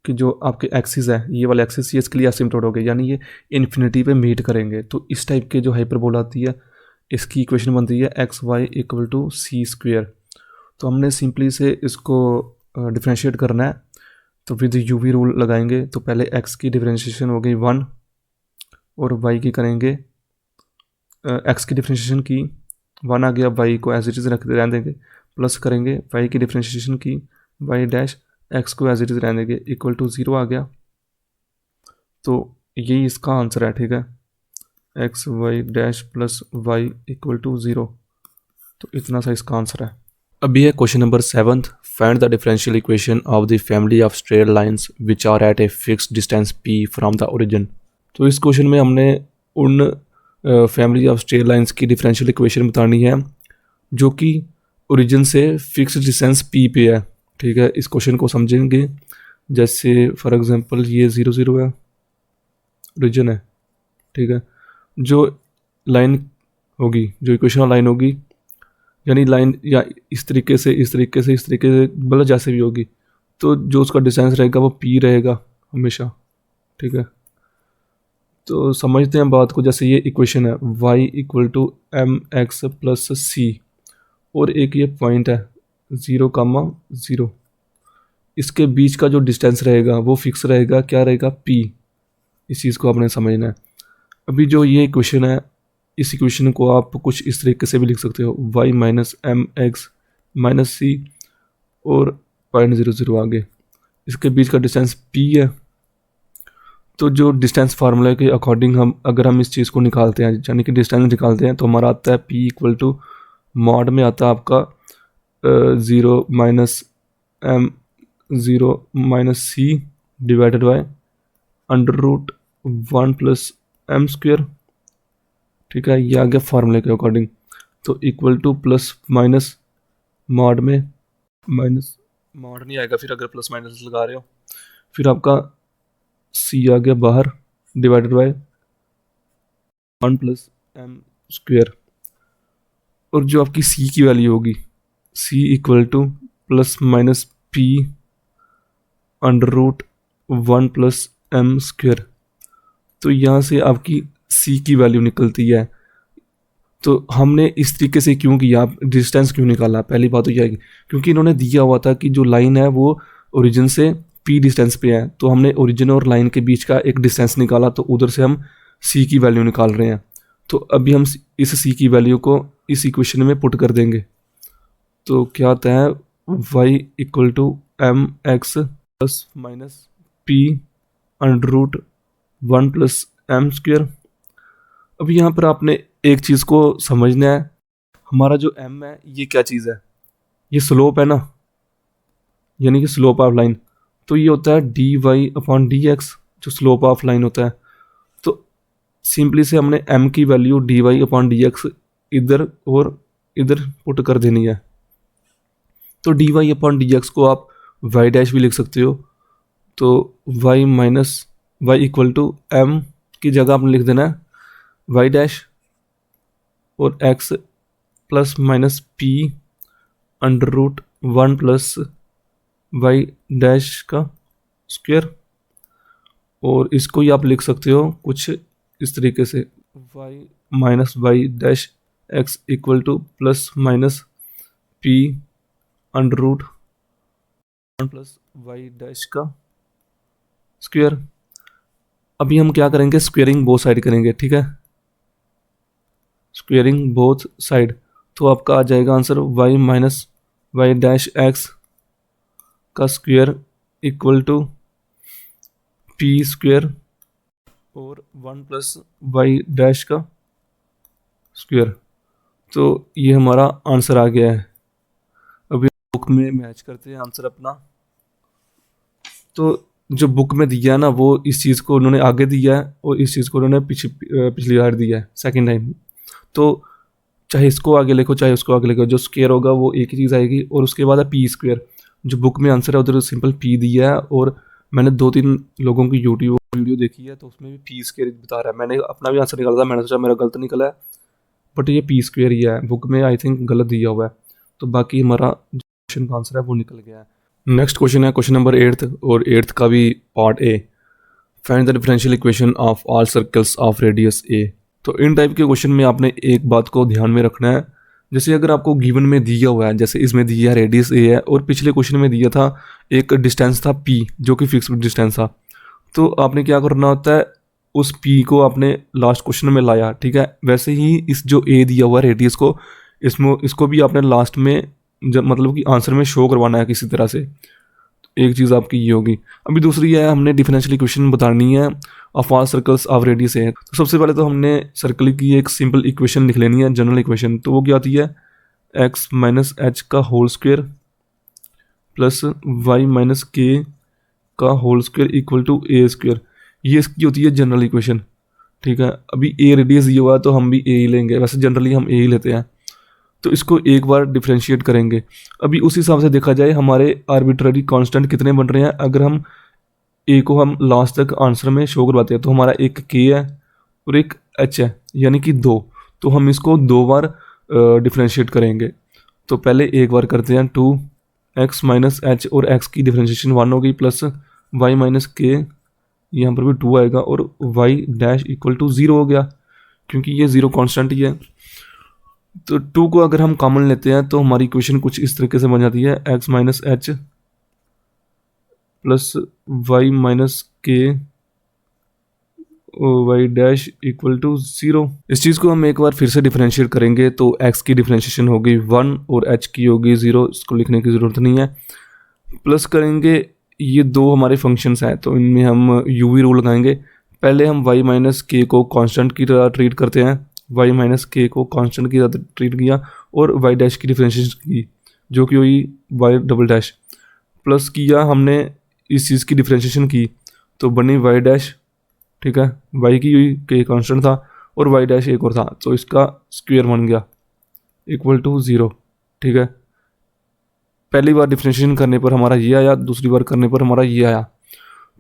कि जो आपके एक्सिस है, ये वाला एक्सिस, ये इसके लिए एसिम्प्टोट हो गए, यानी ये इन्फिनिटी पे मीट करेंगे। तो इस टाइप के जो हाइपरबोला आती है, इसकी इक्वेशन बनती है x y equal to c square. तो हमने सिंपली से इसको डिफ्रेंशिएट करना है। तो विद यूवी रूल लगाएंगे। तो पहले एक्स की डिफ्रेंशिएशन हो गई 1 और वाई की करेंगे, एक्स की डिफ्रेंशिएशन की 1 आ गया, वाई को एज इट इज़ रख रहने देंगे, प्लस करेंगे वाई की डिफ्रेंशिएशन की वाई डैश एक्स को एज इट इज़ रहने देंगे इक्वल टू 0 आ गया। तो यही इसका आंसर है। ठीक है, x y dash plus y equal to 0। तो इतना सा इसका आंसर है। अभी है question number 7, find the differential equation of the family of straight lines which are at a fixed distance p from the origin. तो इस क्वेश्चन में हमने उन फैमिली ऑफ स्ट्रेट लाइंस की डिफरेंशियल इक्वेशन बतानी है जो कि ओरिजिन से फिक्स्ड डिस्टेंस p पे है। ठीक है, इस क्वेश्चन को समझेंगे। जैसे फॉर एग्जांपल ये 0 0 है, ओरिजिन है। ठीक है, जो लाइन होगी, जो इक्वेशन लाइन होगी, यानी लाइन या इस तरीके से इस तरीके से इस तरीके से, मतलब जैसे भी होगी, तो जो उसका डिस्टेंस रहेगा वो p रहेगा हमेशा। ठीक है, तो समझते हैं बात को। जैसे ये इक्वेशन है y equal to m x plus c, और एक ये पॉइंट है 0,0, इसके बीच का जो डिस्टेंस रहेगा वो फिक्स रहेगा, क्या रहेगा, p। इस चीज़ को आपने समझना है। अभी जो ये इक्वेशन है, इस इक्वेशन को आप कुछ इस तरीके से भी लिख सकते हो, y minus m x minus c और 0.00 आगे, इसके बीच का डिस्टेंस p है। तो जो डिस्टेंस फार्मूला के अकॉर्डिंग अगर हम इस चीज़ को निकालते हैं, यानी कि डिस्टेंस निकालते हैं, तो हमारा आता है p इक्वल टू मॉड में आता है आपका 0 minus m 0 minus c divided by under root 1 plus M square. ठीक है, ये आ गया फार्मूले के अकॉर्डिंग। तो equal to plus minus mod में माइनस मॉड नहीं आएगा, फिर अगर प्लस माइनस लगा रहे हो, फिर आपका सी आ गया बाहर divided by 1 plus M square. और जो आपकी सी की वैल्यू होगी, C equal to plus minus P under root 1 plus M square. तो यहाँ से आपकी सी की वैल्यू निकलती है। तो हमने इस तरीके से क्यों किया, डिस्टेंस क्यों निकाला, पहली बात तो यह है क्योंकि इन्होंने दिया हुआ था कि जो लाइन है वो ओरिजिन से p डिस्टेंस पे है। तो हमने ओरिजिन और लाइन के बीच का एक डिस्टेंस निकाला, तो उधर से हम c की वैल्यू निकाल रहे हैं। तो अभी हम इस c की वैल्यू को इस इक्वेशन में पुट कर देंगे। तो क्या आता है, y equal to m x plus minus p under root 1 plus M square. अब यहाँ पर आपने एक चीज़ को समझना है, हमारा जो m है ये क्या चीज़ है, ये स्लोप है ना, यानी कि स्लोप ऑफ लाइन। तो ये होता है d y upon d x, जो स्लोप ऑफ लाइन होता है। तो सिंपली से हमने m की value d y upon d x इधर और इधर पुट कर देनी है। तो d y upon d x को आप वाई डैश भी लिख सकते हो। तो y minus y equal to m की जगह आपने लिख देना है वाई डैश और x plus minus P under root 1 plus y dash का स्क्वायर। और इसको ही आप लिख सकते हो कुछ इस तरीके से, y minus y dash x equal to plus minus P under root 1 plus y dash का स्क्वायर। अभी हम क्या करेंगे, स्क्वेयरिंग बोथ साइड करेंगे, ठीक है, स्क्वेयरिंग बोथ साइड। तो आपका आ जाएगा answer y minus y dash x का square equal to p square और 1 प्लस वाई डैश का स्क्वायर। तो ये हमारा आंसर आ गया है। अभी बुक में मैच करते हैं आंसर अपना। तो जो बुक में दिया है ना, वो इस चीज़ को उन्होंने आगे दिया है और इस चीज़ को उन्होंने पिछली बार दिया है सेकेंड टाइम। तो चाहे इसको आगे लिखो चाहे उसको आगे लिखो, जो स्क्वायर होगा वो एक ही चीज़ आएगी। और उसके बाद है पी स्क्वायर। जो बुक में आंसर है उधर सिंपल पी दिया है, और मैंने 2-3 लोगों की यूट्यूब वीडियो देखी है तो उसमें भी पी स्क्वायर बता रहा है। मैंने अपना भी आंसर निकाला था, मैंने सोचा मेरा गलत निकला है, बट ये पी स्क्वायर ही है, बुक में आई थिंक गलत दिया हुआ है। तो बाकी हमारा जो क्वेश्चन का आंसर है वो निकल गया है। नेक्स्ट क्वेश्चन है क्वेश्चन नंबर 8, और 8th का भी part a. Find the differential equation of all circles of radius a. तो इन टाइप के क्वेश्चन में आपने एक बात को ध्यान में रखना है, जैसे अगर आपको गिवन में दिया हुआ है, जैसे इसमें दिया है रेडियस ए है और पिछले क्वेश्चन में दिया था एक डिस्टेंस था पी जो कि फिक्स्ड डिस्टेंस था, तो आपने क्या करना होता है, उस पी को आपने लास्ट क्वेश्चन में लाया, ठीक है। वैसे ही इस जो ए दिया हुआ है रेडियस को, इसको भी आपने लास्ट में जब मतलब कि आंसर में शो करवाना है किसी तरह से। एक चीज़ आपकी ये होगी। अभी दूसरी है, हमने डिफरेंशियल इक्वेशन बतानी है of all circles of radius है। तो सबसे पहले तो हमने सर्कल की एक सिंपल इक्वेशन लिख लेनी है, जनरल इक्वेशन। तो वो क्या आती है, x माइनस एच का whole square plus y minus k का whole square equal to a square. ये इसकी होती है जनरल इक्वेशन, ठीक है। अभी ए रेडियस दिया हुआ है तो हम भी ए ही लेंगे, वैसे जनरली हम ए ही लेते हैं। तो इसको एक बार डिफ्रेंशिएट करेंगे। अभी उस हिसाब से देखा जाए हमारे आर्बिट्ररी कांस्टेंट कितने बन रहे हैं। अगर हम ए को हम लास्ट तक आंसर में शो करवाते हैं तो हमारा एक के है और एक एच है, यानी कि 2। तो हम इसको 2 बार डिफ्रेंशिएट करेंगे। तो पहले एक बार करते हैं 2x माइनस एच, और x की डिफ्रेंशिएशन 1 हो गई, प्लस y माइनस के, यहाँ पर भी 2 आएगा, और y डैश इक्वल टू 0 हो गया क्योंकि ये 0 कांस्टेंट ही है। तो 2 को अगर हम कॉमन लेते हैं तो हमारी इक्वेशन कुछ इस तरीके से बन जाती है, x minus h plus y minus k y dash equal to 0। इस चीज़ को हम एक बार फिर से डिफरेंशिएट करेंगे तो x की डिफरेंशिएशन होगी 1 और h की होगी 0, इसको लिखने की ज़रूरत नहीं है। प्लस करेंगे, ये 2 हमारे फंक्शंस हैं तो इनमें हम यूवी रूल लगाएंगे। पहले हम y माइनस के को कांस्टेंट की तरह ट्रीट करते हैं, y माइनस के को कांस्टेंट की तरह ट्रीट किया, और y डैश की डिफरेंशिएशन की जो कि हुई y डबल डैश, प्लस किया हमने इस चीज़ की डिफरेंशिएशन की तो बनी y डैश, ठीक है। y की हुई के कांस्टेंट था और y डैश एक और था, तो इसका स्क्वायर बन गया इक्वल टू 0, ठीक है। पहली बार डिफरेंशिएशन करने पर हमारा ये आया, दूसरी बार करने पर हमारा ये आया।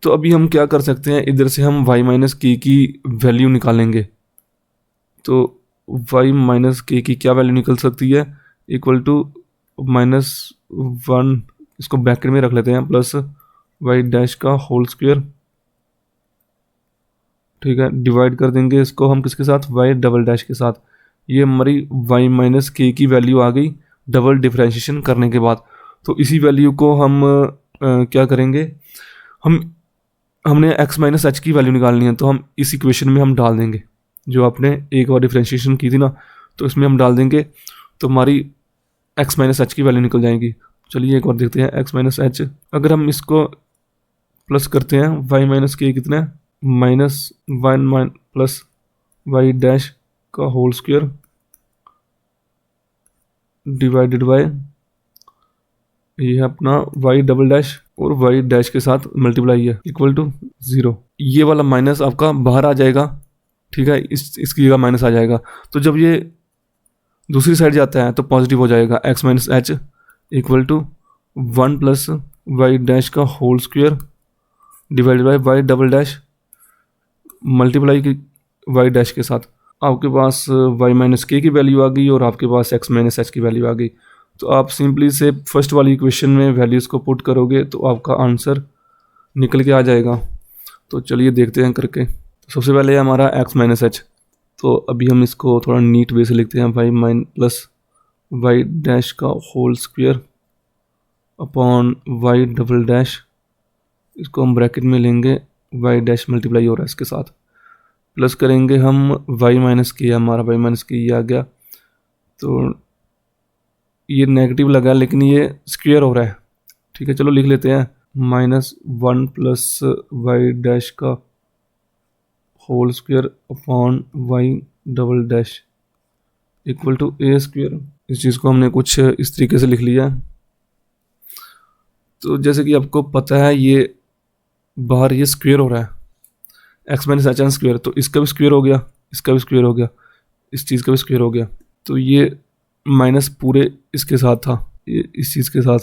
तो अभी हम क्या कर सकते हैं, इधर से हम y माइनस के की वैल्यू निकालेंगे। तो y माइनस के की क्या वैल्यू निकल सकती है, इक्वल टू -1, इसको ब्रैकेट में रख लेते हैं, प्लस y डैश का होल स्क्वायर, ठीक है। डिवाइड कर देंगे इसको हम किसके साथ, y डबल डैश के साथ। ये हमारी y माइनस के की वैल्यू आ गई डबल डिफरेंशिएशन करने के बाद। तो इसी वैल्यू को हम क्या करेंगे, हमने x माइनस एच की वैल्यू निकालनी है, तो हम इस इक्वेशन में हम डाल देंगे जो आपने एक बार डिफरेंशिएशन की थी ना, तो इसमें हम डाल देंगे तो हमारी x माइनस एच की वैल्यू निकल जाएगी। चलिए एक बार देखते हैं, x माइनस एच अगर हम इसको प्लस करते हैं, y माइनस के कितना है minus one plus y dash का होल स्क्वायर डिवाइडेड बाय ये है अपना वाई डबल डैश और वाई डैश के साथ मल्टीप्लाई है इक्वल टू 0। ये वाला माइनस आपका बाहर आ जाएगा, ठीक है, इसकी जगह माइनस आ जाएगा। तो जब ये दूसरी साइड जाता है तो पॉजिटिव हो जाएगा, x minus h equal to 1 plus y dash का whole square divided by y double dash multiply की वाई डैश के साथ। आपके पास वाई माइनस के की वैल्यू आ गई और आपके पास एक्स माइनस एच की वैल्यू आ गई। तो आप सिंपली से फर्स्ट वाली इक्वेशन में वैल्यूज़ को पुट करोगे तो आपका आंसर निकल के आ जाएगा। तो चलिए देखते हैं करके। तो सबसे पहले है हमारा एक्स माइनस एच, तो अभी हम इसको थोड़ा नीट वे से लिखते हैं, y minus plus y dash का whole square upon y double dash, इसको हम ब्रैकेट में लेंगे, वाई डैश मल्टीप्लाई हो रहा है इसके साथ, प्लस करेंगे हम वाई माइनस के, हमारा वाई माइनस के ये आ गया। तो ये नेगेटिव लगा लेकिन ये स्क्वायर हो रहा है, ठीक है, चलो लिख लेते हैं, -1 प्लस वाई डैश का whole square upon y double dash equal to a square. इस चीज़ को हमने कुछ इस तरीके से लिख लिया। तो जैसे कि आपको पता है ये बाहर ये स्क्वायर हो रहा है, x minus h n square, तो इसका भी स्क्वायर हो गया, इसका भी स्क्वायर हो गया, इस चीज़ का भी स्क्वायर हो गया। तो ये माइनस पूरे इसके साथ था, ये इस चीज़ के साथ।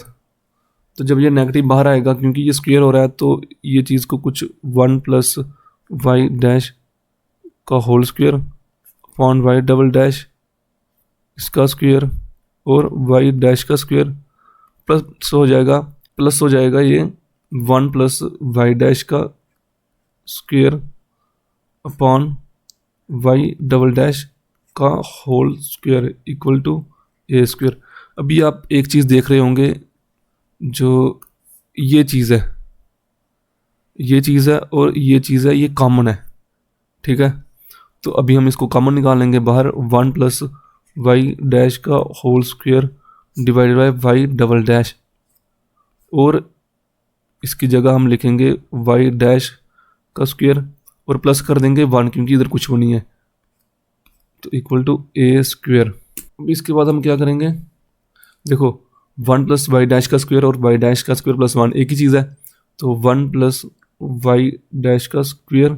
तो जब ये नेगेटिव बाहर आएगा क्योंकि ये स्क्वायर हो रहा है, तो ये चीज़ को कुछ 1 प्लस वाई डैश का whole square upon y double dash इसका स्क्वायर और वाई डैश का स्क्वायर प्लस हो जाएगा ये 1 प्लस वाई डैश का square upon y double dash का whole square equal to a square. अभी आप एक चीज़ देख रहे होंगे, जो ये चीज़ है और ये चीज़ है, ये कॉमन है, ठीक है। तो अभी हम इसको कॉमन निकाल लेंगे बाहर, 1 प्लस वाई डैश का whole square divided by y double dash, और इसकी जगह हम लिखेंगे वाई डैश का स्क्वायर और प्लस कर देंगे 1 क्योंकि इधर कुछ भी नहीं है, तो इक्वल टू ए स्क्वायर। अब इसके बाद हम क्या करेंगे, देखो 1 प्लस वाई डैश का स्क्वायर और वाई डैश का स्क्वायर प्लस 1 एक ही चीज़ है, तो 1 प्लस वाई डैश का स्क्वायर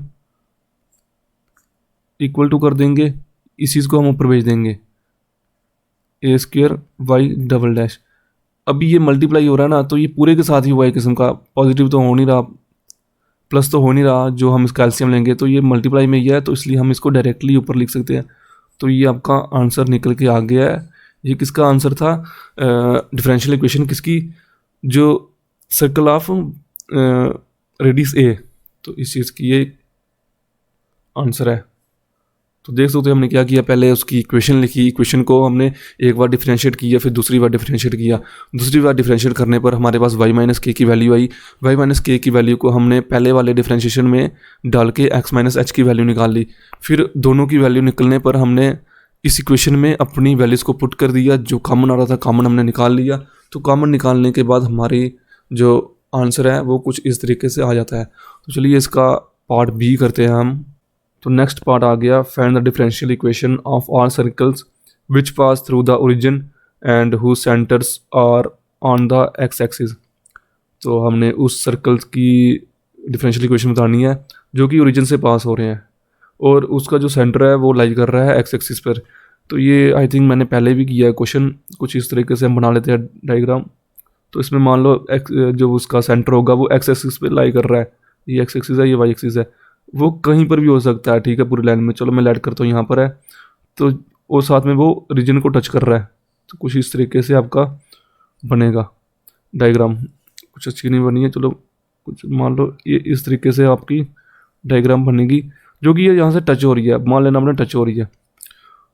इक्वल टू कर देंगे, इस चीज़ को हम ऊपर भेज देंगे, ए स्क्वायर वाई डबल डैश। अभी ये मल्टीप्लाई हो रहा है ना, तो ये पूरे के साथ ही हुआ है किस्म का, पॉजिटिव तो हो नहीं रहा, प्लस तो हो नहीं रहा, जो हम इसका एलसीएम लेंगे तो ये मल्टीप्लाई में ही है, तो इसलिए हम इसको डायरेक्टली ऊपर लिख सकते हैं। तो ये आपका आंसर निकल के आ गया है। ये किसका आंसर था, डिफरेंशियल इक्वेशन किसकी, जो सर्कल ऑफ रेडियस ए, तो इस चीज़ की ये आंसर है। तो देख सकते हो हमने क्या किया, पहले उसकी इक्वेशन लिखी, इक्वेशन को हमने एक बार डिफरेंशिएट किया, फिर दूसरी बार डिफरेंशिएट किया, दूसरी बार डिफरेंशिएट करने पर हमारे पास वाई माइनस के की वैल्यू आई, वाई माइनस के की वैल्यू को हमने पहले वाले डिफरेंशिएशन में डाल के एक्स माइनस एच की वैल्यू निकाल ली, फिर दोनों की वैल्यू निकलने पर हमने इस इक्वेशन में अपनी वैल्यूज़ को पुट कर दिया, जो कॉमन आ रहा था कॉमन हमने निकाल लिया। तो कॉमन निकालने के बाद हमारी जो आंसर है वो कुछ इस तरीके से आ जाता है। तो चलिए इसका पार्ट बी करते हैं हम। तो नेक्स्ट पार्ट आ गया, find the differential equation of are circles which pass through the origin and who centres are on the x axis. तो हमने उस सर्कल्स की डिफरेंशियल इक्वेशन बतानी है जो कि ओरिजिन से पास हो रहे हैं और उसका जो सेंटर है वो लाई कर रहा है एक्स एक्सिस पर। तो ये आई थिंक मैंने पहले भी किया है क्वेश्चन, कुछ इस तरीके से हम बना लेते हैं डायग्राम। तो इसमें मान लो जो उसका सेंटर होगा वो एक्स एक्सिस पे लाई कर रहा है, ये एक्स एक्सिस है, ये वाई एक्सिस है, वो कहीं पर भी हो सकता है, ठीक है, पूरी लाइन में। चलो मैं ऐड करता हूँ, यहाँ पर है तो वो साथ में वो रीजन को टच कर रहा है। तो कुछ इस तरीके से आपका बनेगा डायग्राम, कुछ अच्छी नहीं बनी है, चलो कुछ मान लो ये इस तरीके से आपकी डायग्राम बनेगी, जो कि ये यहाँ से टच हो रही है, मान लेना आपने टच हो रही है।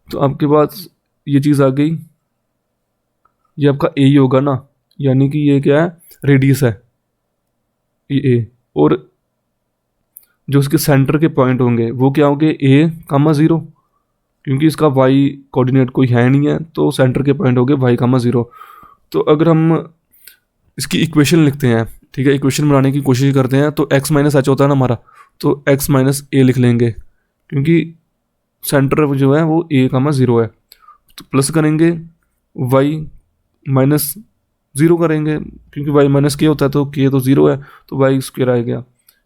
तो आपके पास ये चीज़ आ गई, ये आपका ए ही होगा ना, यानी कि ये क्या है, रेडियस है ये ए, और जो उसके सेंटर के पॉइंट होंगे वो क्या होंगे, ए कामा 0, क्योंकि इसका वाई कोऑर्डिनेट कोई है नहीं है, तो सेंटर के पॉइंट होंगे वाई कामा 0। तो अगर हम इसकी इक्वेशन लिखते हैं, ठीक है, इक्वेशन बनाने की कोशिश करते हैं, तो एक्स माइनस एच होता है ना हमारा, तो x माइनस ए लिख लेंगे, क्योंकि सेंटर जो है वो a कामा 0 है। तो प्लस करेंगे y माइनस 0 करेंगे, क्योंकि y माइनस के होता है तो k तो 0 है, तो y स्क्वेयर आ गया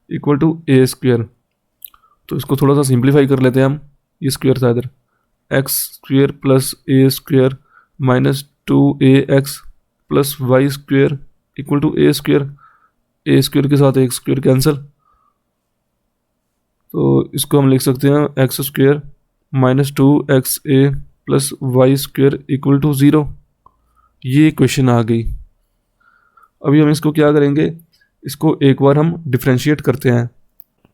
इक्वल टू ए स्क्वेयर। तो इसको थोड़ा सा सिंप्लीफाई कर लेते हैं हम, ये स्क्वेयर था इधर, x square plus a square minus 2ax plus y square equal to a square के साथ एक स्क्वेयर कैंसिल। तो इसको हम लिख सकते हैं x square minus 2xa plus y square equal to 0। ये इक्वेशन आ गई। अभी हम इसको क्या करेंगे, इसको एक बार हम डिफ्रेंशिएट करते हैं।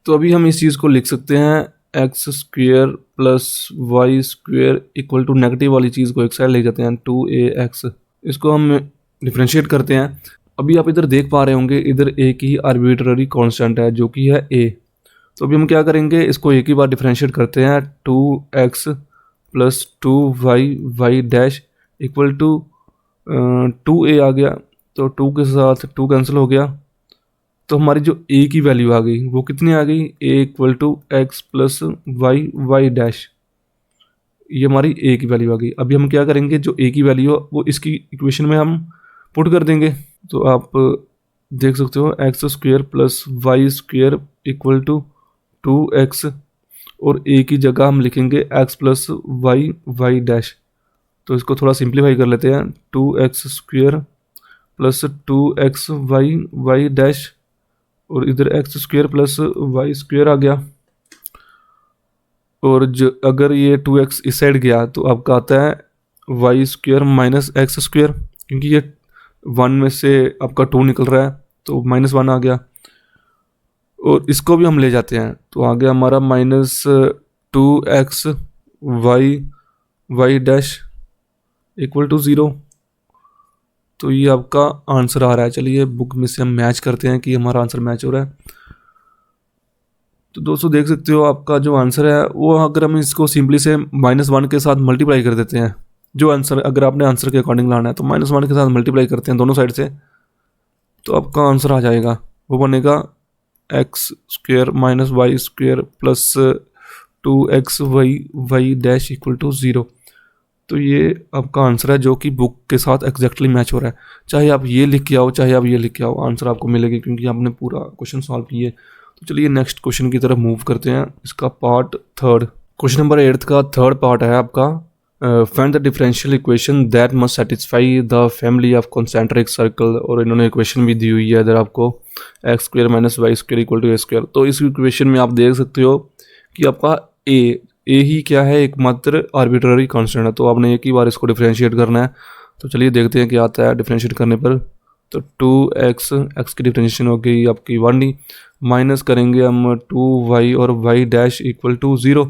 तो अभी हम इस चीज़ को लिख सकते हैं x square plus y square equal to negative वाली चीज़ को एक साइड ले जाते हैं 2ax। इसको हम डिफ्रेंशिएट करते हैं। अभी आप इधर देख पा रहे होंगे, इधर ए की आर्बिट्ररी कांस्टेंट है जो कि है a। तो अभी हम क्या करेंगे, इसको एक ही बार डिफ्रेंशिएट करते हैं 2x plus 2y dash equal to 2a आ गया। तो 2 के साथ 2 कैंसिल हो गया, तो हमारी जो a की वैल्यू आ गई वो कितनी आ गई, a equal to x plus y dash. ये हमारी a की वैल्यू आ गई। अभी हम क्या करेंगे, जो a की वैल्यू है वो इसकी इक्वेशन में हम पुट कर देंगे। तो आप देख सकते हो x square plus y square equal to 2x, और a की जगह हम लिखेंगे x प्लस वाई डैश। तो इसको थोड़ा सिंप्लीफाई कर लेते हैं, 2x square plus 2x y dash, और इधर x square plus y square आ गया। और जो अगर ये 2x इस साइड गया तो आपका आता है y square minus x square, क्योंकि ये 1 में से आपका 2 निकल रहा है तो -1 आ गया। और इसको भी हम ले जाते हैं तो आ गया हमारा minus 2x y dash equal to 0। तो ये आपका आंसर आ रहा है। चलिए बुक में से हम मैच करते हैं कि हमारा आंसर मैच हो रहा है। तो दोस्तों देख सकते हो आपका जो आंसर है वो, अगर हम इसको सिंपली से -1 के साथ मल्टीप्लाई कर देते हैं, जो आंसर अगर आपने आंसर के अकॉर्डिंग लाना है तो -1 के साथ मल्टीप्लाई करते हैं दोनों साइड से, तो आपका आंसर आ जाएगा। वो बनेगा x square minus y square plus 2x y dash equal to 0। तो ये आपका आंसर है जो कि बुक के साथ एग्जैक्टली मैच हो रहा है। चाहे आप ये लिख के आओ चाहे आप ये लिख के आओ, आंसर आपको मिलेगा क्योंकि आपने पूरा क्वेश्चन सॉल्व किए। तो चलिए नेक्स्ट क्वेश्चन की तरफ मूव करते हैं। इसका पार्ट 3, क्वेश्चन नंबर 8 का 3rd पार्ट है आपका, find the differential equation that must satisfy the family of concentric circle. और इन्होंने इक्वेशन भी दी हुई है इधर आपको, x square minus y square equal to a square. तो इस इक्वेशन में आप देख सकते हो कि आपका ए ही क्या है, एकमात्र आर्बिट्ररी कांस्टेंट है। तो आपने एक ही बार इसको डिफरेंशिएट करना है। तो चलिए देखते हैं क्या आता है डिफरेंशिएट करने पर। तो 2x की डिफरेंशिएशन हो गई आपकी 1d, माइनस करेंगे हम 2y और y डैश इक्वल टू 0।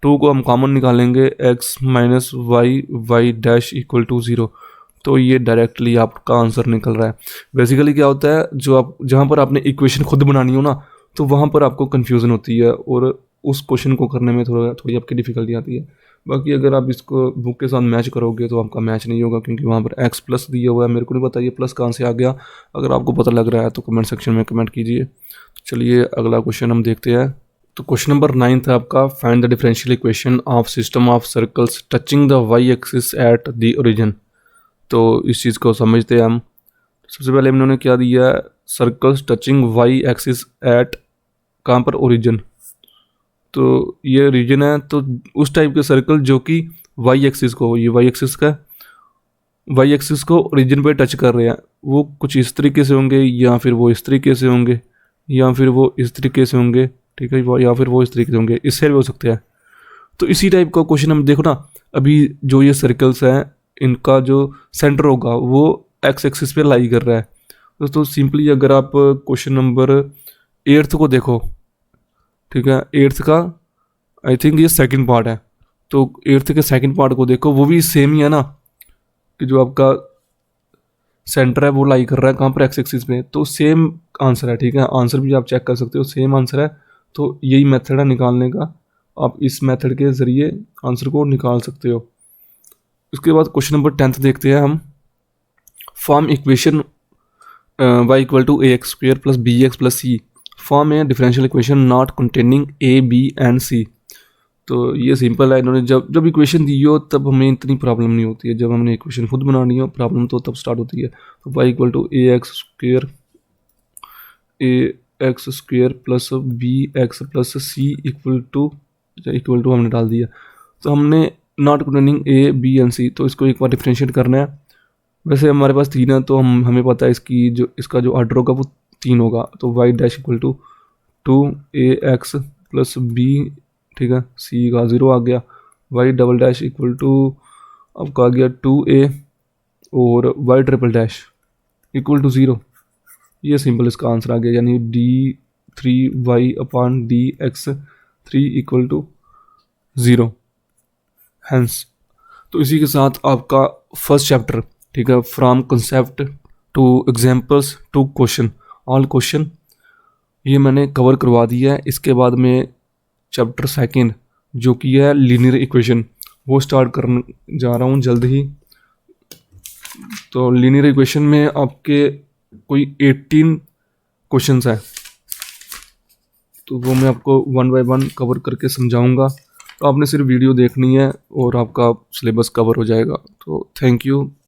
2 को हम कॉमन निकालेंगे, x minus y dash equal to 0। तो ये डायरेक्टली आपका आंसर निकल रहा है। बेसिकली क्या होता है, जो आप जहाँ पर आपने इक्वेशन खुद बनानी हो ना, तो वहाँ पर आपको कन्फ्यूज़न होती है और उस क्वेश्चन को करने में थोड़ी आपकी डिफ़िकल्टी आती है। बाकी अगर आप इसको बुक के साथ मैच करोगे तो आपका मैच नहीं होगा, क्योंकि वहाँ पर x प्लस दिया हुआ है। मेरे को नहीं पता ये प्लस कहाँ से आ गया, अगर आपको पता लग रहा है तो कमेंट सेक्शन में कमेंट कीजिए। चलिए अगला क्वेश्चन हम देखते हैं। तो क्वेश्चन नंबर 9 था आपका, find the differential equation of system of circles touching the y axis at the origin. तो इस चीज़ को समझते हैं हम। सबसे पहले इन्होंने क्या दिया है, circles touching y axis at कहाँ पर, ओरिजिन। तो ये रीजन है, तो उस टाइप के सर्कल जो कि वाई एक्सिस को, ये वाई एक्सिस को ओरिजिन पे टच कर रहे हैं, वो कुछ इस तरीके से होंगे, या फिर वो इस तरीके से होंगे, या फिर वो इस तरीके से होंगे, ठीक है, या फिर वो इस तरीके से होंगे, इससे भी हो सकते हैं। तो इसी टाइप का क्वेश्चन हम देखो ना, अभी जो ये सर्कल्स हैं इनका जो सेंटर होगा वो एक्स एक्सिस पे लाई कर रहा है। दोस्तों सिंपली अगर आप क्वेश्चन नंबर 8 को देखो, ठीक है, 8 का आई थिंक ये सेकंड पार्ट है, तो 8 के सेकंड पार्ट को देखो, वो भी सेम ही है ना, कि जो आपका सेंटर है वो लाई कर रहा है कहाँ पर, एक्स एक्सिस पे। तो सेम आंसर है, ठीक है, आंसर भी आप चेक कर सकते हो, सेम आंसर है। तो यही मेथड है निकालने का, आप इस मेथड के ज़रिए आंसर को निकाल सकते हो। उसके बाद क्वेश्चन नंबर 10 देखते हैं हम। Form equation y equal to a x square plus b x plus c form है differential equation not containing a b and c. तो ये सिंपल है, इन्होंने जब जब इक्वेशन दी हो तब हमें इतनी प्रॉब्लम नहीं होती है, जब हमने इक्वेशन खुद बनानी हो प्रॉब्लम तो तब स्टार्ट होती है। तो y equal to a x square plus b x plus c equal to हमने डाल दिया। तो हमने not containing a b and c, तो इसको एक बार डिफ्रेंशिएट करना है। वैसे हमारे पास 3 है तो हमें पता है इसका जो ऑर्डर होगा वो 3 होगा। तो Y dash equal to 2ax plus B, ठीक है, सी का 0 आ गया। Y double dash equal to आपका आ गया 2a और Y triple dash equal to 0। ये सिंपल इसका आंसर आ गया, यानी d3y/dx3 इक्वल टू 0 हैंस। तो इसी के साथ आपका फर्स्ट चैप्टर, ठीक है, from concept to examples to question, all question, ये मैंने कवर करवा दिया है। इसके बाद में चैप्टर सेकंड जो कि है लीनियर इक्वेशन, वो स्टार्ट करने जा रहा हूँ जल्द ही। तो लीनियर इक्वेशन में आपके कोई 18 क्वेश्चंस हैं, तो वो मैं आपको 1 बाय 1 कवर करके समझाऊंगा। तो आपने सिर्फ वीडियो देखनी है और आपका सिलेबस कवर हो जाएगा। तो थैंक यू।